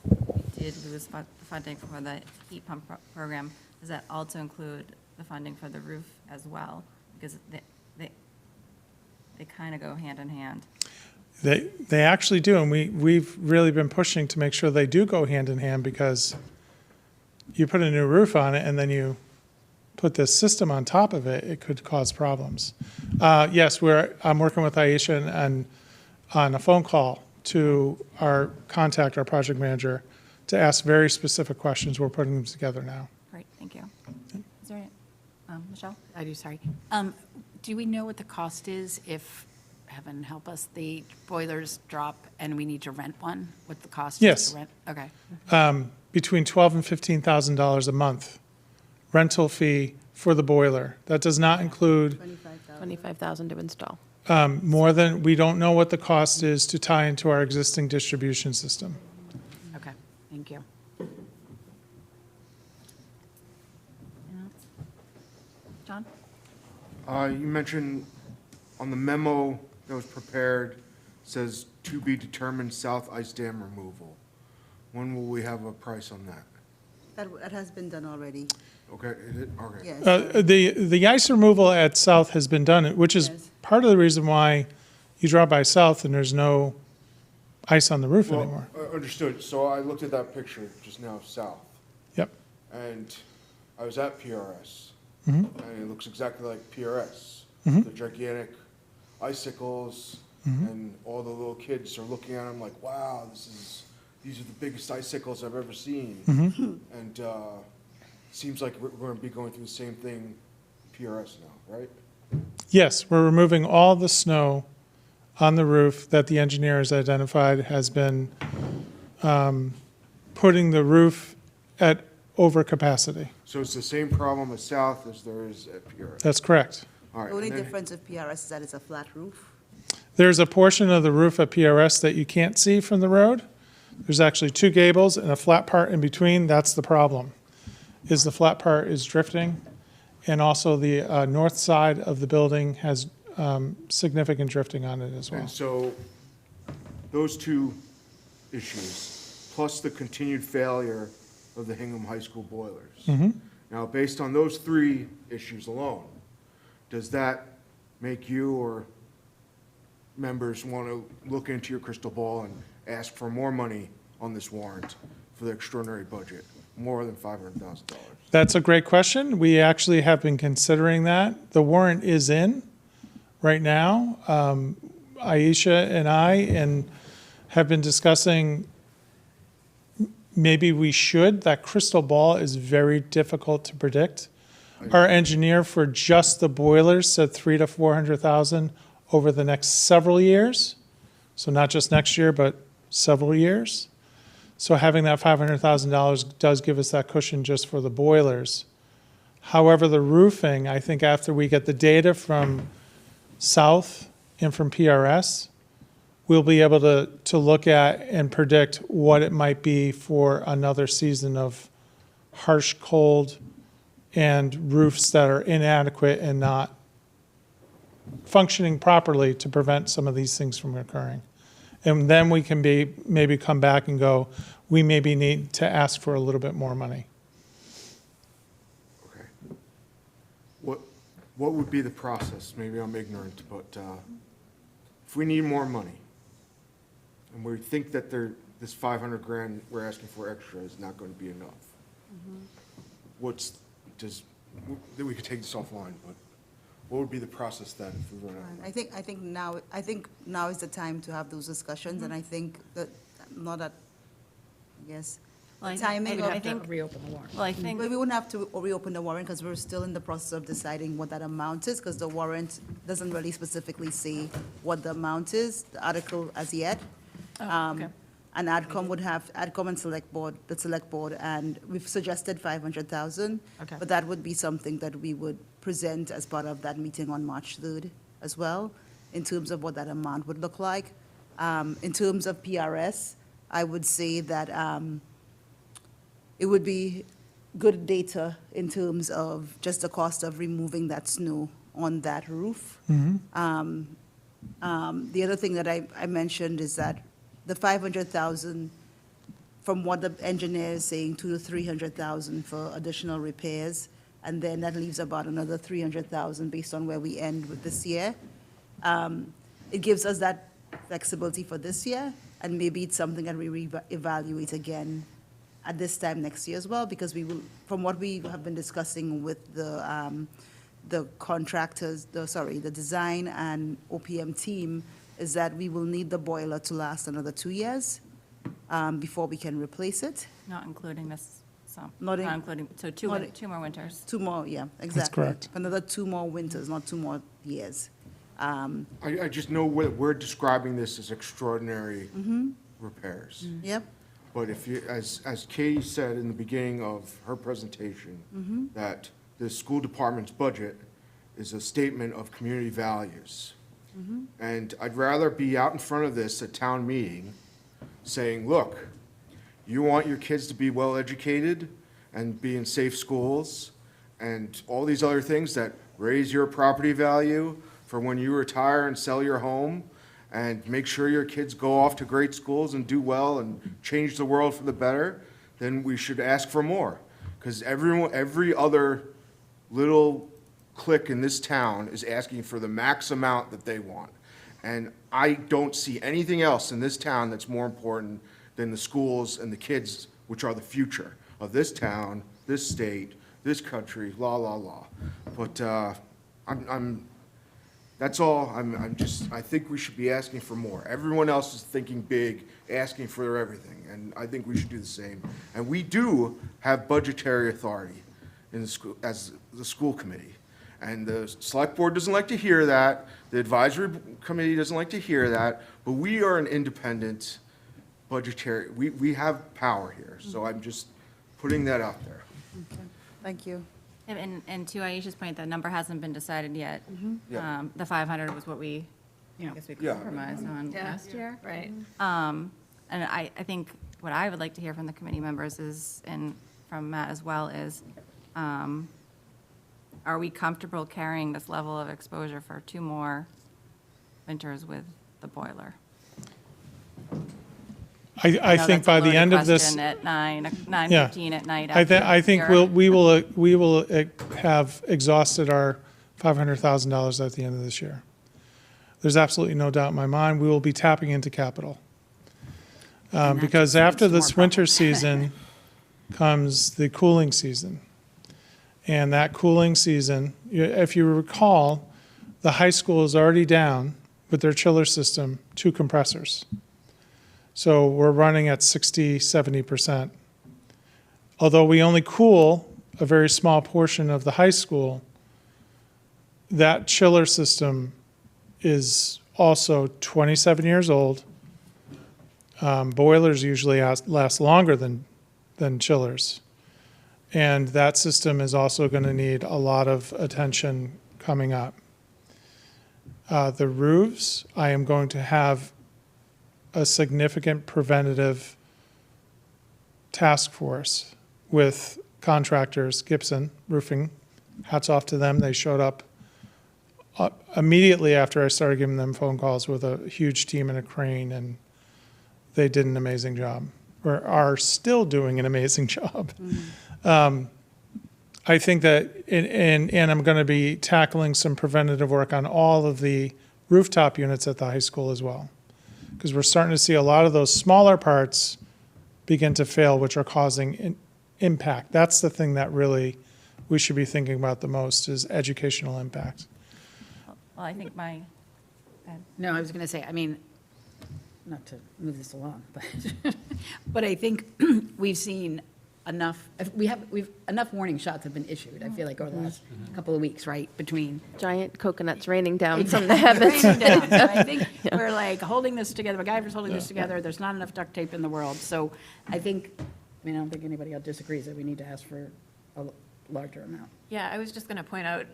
we did lose funding for the heat pump program, does that also include the funding for the roof as well? Because they kind of go hand in hand. They actually do, and we've really been pushing to make sure they do go hand in hand, because you put a new roof on it and then you put this system on top of it, it could cause problems. Yes, I'm working with Aisha and on a phone call to our project manager, to ask very specific questions. We're putting them together now. Great, thank you. Is there, Michelle? I do, sorry. Do we know what the cost is if, heaven help us, the boilers drop and we need to rent one? What the cost Yes. is to rent? Okay. Between $12,000 and $15,000 a month rental fee for the boiler. That does not include 25,000 to install. we don't know what the cost is to tie into our existing distribution system. Okay, thank you. Anyone else? John? You mentioned on the memo that was prepared, says to be determined south ice dam removal. When will we have a price on that? That has been done already. Okay, is it? Okay. Yes. The ice removal at South has been done, which is Yes. part of the reason why you drive by South and there's no ice on the roof anymore. Well, understood. So I looked at that picture just now of south, Yep. and I was at PRS, Mhm. and it looks exactly like PRS. Mhm. The gigantic icicles, Mhm. and all the little kids are looking at them like, wow, these are the biggest icicles I've ever seen. Mhm. And seems like we're going to be going through the same thing PRS now, right? Yes, we're removing all the snow on the roof that the engineer has identified has been putting the roof at overcapacity. So it's the same problem at South as there is at PRS. That's correct. All right, The only and then- difference with PRS is that it's a flat roof. There's a portion of the roof at PRS that you can't see from the road. There's actually two gables and a flat part in between. That's the problem, is the flat part is drifting. And also the north side of the building has significant drifting on it as well. And so those two issues, plus the continued failure of the Hingham High School boilers. Mhm. Now, based on those three issues alone, does that make you or members want to look into your crystal ball and ask for more money on this warrant for the extraordinary budget, more than $500,000? That's a great question. We actually have been considering that. The warrant is in right now. Aisha and I have been discussing maybe we should. That crystal ball is very difficult to predict. Our engineer for just the boilers said 300,000 to 400,000 over the next several years. So not just next year, but several years. So having that $500,000 does give us that cushion just for the boilers. However, the roofing, I think after we get the data from South and from PRS, we'll be able to look at and predict what it might be for another season of harsh cold and roofs that are inadequate and not functioning properly to prevent some of these things from occurring. And then we can maybe come back and go, we maybe need to ask for a little bit more money. Okay. What would be the process? Maybe I'm ignorant, but if we need more money, and we think that this 500 grand we're asking for extra is not going to be enough, then we could take this offline, but what would be the process then if we run out? I think now is the time to have those discussions, and I think that, not that, I guess, Well, timing I of, think, Reopen the warrant. well, I think, but we wouldn't have to reopen the warrant because we're still in the process of deciding what that amount is, because the warrant doesn't really specifically say what the amount is, the article as yet. okay. And AdCom would have, AdCom and the select board, and we've suggested 500,000. Okay. But that would be something that we would present as part of that meeting on March 3rd as well. in terms of what that amount would look like. In terms of PRS, I would say that it would be good data in terms of just the cost of removing that snow on that roof. The other thing that I mentioned is that the 500,000, from what the engineer is saying, 200 to 300,000 for additional repairs, and then that leaves about another 300,000 based on where we end with this year. It gives us that flexibility for this year, and maybe it's something that we evaluate again at this time next year as well, because we will, from what we have been discussing with the contractors, the design and OPM team, is that we will need the boiler to last another 2 years before we can replace it. Not including this, so, Not in- not including, so two more winters. 2 more, yeah, exactly. correct. Another 2 more winters, not 2 more years. I just know we're describing this as extraordinary repairs. Yep, But if you, as Katie said in the beginning of her presentation, that the school department's budget is a statement of community values. And I'd rather be out in front of this at town meeting saying, look, you want your kids to be well-educated and be in safe schools and all these other things that raise your property value for when you retire and sell your home, and make sure your kids go off to great schools and do well and change the world for the better, then we should ask for more. Because every other little clique in this town is asking for the max amount that they want. And I don't see anything else in this town that's more important than the schools and the kids, which are the future of this town, this state, this country, la, la, la. But that's all. I think we should be asking for more. Everyone else is thinking big, asking for everything, and I think we should do the same. And we do have budgetary authority in the school, as the school committee. And the select board doesn't like to hear that, the advisory committee doesn't like to hear that, but we are an independent budgetary, we have power here. So I'm just putting that out there. thank you. And to Aisha's point, the number hasn't been decided yet. Yeah. The 500 was what I guess we Yeah. compromised on Yeah. last year. Right. And I think what I would like to hear from the committee members is, and from Matt as well, is, are we comfortable carrying this level of exposure for 2 more winters with the boiler? I know think that's a by the loaded end of this. question At 9:15 at night. I think after we will have exhausted our $500,000 at the end of this year. There's absolutely no doubt in my mind, we will be tapping into capital. Because after this winter season comes the cooling season. And that cooling season, if you recall, the high school is already down with their chiller system 2 compressors. So we're running at 60, 70%. Although we only cool a very small portion of the high school, that chiller system is also 27 years old. Boilers usually last longer than chillers. And that system is also going to need a lot of attention coming up. The roofs, I am going to have a significant preventative task force with contractors, Gibson Roofing. Hats off to them. They showed up immediately after I started giving them phone calls with a huge team and a crane, and they did an amazing job, or are still doing an amazing job. I think that, and I'm going to be tackling some preventative work on all of the rooftop units at the high school as well. Because we're starting to see a lot of those smaller parts begin to fail, which are causing impact. That's the thing that really we should be thinking about the most, is educational impact. Well, I think No, I was going to say, I mean, not to move this along, but I think we've seen enough, we've enough warning shots have been issued, I feel like, over the last couple of weeks, right, between. Giant coconuts raining down from the heavens. Raining down. So I think we're like holding this together, MacGyver's holding this together, there's not enough duct tape in the world, so I think, I don't think anybody else disagrees that we need to ask for larger amount. Yeah, I was just going to point out,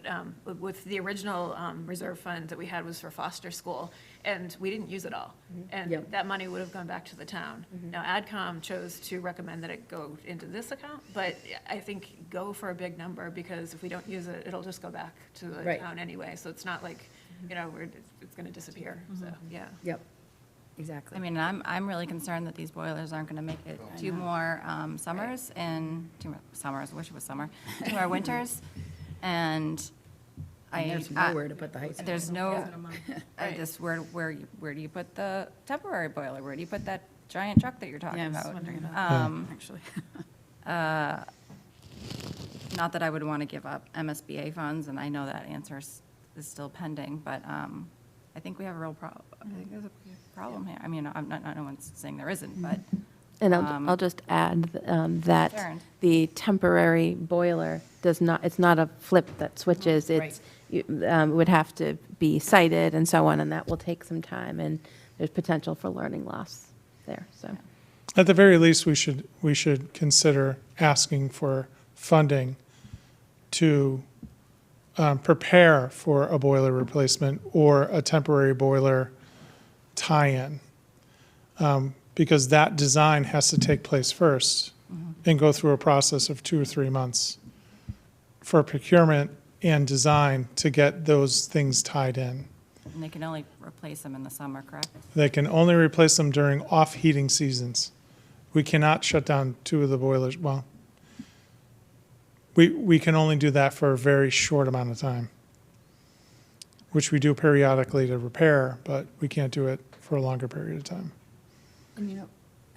with the original reserve fund that we had was for foster school, and we didn't use it all. And Yep. that money would have gone back to the town. Now, AdCom chose to recommend that it go into this account, but I think go for a big number, because if we don't use it, it'll just go back to the Right. town anyway. So it's not like, it's going to disappear, so, yeah. Yep, exactly. I mean, I'm really concerned that these boilers aren't going to make it 2 more summers and 2 more summers, I wish it was summer, 2 more winters. And And there's nowhere to put the high school. There's no, I just, where do you put the temporary boiler? Where do you put that giant truck that you're talking Yeah, I was about? wondering about that, actually. Not that I would want to give up MSBA funds, and I know that answer is still pending, but I think we have a real problem. I think there's a problem here. I mean, I'm not, no one's saying there isn't, but And I'll just add that Concerned. the temporary boiler does not, it's not a flip that switches. Right. It's, would have to be sited and so on, and that will take some time, and there's potential for learning loss there, so. At the very least, we should consider asking for funding to prepare for a boiler replacement or a temporary boiler tie-in. Because that design has to take place first and go through a process of 2 or 3 months for procurement and design to get those things tied in. and they can only replace them in the summer, correct? They can only replace them during off-heating seasons. We cannot shut down 2 of the boilers, well, we can only do that for a very short amount of time, which we do periodically to repair, but we can't do it for a longer period of time. And,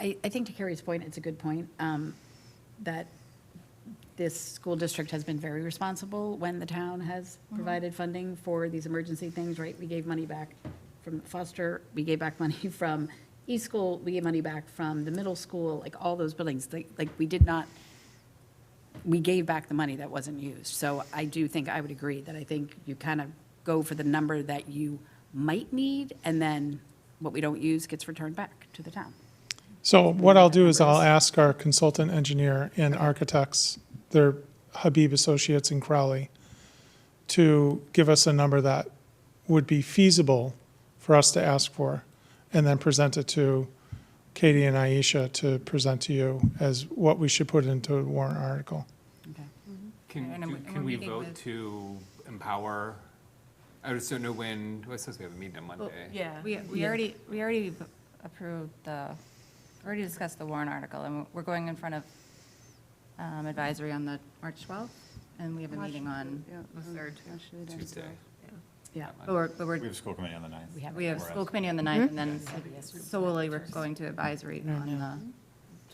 I think to Carrie's point, it's a good point, that this school district has been very responsible when the town has provided funding for these emergency things, right? We gave money back from Foster, we gave back money from East School, we gave money back from the middle school, like all those buildings, like we did not, we gave back the money that wasn't used. So I do think, I would agree that I think you kind of go for the number that you might need, and then what we don't use gets returned back to the town. So what I'll do is I'll ask our consultant engineer and architects, their Habib Associates in Crowley, to give us a number that would be feasible for us to ask for, and then present it to Katie and Aisha to present to you as what we should put into a warrant article. Okay. And we're Can we meeting vote with- to empower? I just don't know when, I suppose we have a meeting on Monday. Yeah. We already approved already discussed the warrant article, and we're going in front of advisory on the March 12th, and we have a meeting on the 3rd. Tuesday. Yeah. But we're, We have school committee on the 9th. we have school committee on the 9th, and then solely we're going to advisory on the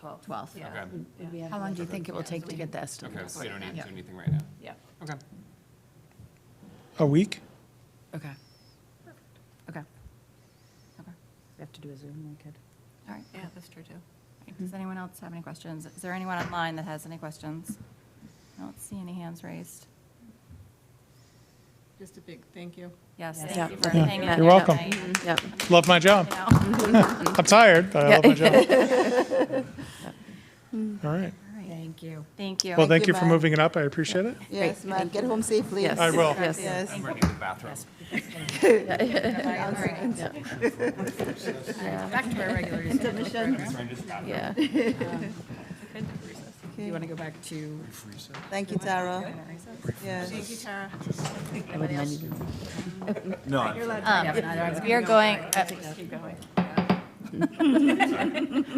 12th. Yeah. Okay, How long do you think it will take to get the estimate? okay, so we don't need to do anything right now. Yeah. Okay. A week? Okay. Okay. Okay. We have to do a Zoom, we could. All right. Yeah, that's true, too. Does anyone else have any questions? Is there anyone online that has any questions? I don't see any hands raised. Just a big thank you. Yes, Yes. thank you for Yeah. hanging out You're here welcome. tonight, Yep. Love my job. you know. I'm tired, but I love my job. All right. Thank you. Thank you. Well, thank you for Matt. moving it up. I appreciate it. Yes, Matt, get home safely. Yes. I will. Yes. Yes. I'm running to the bathroom. Back to our regular. Yeah. Do you want to go back to? Thank you, Tara. Yes. Thank you, Tara. No, We are going, Keep going.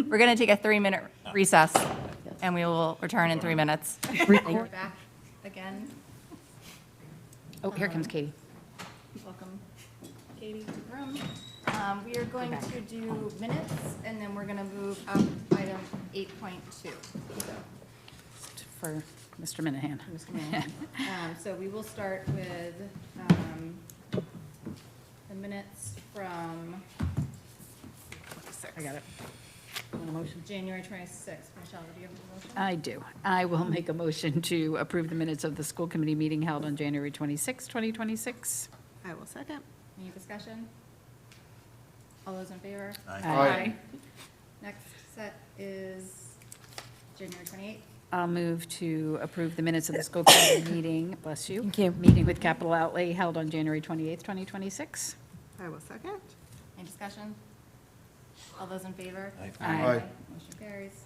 we're going to take a 3-minute recess, and we will return in 3 minutes. We're back again. Oh, here comes Katie. Welcome, Katie, to the room. We are going to do minutes, and then we're going to move up item 8.2. For Mr. Minahan. So we will start with the minutes from I got it. Want a motion? January 26th. Michelle, do you have a motion? I do. I will make a motion to approve the minutes of the school committee meeting held on January 26, 2026. I will second. Any discussion? All those in favor? Aye. Next set is January 28th. I'll move to approve the minutes of the school committee meeting, bless you. Thank you. Meeting with capital outlay held on January 28th, 2026. I will second. Any discussion? All those in favor? Aye. Motion carries.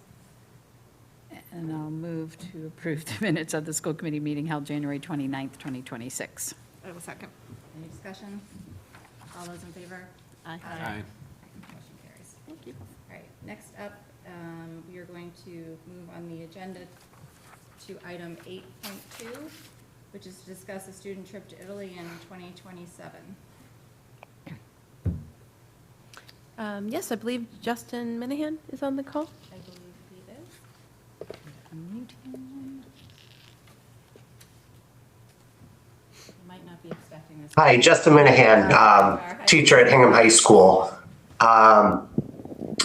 And I'll move to approve the minutes of the school committee meeting held January 29th, 2026. I will second. Any discussion? All those in favor? Aye. Motion carries. Thank you. All right, next up, we are going to move on the agenda to item 8.2, which is to discuss a student trip to Italy in 2027. Yes, I believe Justin Minahan is on the call. I believe he is. Unmute him. You might not be expecting this. Hi, Justin Minahan, teacher at Hingham High School.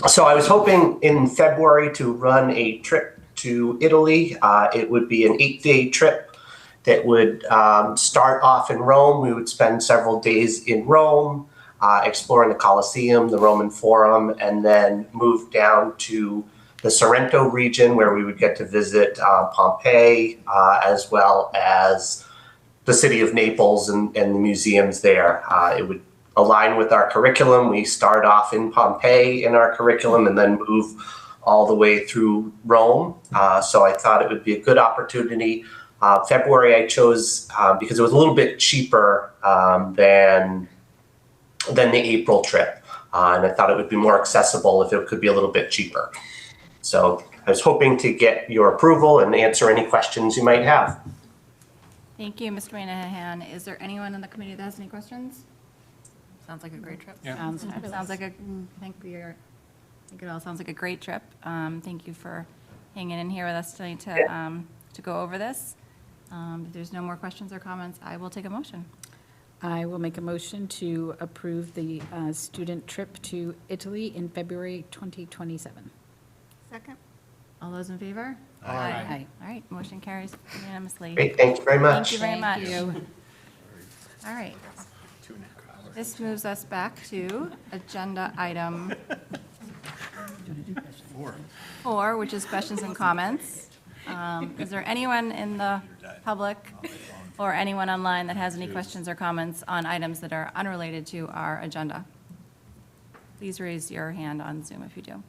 So I was hoping in February to run a trip to Italy. It would be an 8-day trip that would start off in Rome. We would spend several days in Rome, exploring the Colosseum, the Roman Forum, and then move down to the Sorrento region where we would get to visit Pompeii, as well as the city of Naples and the museums there. It would align with our curriculum. We start off in Pompeii in our curriculum and then move all the way through Rome. So I thought it would be a good opportunity. February I chose because it was a little bit cheaper than the April trip. And I thought it would be more accessible if it could be a little bit cheaper. So I was hoping to get your approval and answer any questions you might have. Thank you, Mr. Minahan. Is there anyone in the committee that has any questions? Sounds like a great trip. Yeah. Sounds fabulous. Sounds like I think it all sounds like a great trip. Thank you for hanging in here with us tonight to go over this. If there's no more questions or comments, I will take a motion. I will make a motion to approve the student trip to Italy in February 2027. Second. All those in favor? Aye. All right, motion carries unanimously. Great, thank you very much. Thank you very much. Thank you. All right. This moves us back to agenda item 4, which is questions and comments. Is there anyone in the public or anyone online that has any questions or comments on items that are unrelated to our agenda? Please raise your hand on Zoom if you do.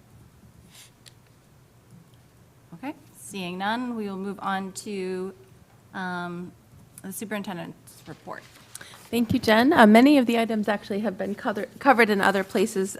Okay, seeing none, we will move on to the superintendent's report. Thank you, Jen. Many of the items actually have been covered in other places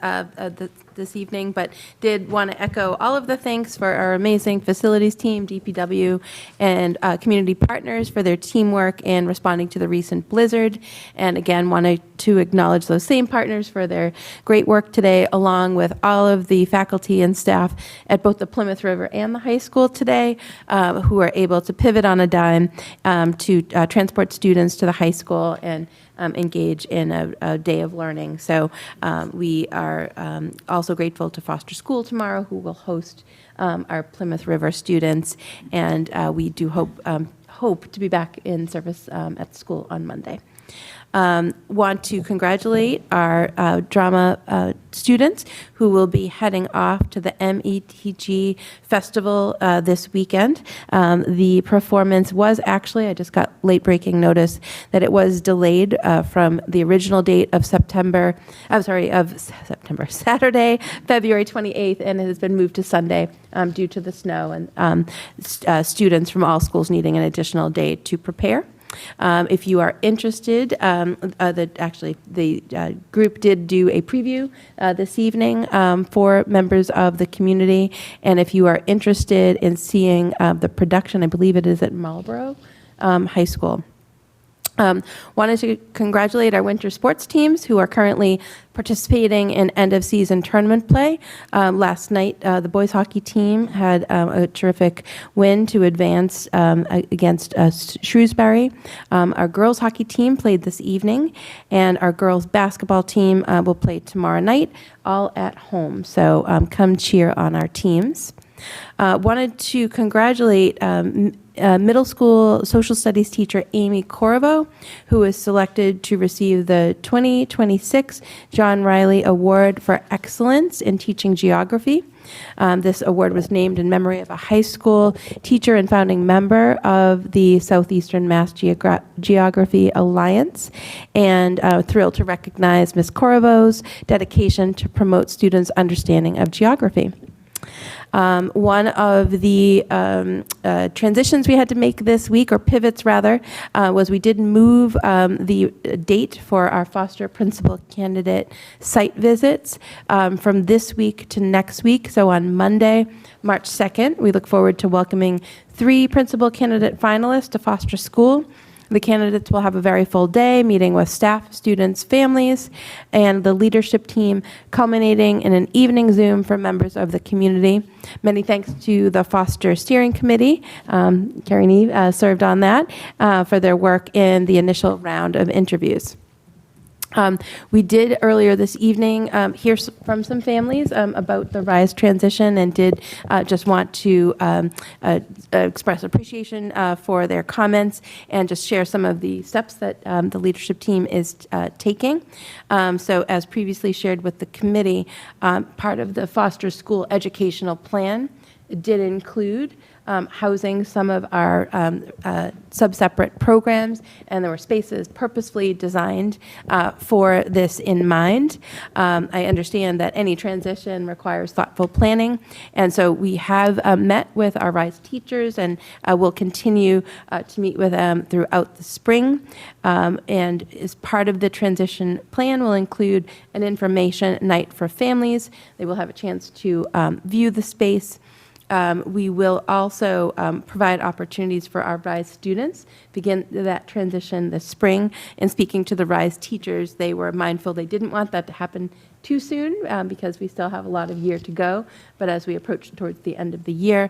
this evening, but did want to echo all of the thanks for our amazing facilities team, DPW, and community partners for their teamwork in responding to the recent blizzard. And again, wanted to acknowledge those same partners for their great work today, along with all of the faculty and staff at both the Plymouth River and the high school today, who are able to pivot on a dime to transport students to the high school and engage in a day of learning. So we are also grateful to Foster School tomorrow, who will host our Plymouth River students, and we do hope to be back in service at school on Monday. Want to congratulate our drama students who will be heading off to the METG Festival this weekend. The performance was actually, I just got late breaking notice that it was delayed from the original date of Saturday, February 28th, and it has been moved to Sunday due to the snow and students from all schools needing an additional day to prepare. If you are interested, the group did do a preview this evening for members of the community, and if you are interested in seeing the production, I believe it is at Marlborough High School. Wanted to congratulate our winter sports teams who are currently participating in end-of-season tournament play. Last night, the boys hockey team had a terrific win to advance against Shrewsbury. Our girls hockey team played this evening, and our girls basketball team will play tomorrow night, all at home. So come cheer on our teams. Wanted to congratulate middle school social studies teacher Amy Corvo, who was selected to receive the 2026 John Riley Award for Excellence in Teaching Geography. This award was named in memory of a high school teacher and founding member of the Southeastern Mass Geography Alliance, and thrilled to recognize Ms. Corvo's dedication to promote students' understanding of geography. One of the transitions we had to make this week, or pivots rather, was we did move the date for our foster principal candidate site visits from this week to next week. So on Monday, March 2nd, we look forward to welcoming 3 principal candidate finalists to foster school. The candidates will have a very full day, meeting with staff, students, families, and the leadership team, culminating in an evening Zoom for members of the community. Many thanks to the Foster Steering Committee, Carrie Neve served on that, for their work in the initial round of interviews. We did earlier this evening hear from some families about the RISE transition, and did just want to express appreciation for their comments and just share some of the steps that the leadership team is taking. So as previously shared with the committee, part of the foster school educational plan did include housing some of our sub-separate programs, and there were spaces purposefully designed for this in mind. I understand that any transition requires thoughtful planning, and so we have met with our RISE teachers, and will continue to meet with them throughout the spring. And as part of the transition plan will include an information night for families. They will have a chance to view the space. We will also provide opportunities for our RISE students, begin that transition this spring. And speaking to the RISE teachers, they were mindful they didn't want that to happen too soon because we still have a lot of year to go. But as we approach towards the end of the year,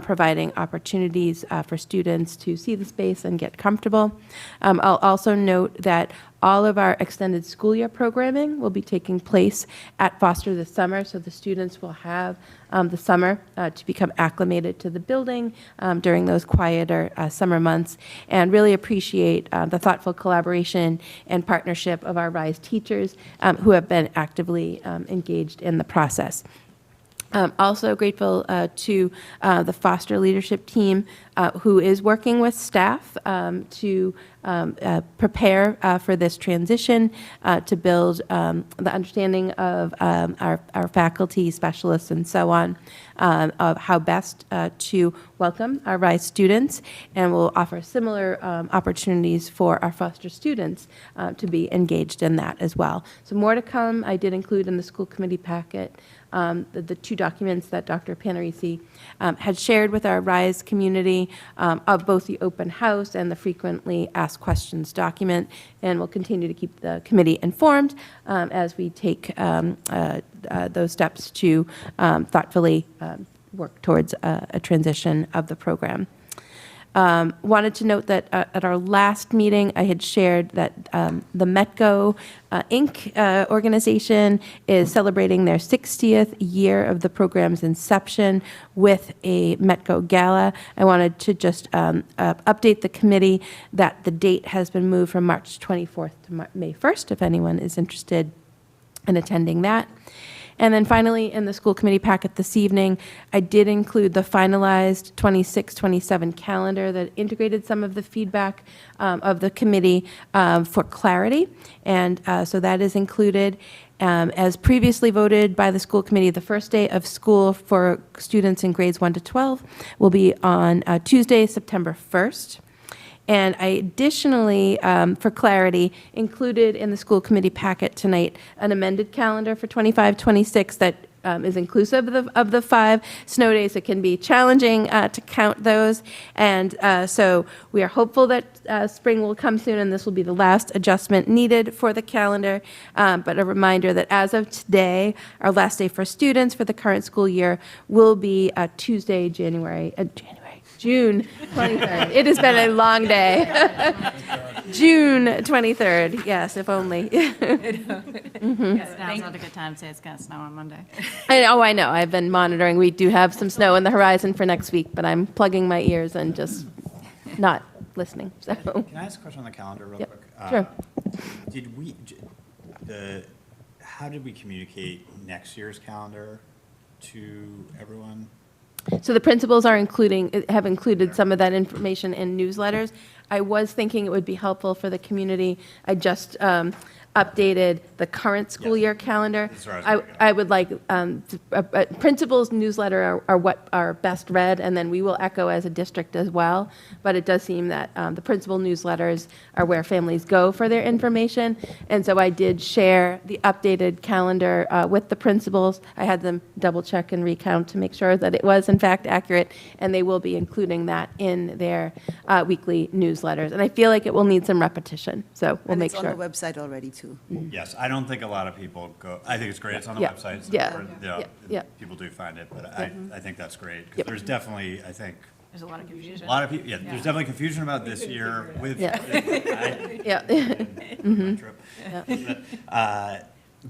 providing opportunities for students to see the space and get comfortable. I'll also note that all of our extended school year programming will be taking place at Foster this summer, so the students will have the summer to become acclimated to the building during those quieter summer months, and really appreciate the thoughtful collaboration and partnership of our RISE teachers who have been actively engaged in the process. Also grateful to the foster leadership team who is working with staff to prepare for this transition, to build the understanding of our faculty, specialists, and so on, of how best to welcome our RISE students, and we'll offer similar opportunities for our foster students to be engaged in that as well. So more to come. I did include in the school committee packet the 2 documents that Dr. Panarisi had shared with our RISE community of both the open house and the frequently asked questions document, and we'll continue to keep the committee informed as we take those steps to thoughtfully work towards a transition of the program. Wanted to note that at our last meeting, I had shared that the METCO Inc. Organization is celebrating their 60th year of the program's inception with a METCO Gala. I wanted to just update the committee that the date has been moved from March 24th to May 1st, if anyone is interested in attending that. And then finally, in the school committee packet this evening, I did include the finalized 26-27 calendar that integrated some of the feedback of the committee for clarity. And so that is included. As previously voted by the school committee, the first day of school for students in grades 1 to 12 will be on Tuesday, September 1st. And I additionally, for clarity, included in the school committee packet tonight an amended calendar for 25-26 that is inclusive of the 5 snow days. It can be challenging to count those. And so we are hopeful that spring will come soon, and this will be the last adjustment needed for the calendar. But a reminder that as of today, our last day for students for the current school year will be Tuesday, June 23rd. It has been a long day. June 23rd, yes, if only. Yes, now's not a good time to say it's going to snow on Monday. I know, I've been monitoring. We do have some snow in the horizon for next week, but I'm plugging my ears and just not listening, so. Can I ask a question on the calendar real Yep, quick? sure. How did we communicate next year's calendar to everyone? So the principals have included some of that information in newsletters. I was thinking it would be helpful for the community. I just updated the current school year calendar. That's where I was gonna go. I would like, principals newsletter are what are best read, and then we will echo as a district as well. But it does seem that the principal newsletters are where families go for their information. And so I did share the updated calendar with the principals. I had them double check and recount to make sure that it was in fact accurate, and they will be including that in their weekly newsletters. And I feel like it will need some repetition, so we'll And make it's sure. on the website already, too. Yes, I don't think a lot of people go, I think it's great, it's on the Yeah. website. so Yeah. you know, Yeah. people do find it, but I think that's great. 'Cause Yep. there's definitely, I think, There's a lot of confusion. a lot of people, yeah, there's definitely confusion about this year with. Yeah. Yeah. My trip.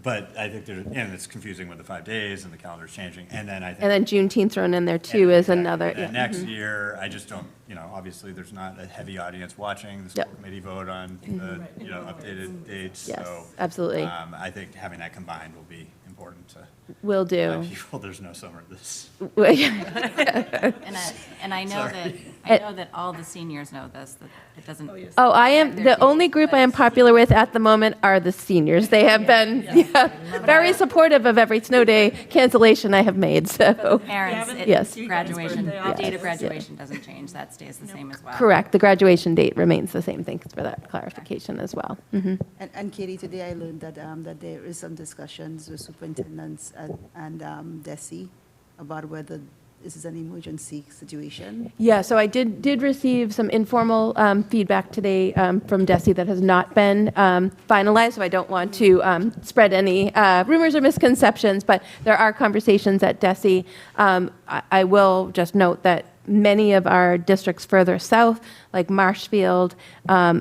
But I think and it's confusing with the 5 days and the calendar's changing, and then I think. And then Juneteenth thrown in there too is Exactly. another. And Yeah. then next year, I just don't, obviously, there's not a heavy audience watching the school Yep. committee vote on the, updated dates, Yes, so. absolutely. I think having that combined will be important to Will do. let people, there's no summer this. And I know that all the seniors know this, that it doesn't. Oh, I am, the only group I am popular with at the moment are the seniors. They have been very supportive of every snow day cancellation I have made, so. Parents, Yes. graduation, the date of graduation doesn't change, that stays the same as well. Correct, the graduation date remains the same. Thanks for that clarification as well. Mhm. And Katie, today I learned that there is some discussions with superintendents and DESI about whether this is an emergency situation. Yeah, so I did receive some informal feedback today from DESI that has not been finalized, so I don't want to spread any rumors or misconceptions, but there are conversations at DESI. I will just note that many of our districts further south, like Marshfield,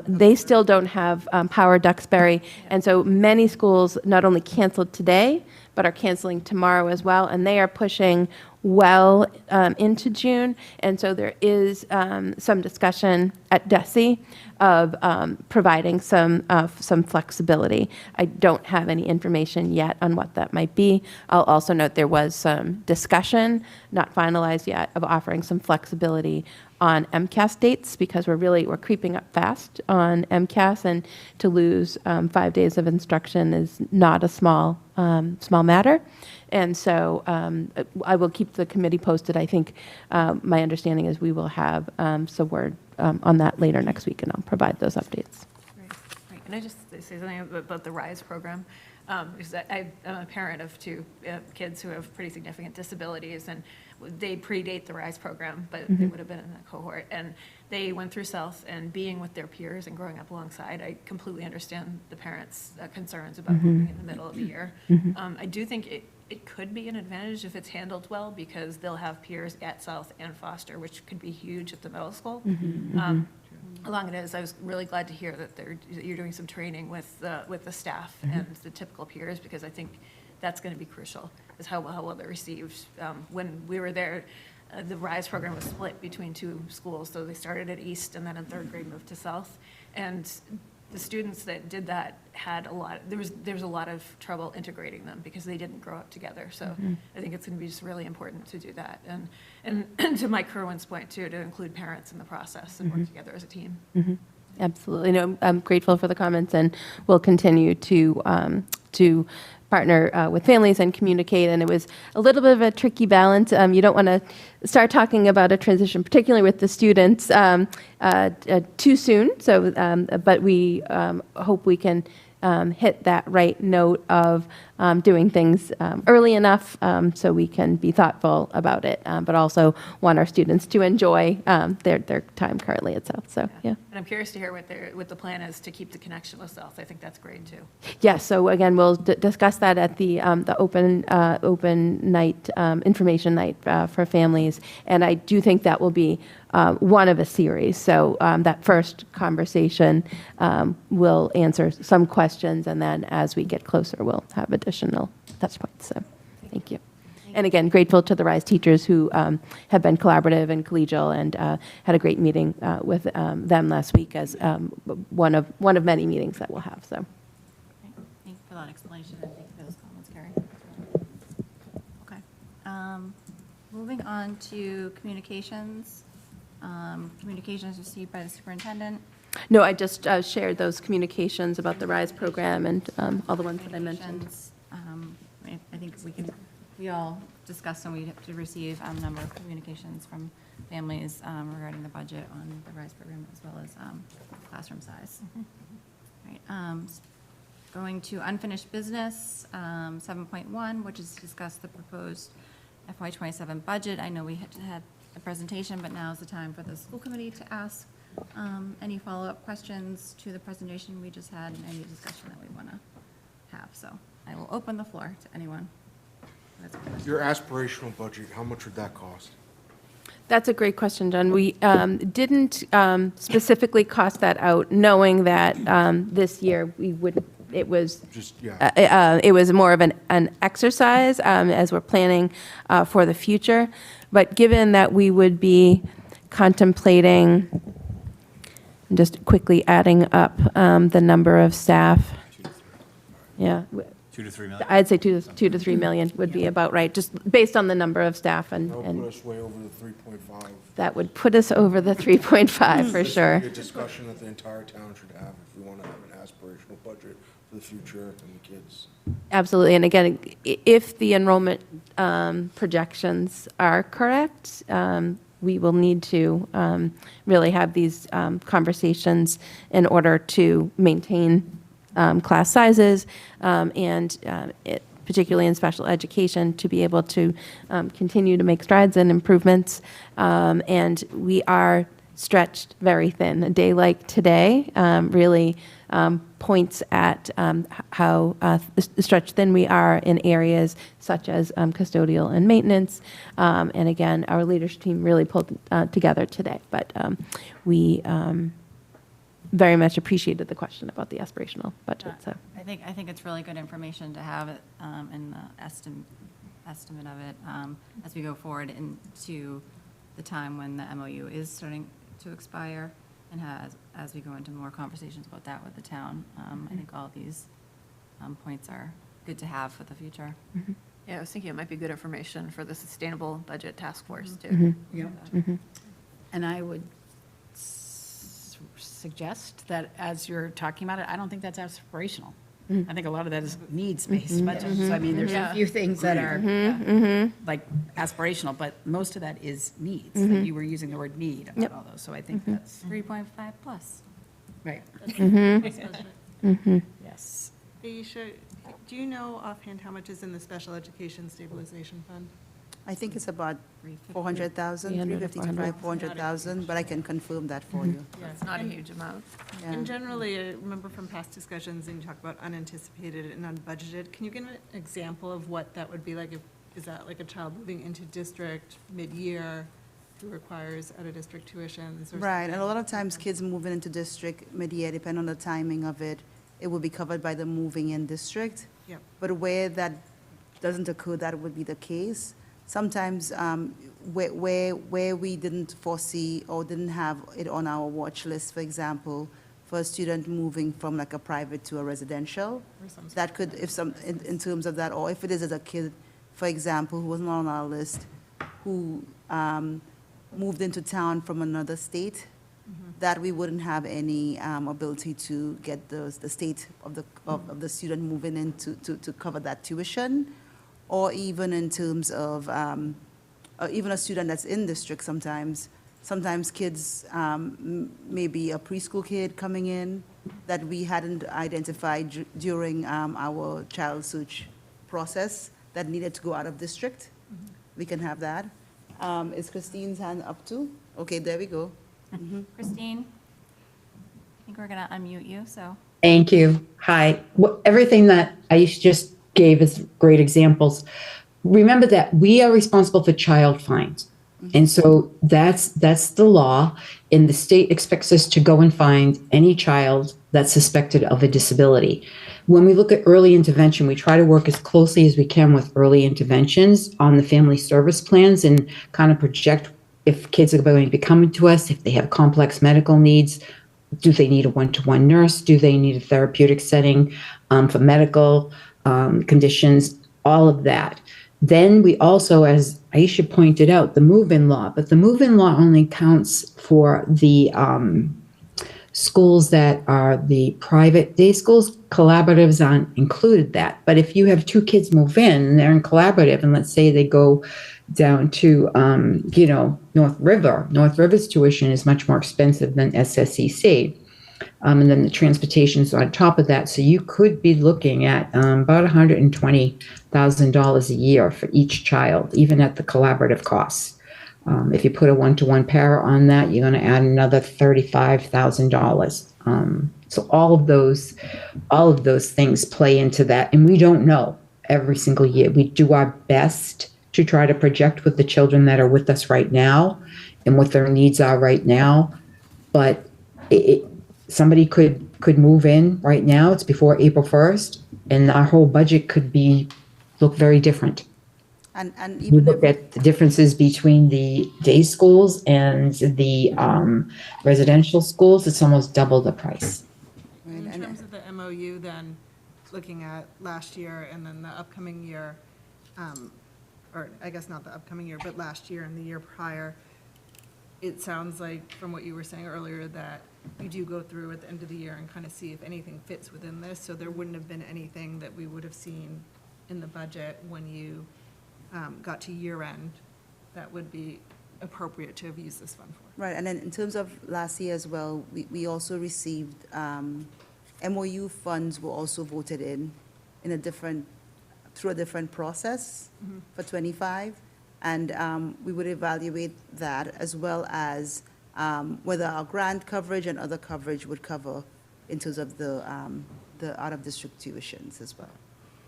they still don't have power Duxbury, and so many schools not only canceled today, but are canceling tomorrow as well, and they are pushing well into June. And so there is some discussion at DESI of providing some flexibility. I don't have any information yet on what that might be. I'll also note there was some discussion, not finalized yet, of offering some flexibility on MCAS dates, because we're creeping up fast on MCAS, and to lose 5 days of instruction is not a small matter. And so I will keep the committee posted. I think my understanding is we will have some word on that later next week, and I'll provide those updates. Right. Can I just say something about the RISE program? Because I'm a parent of two kids who have pretty significant disabilities, and they predate the RISE program, but they would have been in that cohort. And they went through South, and being with their peers and growing up alongside, I completely understand the parents' concerns about moving in the middle of the year. I do think it could be an advantage if it's handled well, because they'll have peers at South and Foster, which could be huge at the middle school. Along it is, I was really glad to hear that you're doing some training with the staff and the typical peers, because I think that's going to be crucial, is how well they're received. When we were there, the RISE program was split between two schools, so they started at East and then in third grade moved to South. And the students that did that had there was a lot of trouble integrating them because they didn't grow up together. So I think it's going to be just really important to do that. And to Mike Kerwin's point too, to include parents in the process and work together as a team. Absolutely. No, I'm grateful for the comments, and we'll continue to partner with families and communicate. And it was a little bit of a tricky balance. You don't want to start talking about a transition, particularly with the students, too soon. So, but we hope we can hit that right note of doing things early enough so we can be thoughtful about it, but also want our students to enjoy their time currently itself. So, yeah. And I'm curious to hear what the plan is to keep the connection with South. I think that's great, too. Yes, so again, we'll discuss that at the open night, information night for families. And I do think that will be one of a series. So that first conversation will answer some questions, and then as we get closer, we'll have additional touch points. So thank you. And again, grateful to the RISE teachers who have been collaborative and collegial, and had a great meeting with them last week as one of many meetings that we'll have. So. Thank you for that explanation, and thank you for those comments, Carrie. Okay. Moving on to communications. Communications received by the superintendent. No, I just shared those communications about the RISE program and all the ones that I mentioned. Communications, I think we all discussed and we have to receive a number of communications from families regarding the budget on the RISE program, as well as classroom size. Right. Going to unfinished business, 7.1, which is to discuss the proposed FY27 budget. I know we had a presentation, but now is the time for the school committee to ask any follow-up questions to the presentation we just had and any discussion that we want to have. So I will open the floor to anyone. Your aspirational budget, how much would that cost? That's a great question, John. We didn't specifically cost that out, knowing that this year we would. It was Just, yeah. it was more of an exercise as we're planning for the future. But given that we would be contemplating, just quickly adding up the number of staff. Yeah. 2 to 3 million? I'd say 2 to 3 million would be about right, just based on the number of staff That would and put us way over the 3.5. that would put us over the 3.5 for This sure. would be a discussion that the entire town should have if we want to have an aspirational budget for the future and the kids. Absolutely. And again, if the enrollment projections are correct, we will need to really have these conversations in order to maintain class sizes and particularly in special education, to be able to continue to make strides and improvements. And we are stretched very thin. A day like today really points at how stretched thin we are in areas such as custodial and maintenance. And again, our leadership team really pulled together today. But we very much appreciated the question about the aspirational budget. So I think it's really good information to have it in the estimate of it as we go forward into the time when the MOU is starting to expire, and as we go into more conversations about that with the town. I think all these points are good to have for the future. Yeah, I was thinking it might be good information for the Sustainable Budget Task Force, too. Yeah. And I would suggest that as you're talking about it, I don't think that's aspirational. I think a lot of that is needs-based budget. So I mean, there's a few things that are like aspirational, but most of that is needs. Like you were using the word need about all those, so I think that's 3.5 plus. right. yes. Aisha, do you know offhand how much is in the Special Education Stabilization Fund? I think it's about 400,000, 350 to 400,000, but I can confirm that for you. Yeah, it's not a huge amount. Yeah. And generally, I remember from past discussions, and you talk about unanticipated and unbudgeted. Can you give an example of what that would be like? Is that like a child moving into district mid-year who requires out-of-district tuition? Right, and a lot of times kids moving into district mid-year, depending on the timing of it, it will be covered by the moving in district. Yep. But where that doesn't occur, that would be the case. Sometimes where we didn't foresee or didn't have it on our watch list, for example, for a student moving from like a private to a residential, that could, if some, in terms of that, or if it is as a kid, for example, who wasn't on our list, who moved into town from another state, that we wouldn't have any ability to get the state of the student moving in to cover that tuition. Or even in terms of, even a student that's in district sometimes kids, maybe a preschool kid coming in that we hadn't identified during our child search process that needed to go out of district, we can have that. Is Christine's hand up too? Okay, there we go. Christine? I think we're going to unmute you, so. Thank you. Hi. Everything that I just gave is great examples. Remember that we are responsible for child fines. And so that's the law. And the state expects us to go and find any child that's suspected of a disability. When we look at early intervention, we try to work as closely as we can with early interventions on the family service plans and kind of project if kids are going to be coming to us, if they have complex medical needs. Do they need a one-to-one nurse? Do they need a therapeutic setting for medical conditions? All of that. Then we also, as Aisha pointed out, the move-in law, but the move-in law only counts for the schools that are the private day schools. Collaboratives aren't included that. But if you have 2 kids move in and they're in collaborative, and let's say they go down to, North River's tuition is much more expensive than SSEC. And then the transportation is on top of that. So you could be looking at about $120,000 a year for each child, even at the collaborative costs. If you put a one-to-one pair on that, you're going to add another $35,000. So all of those things play into that. And we don't know every single year. We do our best to try to project with the children that are with us right now and what their needs are right now. But somebody could move in right now. It's before April 1st, and our whole budget could look very different. And You even look at the differences between the day schools and the residential schools, it's almost double the price. In terms of the MOU, then, looking at last year and then the upcoming year, or I guess not the upcoming year, but last year and the year prior, it sounds like, from what you were saying earlier, that you do go through at the end of the year and kind of see if anything fits within this, so there wouldn't have been anything that we would have seen in the budget when you got to year end that would be appropriate to have used this fund for. Right, and then in terms of last year as well, we also received, MOU funds were also voted in through a different process for 25. And we would evaluate that as well as whether our grant coverage and other coverage would cover in terms of the out-of-district tuitions as well.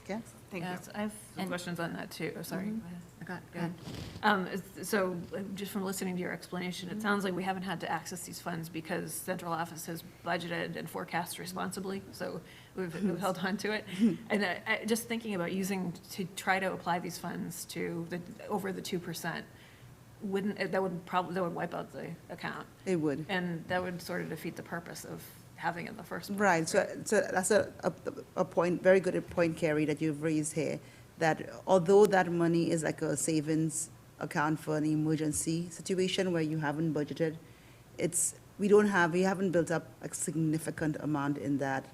Okay? Thank you. I have some questions on that too. Oh, sorry. Go ahead. So just from listening to your explanation, it sounds like we haven't had to access these funds because central office has budgeted and forecast responsibly. So we've held on to it. And just thinking about to try to apply these funds to over the 2%, that would wipe out the account. It would. And that would sort of defeat the purpose of having it in the first place. Right, so that's a point, very good point, Carrie, that you've raised here, that although that money is like a savings account for an emergency situation where you haven't budgeted, we haven't built up a significant amount in that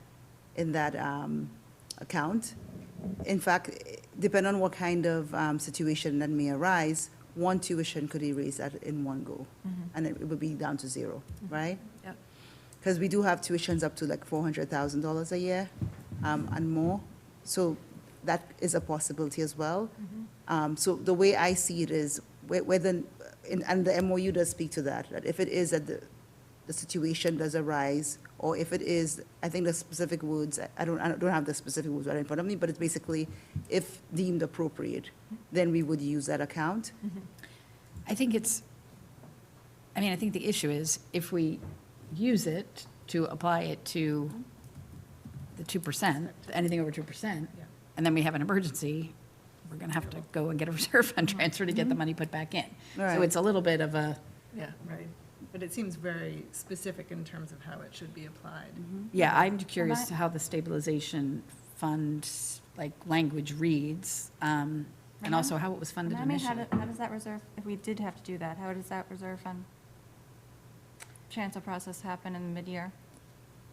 account. In fact, depending on what kind of situation that may arise, one tuition could erase that in one go, and it would be down to zero, right? Yep. Because we do have tuitions up to like $400,000 a year and more. So that is a possibility as well. So the way I see it is, and the MOU does speak to that if it is that the situation does arise, or if it is, I think the specific words, I don't have the specific words right in front of me, but it's basically, if deemed appropriate, then we would use that account. I think I think the issue is if we use it to apply it to the 2%, anything over 2%, and then we have an emergency, we're going to have to go and get a reserve fund transfer to get the money put back in. Right. So it's a little bit of a, Yeah, right. But it seems very specific in terms of how it should be applied. yeah, I'm curious how the stabilization fund, like, language reads, and also how it was funded Remind me, initially. how does that reserve, if we did have to do that, how does that reserve fund transfer process happen in mid-year?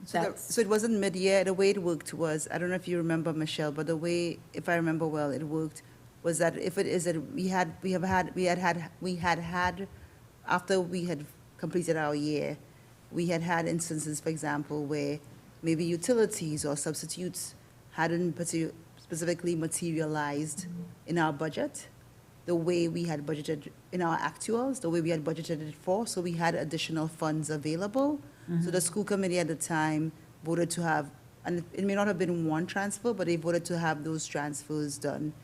So it wasn't mid-year. The way it worked was, I don't know if you remember, Michelle, but the way, if I remember well, it worked was that if it is that we had after we had completed our year, we had instances, for example, where maybe utilities or substitutes hadn't specifically materialized in our budget, the way we had budgeted in our actuals, the way we had budgeted it for, so we had additional funds available. So the school committee at the time voted to have, and it may not have been one transfer, but they voted to have those transfers done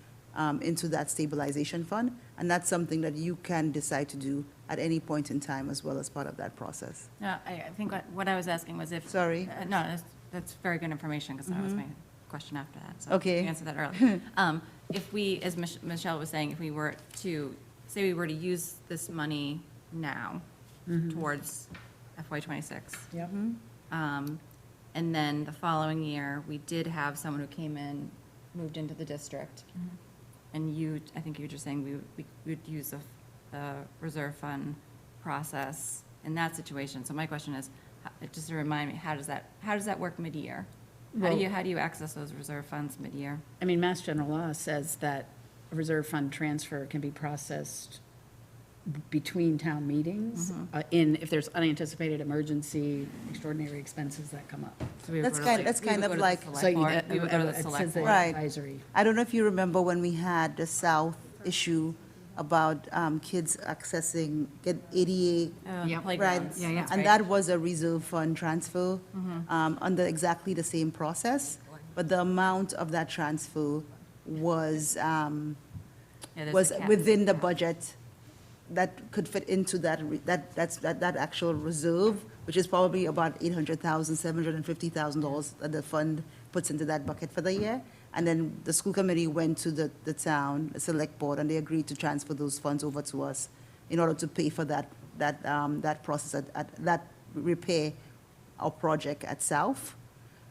into that stabilization fund. And that's something that you can decide to do at any point in time as well as part of that process. No, I think what I was asking was if. Sorry. No, that's very good information, because that was my question after that. So Okay. you answered that earlier. If we, as Michelle was saying, if we were to, say we were to use this money now towards FY '26. Yep. And then the following year, we did have someone who came in, moved into the district. And you, I think you were just saying we would use the reserve fund process in that situation. So my question is, just to remind me, how does that work mid-year? How do you access those reserve funds mid-year? I mean, Mass General Law says that a reserve fund transfer can be processed between town meetings, if there's unanticipated emergency, extraordinary expenses that come up. So we would That's go to, kind- that's we would kind go of to the like- select So you- board. We would go to the it select says that board. Right. advisory. I don't know if you remember when we had the South issue about kids accessing, get ADA Yep. Playgrounds. Yeah, yeah. That's And right. that was a reserve fund transfer under exactly the same process, but the amount of that transfer was Yeah, there's was a cap. within the budget that could fit into that actual reserve, which is probably about $800,000, $750,000 that the fund puts into that bucket for the year. And then the school committee went to the town, the select board, and they agreed to transfer those funds over to us in order to pay for that process, that repair or project at South.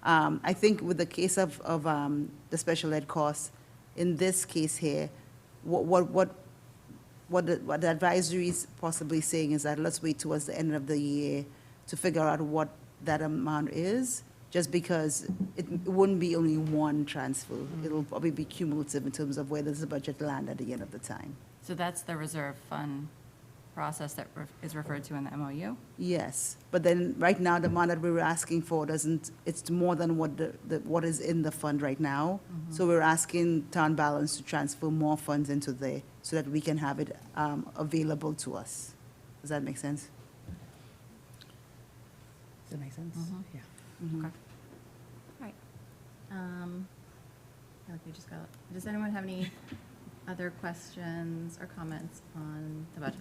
I think with the case of the special ed costs, in this case here, what the advisory is possibly saying is that let's wait towards the end of the year to figure out what that amount is, just because it wouldn't be only one transfer. It'll probably be cumulative in terms of where does the budget land at the end of the time. So that's the reserve fund process that is referred to in the MOU? Yes, but then, right now, the amount that we were asking for doesn't, it's more than what what is in the fund right now. So we're asking town balance to transfer more funds into there so that we can have it available to us. Does that make sense? Does that make sense? Yeah. Okay. All right. I feel like we just got, does anyone have any other questions or comments on the budget?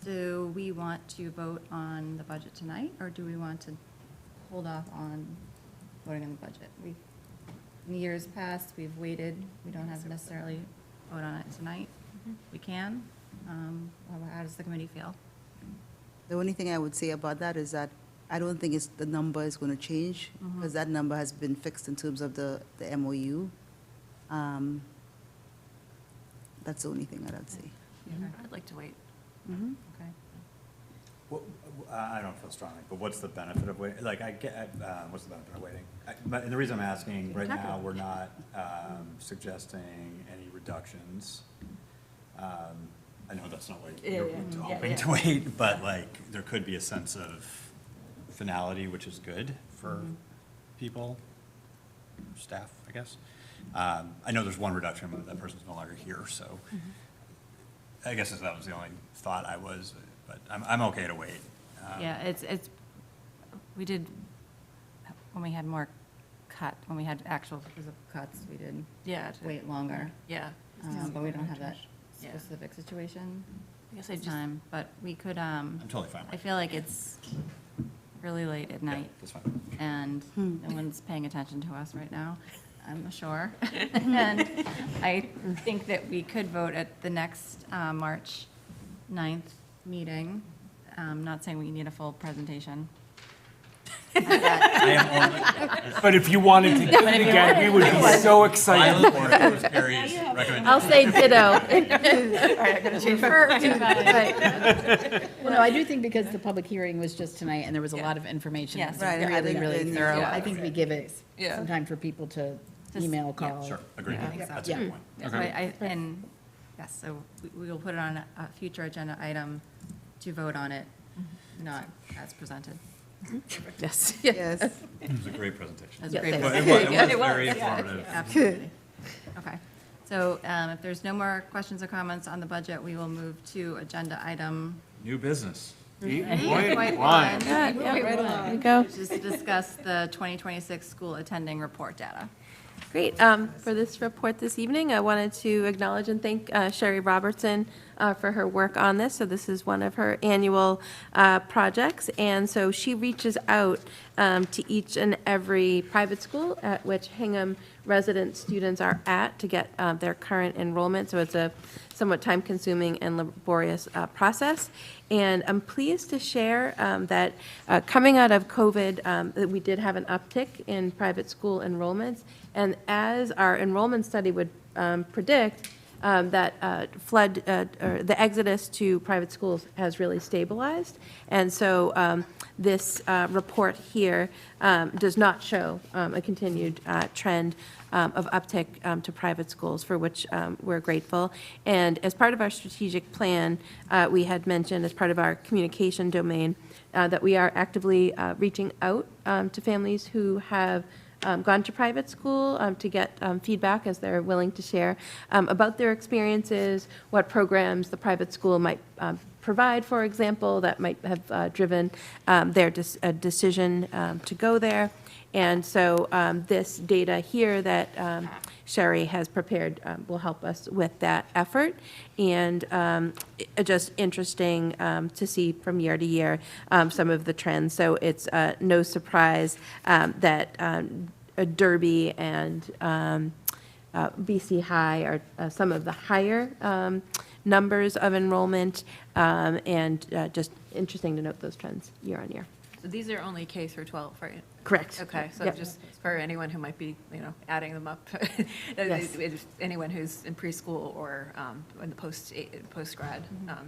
Do we want to vote on the budget tonight, or do we want to hold off on voting on the budget? In years past, we've waited, we don't have to necessarily vote on it tonight. We can. How does the committee feel? The only thing I would say about that is that I don't think the number is going to change, because that number has been fixed in terms of the MOU. That's the only thing that I'd say. I'd like to wait. Okay. Well, I don't feel strongly, but what's the benefit of waiting? Like, I get, what's the benefit of waiting? And the reason I'm asking, right now, we're not suggesting any reductions. I know that's not what you're hoping to wait, but like, there could be a sense of finality, which is good for people, staff, I guess. I know there's one reduction, but that person's no longer here, so I guess that was the only thought I was, but I'm okay to wait. Yeah, it's, we did, when we had more when we had actual physical cuts, we did wait longer. Yeah. But we don't have that Yeah. specific situation I guess I this just, time. But we could, I'm totally fine with I it. feel like it's really late at night, That's fine. and no one's paying attention to us right now, I'm sure. And I think that we could vote at the next March 9th meeting. Not saying we need a full presentation. But if you wanted to do it again, we would be so excited. I'll say ditto. all right, I'm gonna change Well, no, I do think because the public hearing was just tonight and there was a lot of information. Yes. Right, it Really, hadn't really been- thorough. yeah. I think we give it Yeah. some time for people to Just- email, call. Sure, agreed. I think so. That's a good point. So and, yes, so we will put it on a future agenda item to vote on it, not as presented. Yes. Yes. It was a great presentation. That's a great It presentation. was very informative. Absolutely. Okay. So if there's no more questions or comments on the budget, we will move to agenda item New business. 8.1. There you go. Which is to discuss the 2026 school attending report data. Great. For this report this evening, I wanted to acknowledge and thank Sherry Robertson for her work on this. So this is one of her annual projects. And so she reaches out to each and every private school at which Hingham resident students are at to get their current enrollment. So it's a somewhat time-consuming and laborious process. And I'm pleased to share that coming out of COVID, that we did have an uptick in private school enrollments. And as our enrollment study would predict, that or the exodus to private schools has really stabilized. And so this report here does not show a continued trend of uptick to private schools, for which we're grateful. And as part of our strategic plan, we had mentioned as part of our communication domain that we are actively reaching out to families who have gone to private school to get feedback, as they're willing to share, about their experiences, what programs the private school might provide, for example, that might have driven their decision to go there. And so this data here that Sherry has prepared will help us with that effort. And just interesting to see from year to year some of the trends. So it's no surprise that Derby and BC High are some of the higher numbers of enrollment, and just interesting to note those trends year on year. So these are only K through 12, right? Correct. Okay, so Yep. just for anyone who might be, adding them up, Yes. anyone who's in preschool or in the post-grad,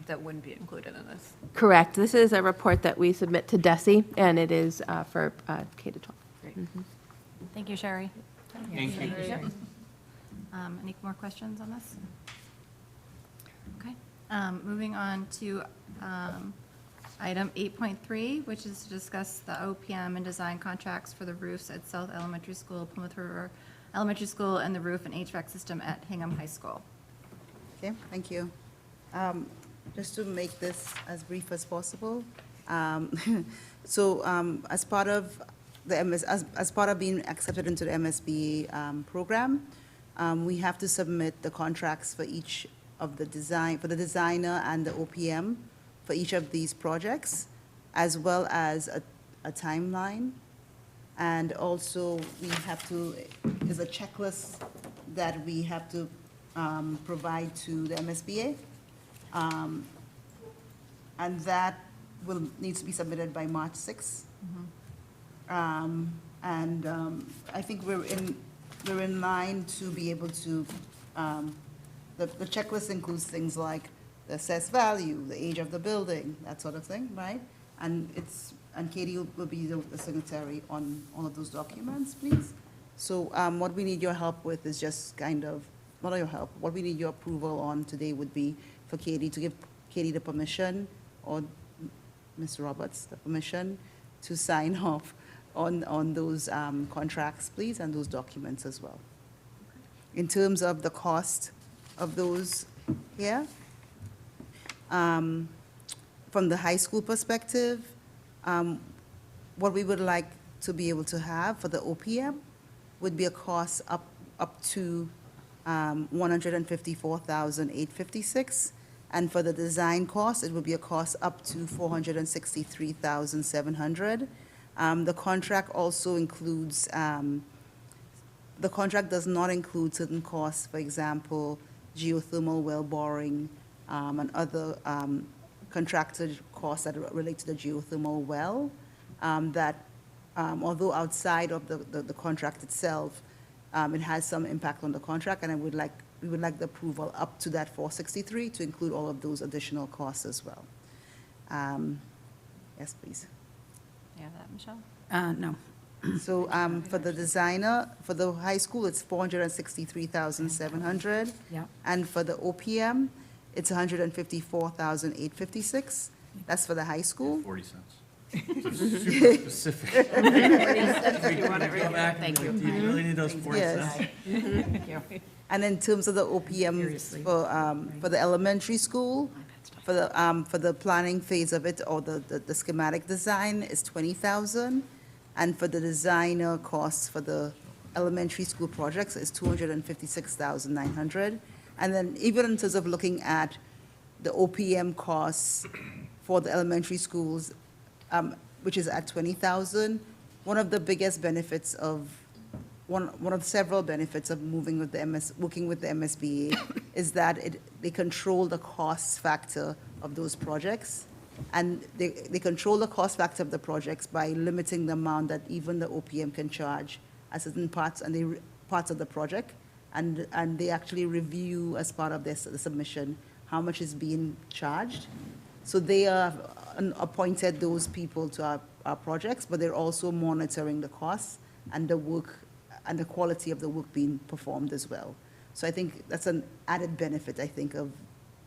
that wouldn't be included in this. Correct. This is a report that we submit to DESE, and it is for K to 12. Great. Thank you, Sherry. Thank you. Yep. Any more questions on this? Okay. Moving on to item 8.3, which is to discuss the OPM and design contracts for the roofs at South Elementary School, Plymouth River Elementary School, and the roof and HVAC system at Hingham High School. Okay, thank you. Just to make this as brief as possible, as part of the as part of being accepted into the MSBA program, we have to submit the contracts for each of the the designer and the OPM for each of these projects, as well as a timeline. And also, we have to, there's a checklist that we have to provide to the MSBA. And that needs to be submitted by March 6th. I think we're in line to be able to, the checklist includes things like the assessed value, the age of the building, that sort of thing, right? And Katie will be the signatory on all of those documents, please. So what we need your help with is just kind of, not your help, what we need your approval on today would be for Katie to give Katie the permission, or Ms. Roberts the permission to sign off on those contracts, please, and those documents as well. In terms of the cost of those here, from the high school perspective, what we would like to be able to have for the OPM would be a cost up to $154,856, and for the design cost, it would be a cost up to $463,700. The contract also includes, the contract does not include certain costs, for example, geothermal well boring, and other contracted costs that relate to the geothermal well, that although outside of the contract itself, it has some impact on the contract, and we would like the approval up to that 463 to include all of those additional costs as well. Yes, please. You have that, Michelle? No. So for the designer, for the high school, it's $463,700. Yeah. And for the OPM, it's $154,856. That's for the high school. 40 cents. Super specific. You want it right there. Thank you. Do you really need those points Yes. now? Thank you. And in terms of the OPM Seriously. for the elementary school, for the planning phase of it, or the schematic design is 20,000. And for the designer costs for the elementary school projects is 256,900. And then even in terms of looking at the OPM costs for the elementary schools, which is at 20,000, one of the biggest benefits of one of several benefits of moving with working with the MSBA is that they control the cost factor of those projects. And they control the cost factor of the projects by limiting the amount that even the OPM can charge at certain parts parts of the project. And they actually review as part of the submission how much is being charged. So they have appointed those people to our projects, but they're also monitoring the costs and the work and the quality of the work being performed as well. So I think that's an added benefit, I think, of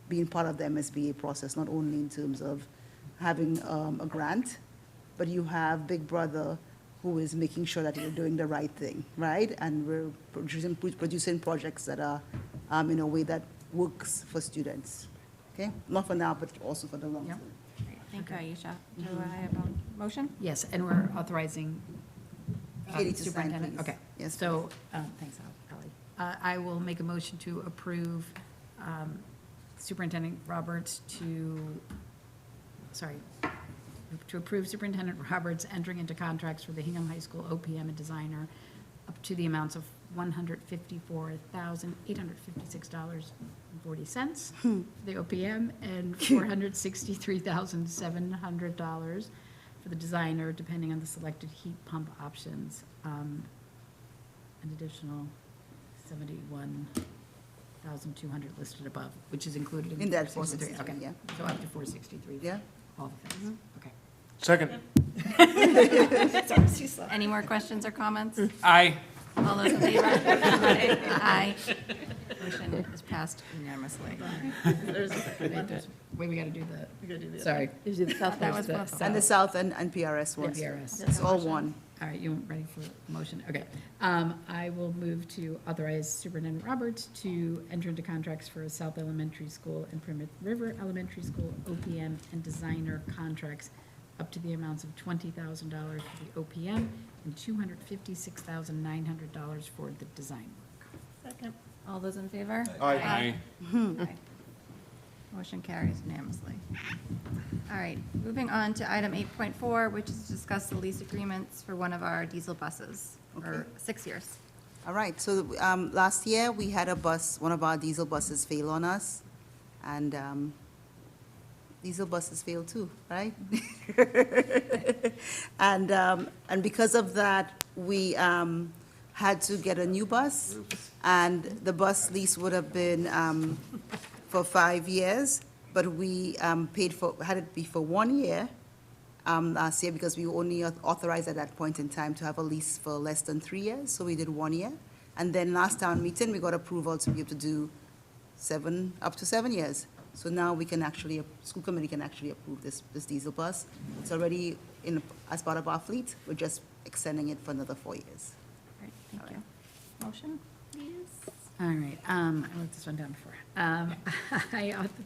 being part of the MSBA process, not only in terms of having a grant, but you have Big Brother who is making sure that you're doing the right thing, right? And we're producing projects that are in a way that works for students, okay? Not for now, but also for the long term. Great. Thank you, Aisha. Do I have a motion? Yes, and we're authorizing Katie to sign, superintendent. please. Okay. Yes, So, thanks, Ally. I will make a motion to approve Superintendent Roberts to approve Superintendent Roberts entering into contracts for the Hingham High School OPM and designer up to the amounts of $154,856.40 for the OPM and $463,700 for the designer, depending on the selected heat pump options. An additional 71,200 listed above, which is included in In the that 463. 463, Okay, yeah. so up to 463. Yeah. All the things, okay. Second. Any more questions or comments? Aye. All those in favor? Aye. Motion is passed unanimously. Wait, we gotta do the, sorry. That was both. And the South and PRS The ones. PRS. It's all one. All right, you ready for the motion? Okay. I will move to authorize Superintendent Roberts to enter into contracts for South Elementary School and Plymouth River Elementary School OPM and designer contracts up to the amounts of $20,000 for the OPM and $256,900 for the design work. Second. All those in favor? Aye. Aye. Motion carries unanimously. All right, moving on to item 8.4, which is to discuss the lease agreements for one of our diesel buses for 6 years. All right, so last year, we had one of our diesel buses fail on us, and diesel buses fail too, right? And because of that, we had to get a new bus, and the bus lease would have been for 5 years, but we had it be for 1 year last year because we were only authorized at that point in time to have a lease for less than 3 years, so we did 1 year. And then last town meeting, we got approval to be able to do up to 7 years. So now we can actually, school committee can actually approve this diesel bus. It's already as part of our fleet. We're just extending it for another 4 years. Great, thank you. Motion, please? All right, I wrote this one down before. I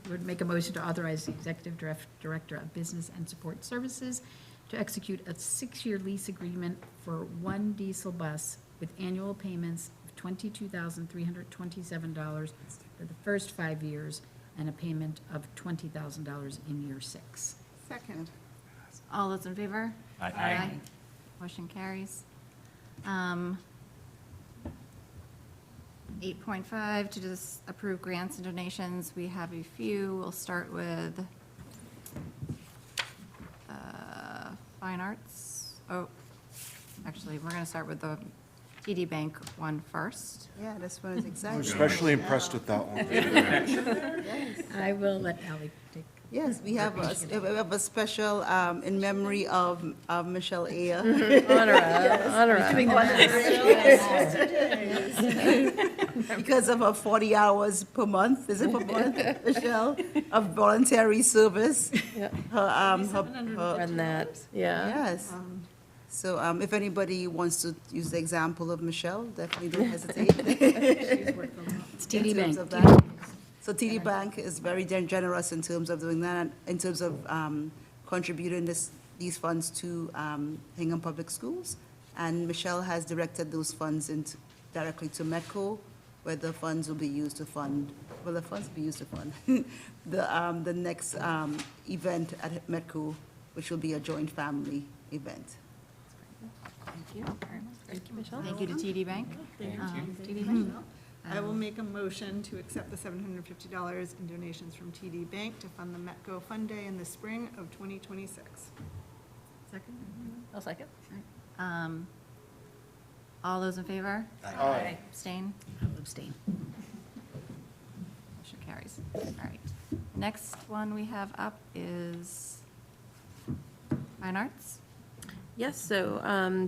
would make a motion to authorize the Executive Director of Business and Support Services to execute a 6-year lease agreement for one diesel bus with annual payments of $22,327 for the first 5 years and a payment of $20,000 in year 6. Second. All those in favor? Aye. Aye. Motion carries. 8.5, to just approve grants and donations. We have a few. We'll start with fine arts. Oh, actually, we're going to start with the TD Bank one first. Yeah, this one is I'm exciting. especially impressed with that one. I will let Ally take. Yes, we have a special in memory of Michelle Ayer. Honor us. Doing the math. because of her 40 hours per month, is it per month, Michelle, of voluntary service. Run that, yeah. Yes. So if anybody wants to use the example of Michelle, definitely don't hesitate. It's TD In terms Bank. of that. So TD Bank is very generous in terms of doing that, in terms of contributing these funds to Hingham Public Schools. And Michelle has directed those funds directly to METCO, where the funds will be used to fund, the next event at METCO, which will be a joint family event. Thank you very much. Thank you, Michelle. Thank you to TD Bank. TD Bank. I will make a motion to accept the $750 in donations from TD Bank to fund the Metco Fun Day in the spring of 2026. Second? I'll second. All those in favor? Aye. Abstain? I'll abstain. Motion carries. All right. Next one we have up is Fine Arts. Yes, so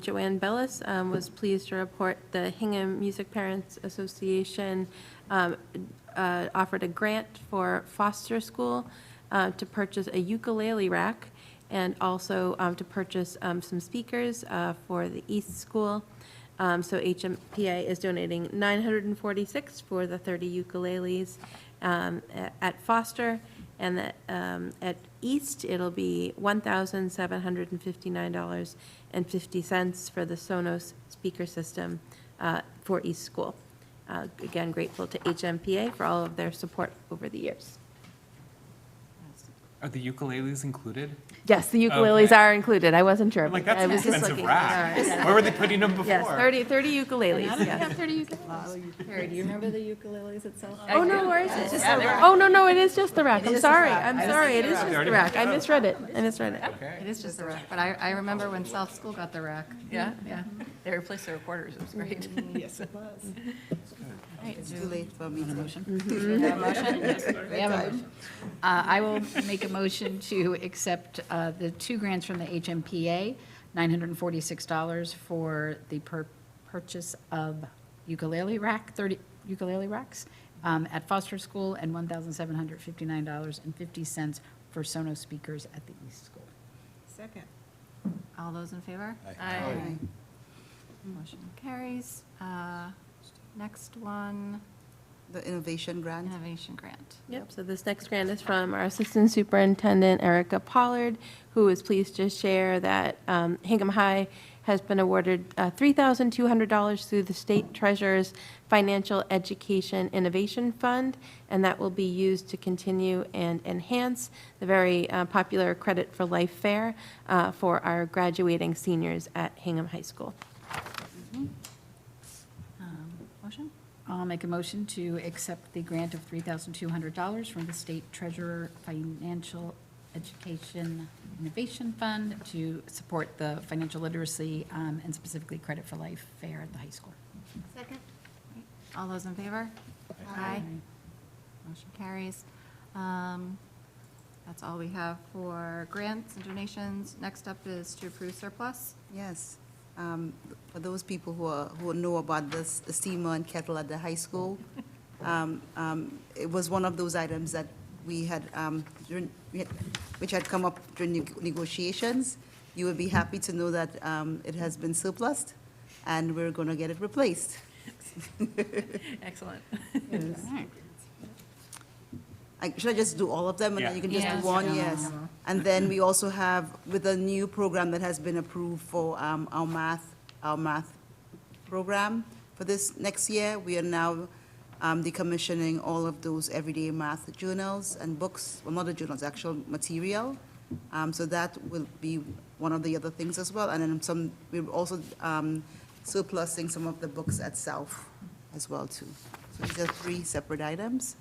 Joanne Bellis was pleased to report the Hingham Music Parents Association offered a grant for Foster School to purchase a ukulele rack and also to purchase some speakers for the East School. So HMPA is donating $946 for the 30 ukuleles at Foster, and that at East, it'll be $1,759.50 for the Sonos speaker system for East School. Again, grateful to HMPA for all of their support over the years. Are the ukuleles included? Yes, the ukuleles Okay. are included. I wasn't sure. I'm like, but that's I an was just expensive looking. rack. Yes. Where were they putting them before? Yes, 30 ukuleles. Yeah. 30 ukuleles. Harry, do you remember the ukuleles itself? Oh, no, where is it? Oh, no, it is just the rack. I'm sorry. I'm sorry. It is just They the rack. I already- misread it. Okay. It is just the rack, but I remember when South School got the rack. Yeah, yeah. They replaced the recorders, it was great. Yes, it was. It's too late for me to. Motion? We have a motion? We have a motion. I will make a motion to accept the 2 grants from the HMPA, $946 for the purchase of ukulele rack, 30 ukulele racks at Foster School, and $1,759.50 for Sonos speakers at the East School. Second. All those in favor? Aye. Motion carries. Next one, The innovation grant. Innovation Grant. Yep, so this next grant is from our Assistant Superintendent, Erica Pollard, who is pleased to share that Hingham High has been awarded $3,200 through the State Treasurer's Financial Education Innovation Fund, and that will be used to continue and enhance the very popular Credit for Life Fair for our graduating seniors at Hingham High School. Motion? I'll make a motion to accept the grant of $3,200 from the State Treasurer Financial Education Innovation Fund to support the financial literacy and specifically Credit for Life Fair at the high school. Second. All those in favor? Aye. Motion carries. That's all we have for grants and donations. Next up is to approve surplus. Yes. For those people who know about the steamer and kettle at the high school, it was one of those items that we had, which had come up during negotiations. You would be happy to know that it has been surplused, and we're going to get it replaced. Excellent. Should I just do all of them, and then you can just Yes. do one? Yes. And then we also have, with a new program that has been approved for our math program for this next year, we are now decommissioning all of those everyday math journals and books, well, not the journals, actual material. So that will be one of the other things as well. And then we're also surplusing some of the books at South as well, too. So these are 3 separate items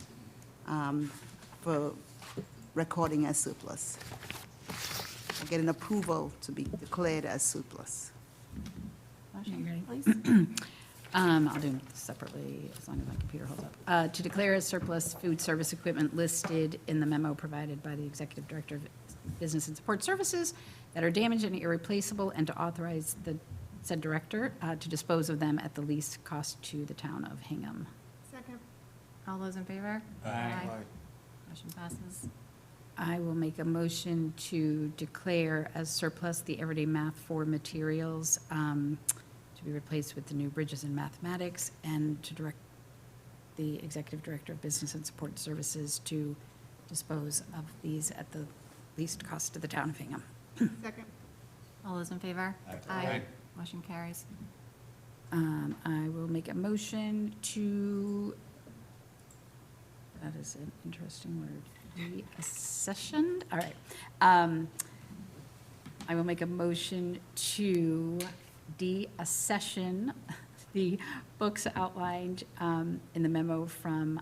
for recording as surplus. I get an approval to be declared as surplus. Motion, please. I'll do them separately as long as my computer holds up. To declare as surplus food service equipment listed in the memo provided by the Executive Director of Business and Support Services that are damaged and irreplaceable, and to authorize the said director to dispose of them at the least cost to the town of Hingham. All those in favor? Aye. Motion passes. I will make a motion to declare as surplus the Everyday Math 4 materials to be replaced with the new Bridges in Mathematics, and to direct the Executive Director of Business and Support Services to dispose of these at the least cost to the town of Hingham. Second. All those in favor? Aye. Motion carries. I will make a motion to, that is an interesting word, deaccessioned, all right. I will make a motion to deaccession the books outlined in the memo from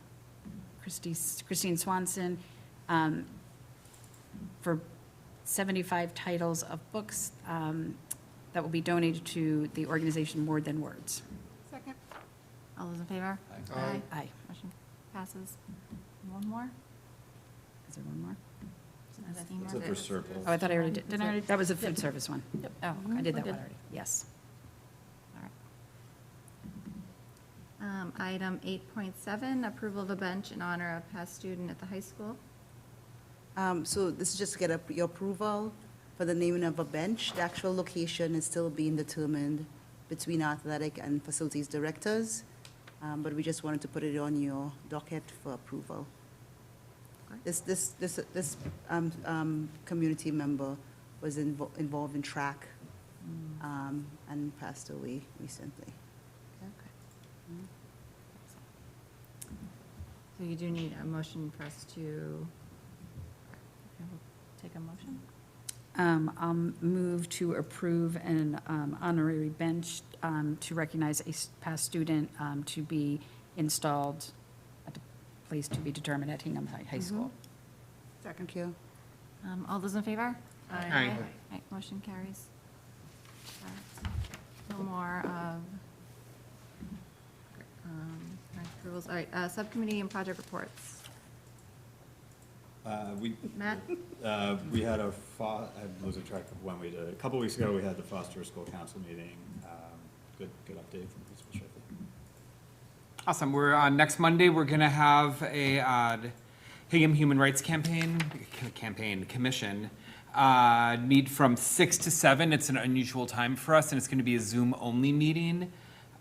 Christine Swanson for 75 titles of books that will be donated to the organization More Than Words. Second. All those in favor? Aye. Aye. Motion passes. One more? Is there one more? It's up for surplus. Oh, I thought I already did. Didn't I already? That was a food service one. Oh, I did that we're one good. already. Yes. All right. Item 8.7, approval of a bench in honor of past student at the high school. So this is just to get your approval for the naming of a bench. The actual location is still being determined between athletic and facilities directors, but we just wanted to put it on your docket for approval. This community member was involved in track and passed away recently. So you do need a motion for us to take a motion? I'll move to approve an honorary bench to recognize a past student to be installed at a place to be determined at Hingham High School. Second. Thank you. All those in favor? Aye. Aye, motion carries. No more of approvals. All right, subcommittee and project reports. Matt? We had I'm losing track of when we did it. A couple weeks ago, we had the Foster School Council meeting. Good update from Principal Sheffield. Awesome. We're next Monday. We're gonna have a Hingham Human Rights Commission meet from 6 to 7. It's an unusual time for us, and it's going to be a Zoom-only meeting.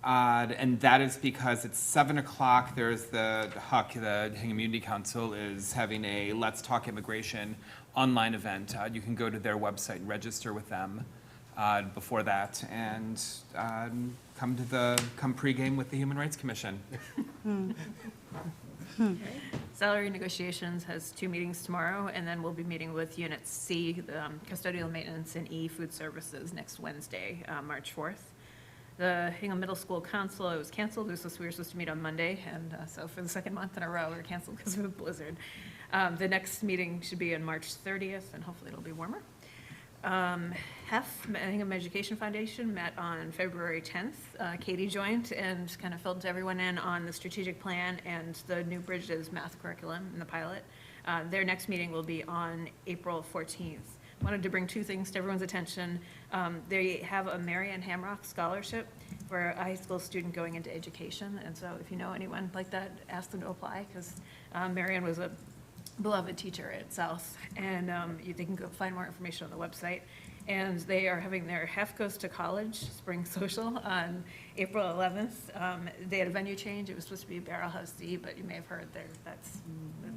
And that is because it's 7 o'clock. There's the HUC, the Hingham Unity Council, is having a Let's Talk Immigration online event. You can go to their website and register with them before that, and come pregame with the Human Rights Commission. Salary negotiations has 2 meetings tomorrow, and then we'll be meeting with Unit C, the custodial maintenance, and E, food services, next Wednesday, March 4th. The Hingham Middle School Council, it was canceled. We were supposed to meet on Monday, and so for the second month in a row, we were canceled because of a blizzard. The next meeting should be on March 30th, and hopefully it'll be warmer. Hingham Education Foundation met on February 10th. Katie joined and kind of filled everyone in on the strategic plan and the new Bridges math curriculum in the pilot. Their next meeting will be on April 14th. Wanted to bring 2 things to everyone's attention. They have a Marianne Hamrock Scholarship for a high school student going into education. And so if you know anyone like that, ask them to apply, because Marianne was a beloved teacher at South, and they can go find more information on the website. And they are having their Hef Goes to College Spring Social on April 11th. They had a venue change. It was supposed to be Barrel House D, but you may have heard that's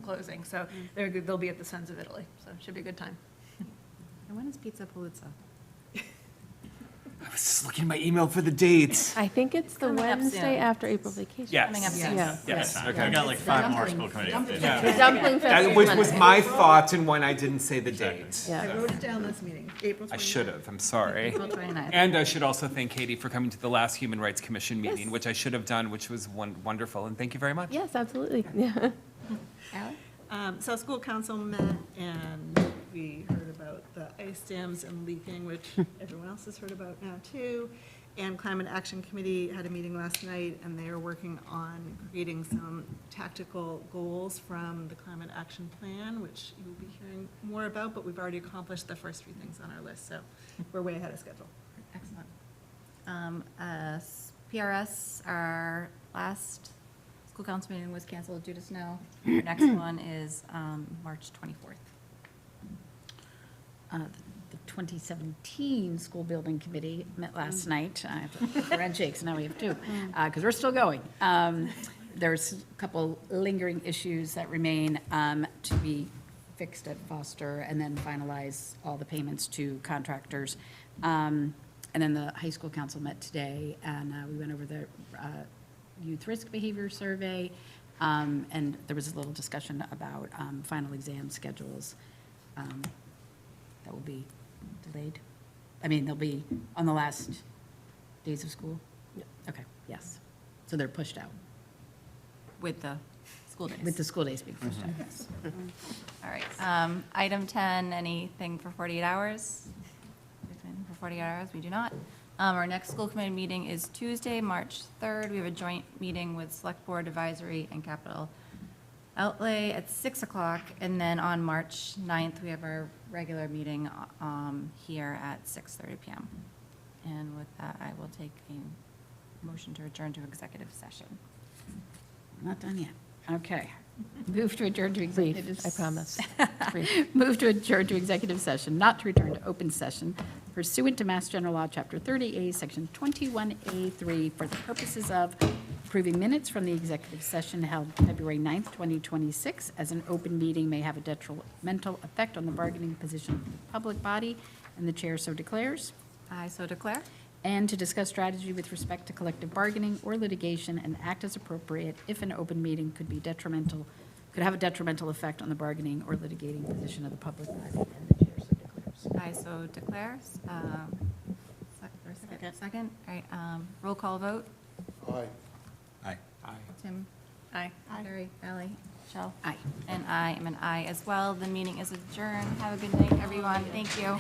closing. So they'll be at the Sons of Italy, so it should be a good time. And when is Pizza Palooza? I was just looking at my email for the dates. I think it's the Coming up Wednesday soon. after April vacation. Yes. Coming up soon. Yeah. Yes. I got like 5 more school committee updates. Yeah. Dumpling That Festival was Monday. my thought, and when I didn't say the date. Yeah. I wrote it down this meeting, April 29th. I should have, I'm sorry. April 29th. And I should also thank Katie for coming to the last Human Rights Commission meeting, Yes. which I should have done, which was wonderful, and thank you very much. Yes, absolutely. Yeah. Ally? So school council met, and we heard about the ice dams and leaking, which everyone else has heard about now too. And Climate Action Committee had a meeting last night, and they are working on creating some tactical goals from the Climate Action Plan, which you will be hearing more about, but we've already accomplished the first few things on our list, so we're way ahead of schedule. Excellent. PRS, our last school council meeting was canceled due to snow. Our next one is March 24th. The 2017 School Building Committee met last night. I have to put handshakes, now we have two, because we're still going. There's a couple lingering issues that remain to be fixed at Foster, and then finalize all the payments to contractors. And then the high school council met today, and we went over the youth risk behavior survey, and there was a little discussion about final exam schedules that will be delayed. I mean, they'll be on the last days of school? Okay, yes. So they're pushed out. With the school days. With the school days being pushed out, yes. All right. Item 10, anything for 48 hours? Anything for 48 hours? We do not. Our next school committee meeting is Tuesday, March 3rd. We have a joint meeting with Select Board Advisory and Capital Outlay at 6 o'clock. And then on March 9th, we have our regular meeting here at 6:30 p.m. And with that, I will take a motion to adjourn to executive session. Not done yet. Okay. Move to adjourn to executive. I promise. Move to adjourn to executive session, not to return to open session pursuant to Mass General Law, Chapter 30A, Section 21A3, for the purposes of approving minutes from the executive session held February 9th, 2026, as an open meeting may have a detrimental effect on the bargaining position of the public body, and the chair so declares. I so declare. And to discuss strategy with respect to collective bargaining or litigation and act as appropriate if an open meeting could have a detrimental effect on the bargaining or litigating position of the public body, and the chair so declares. I so declares. Second. All right. Roll call vote. Aye. Aye. Tim. Aye. Carrie. Ally. Michelle. Aye. And I am an aye as well. The meeting is adjourned. Have a good night, everyone. Thank you.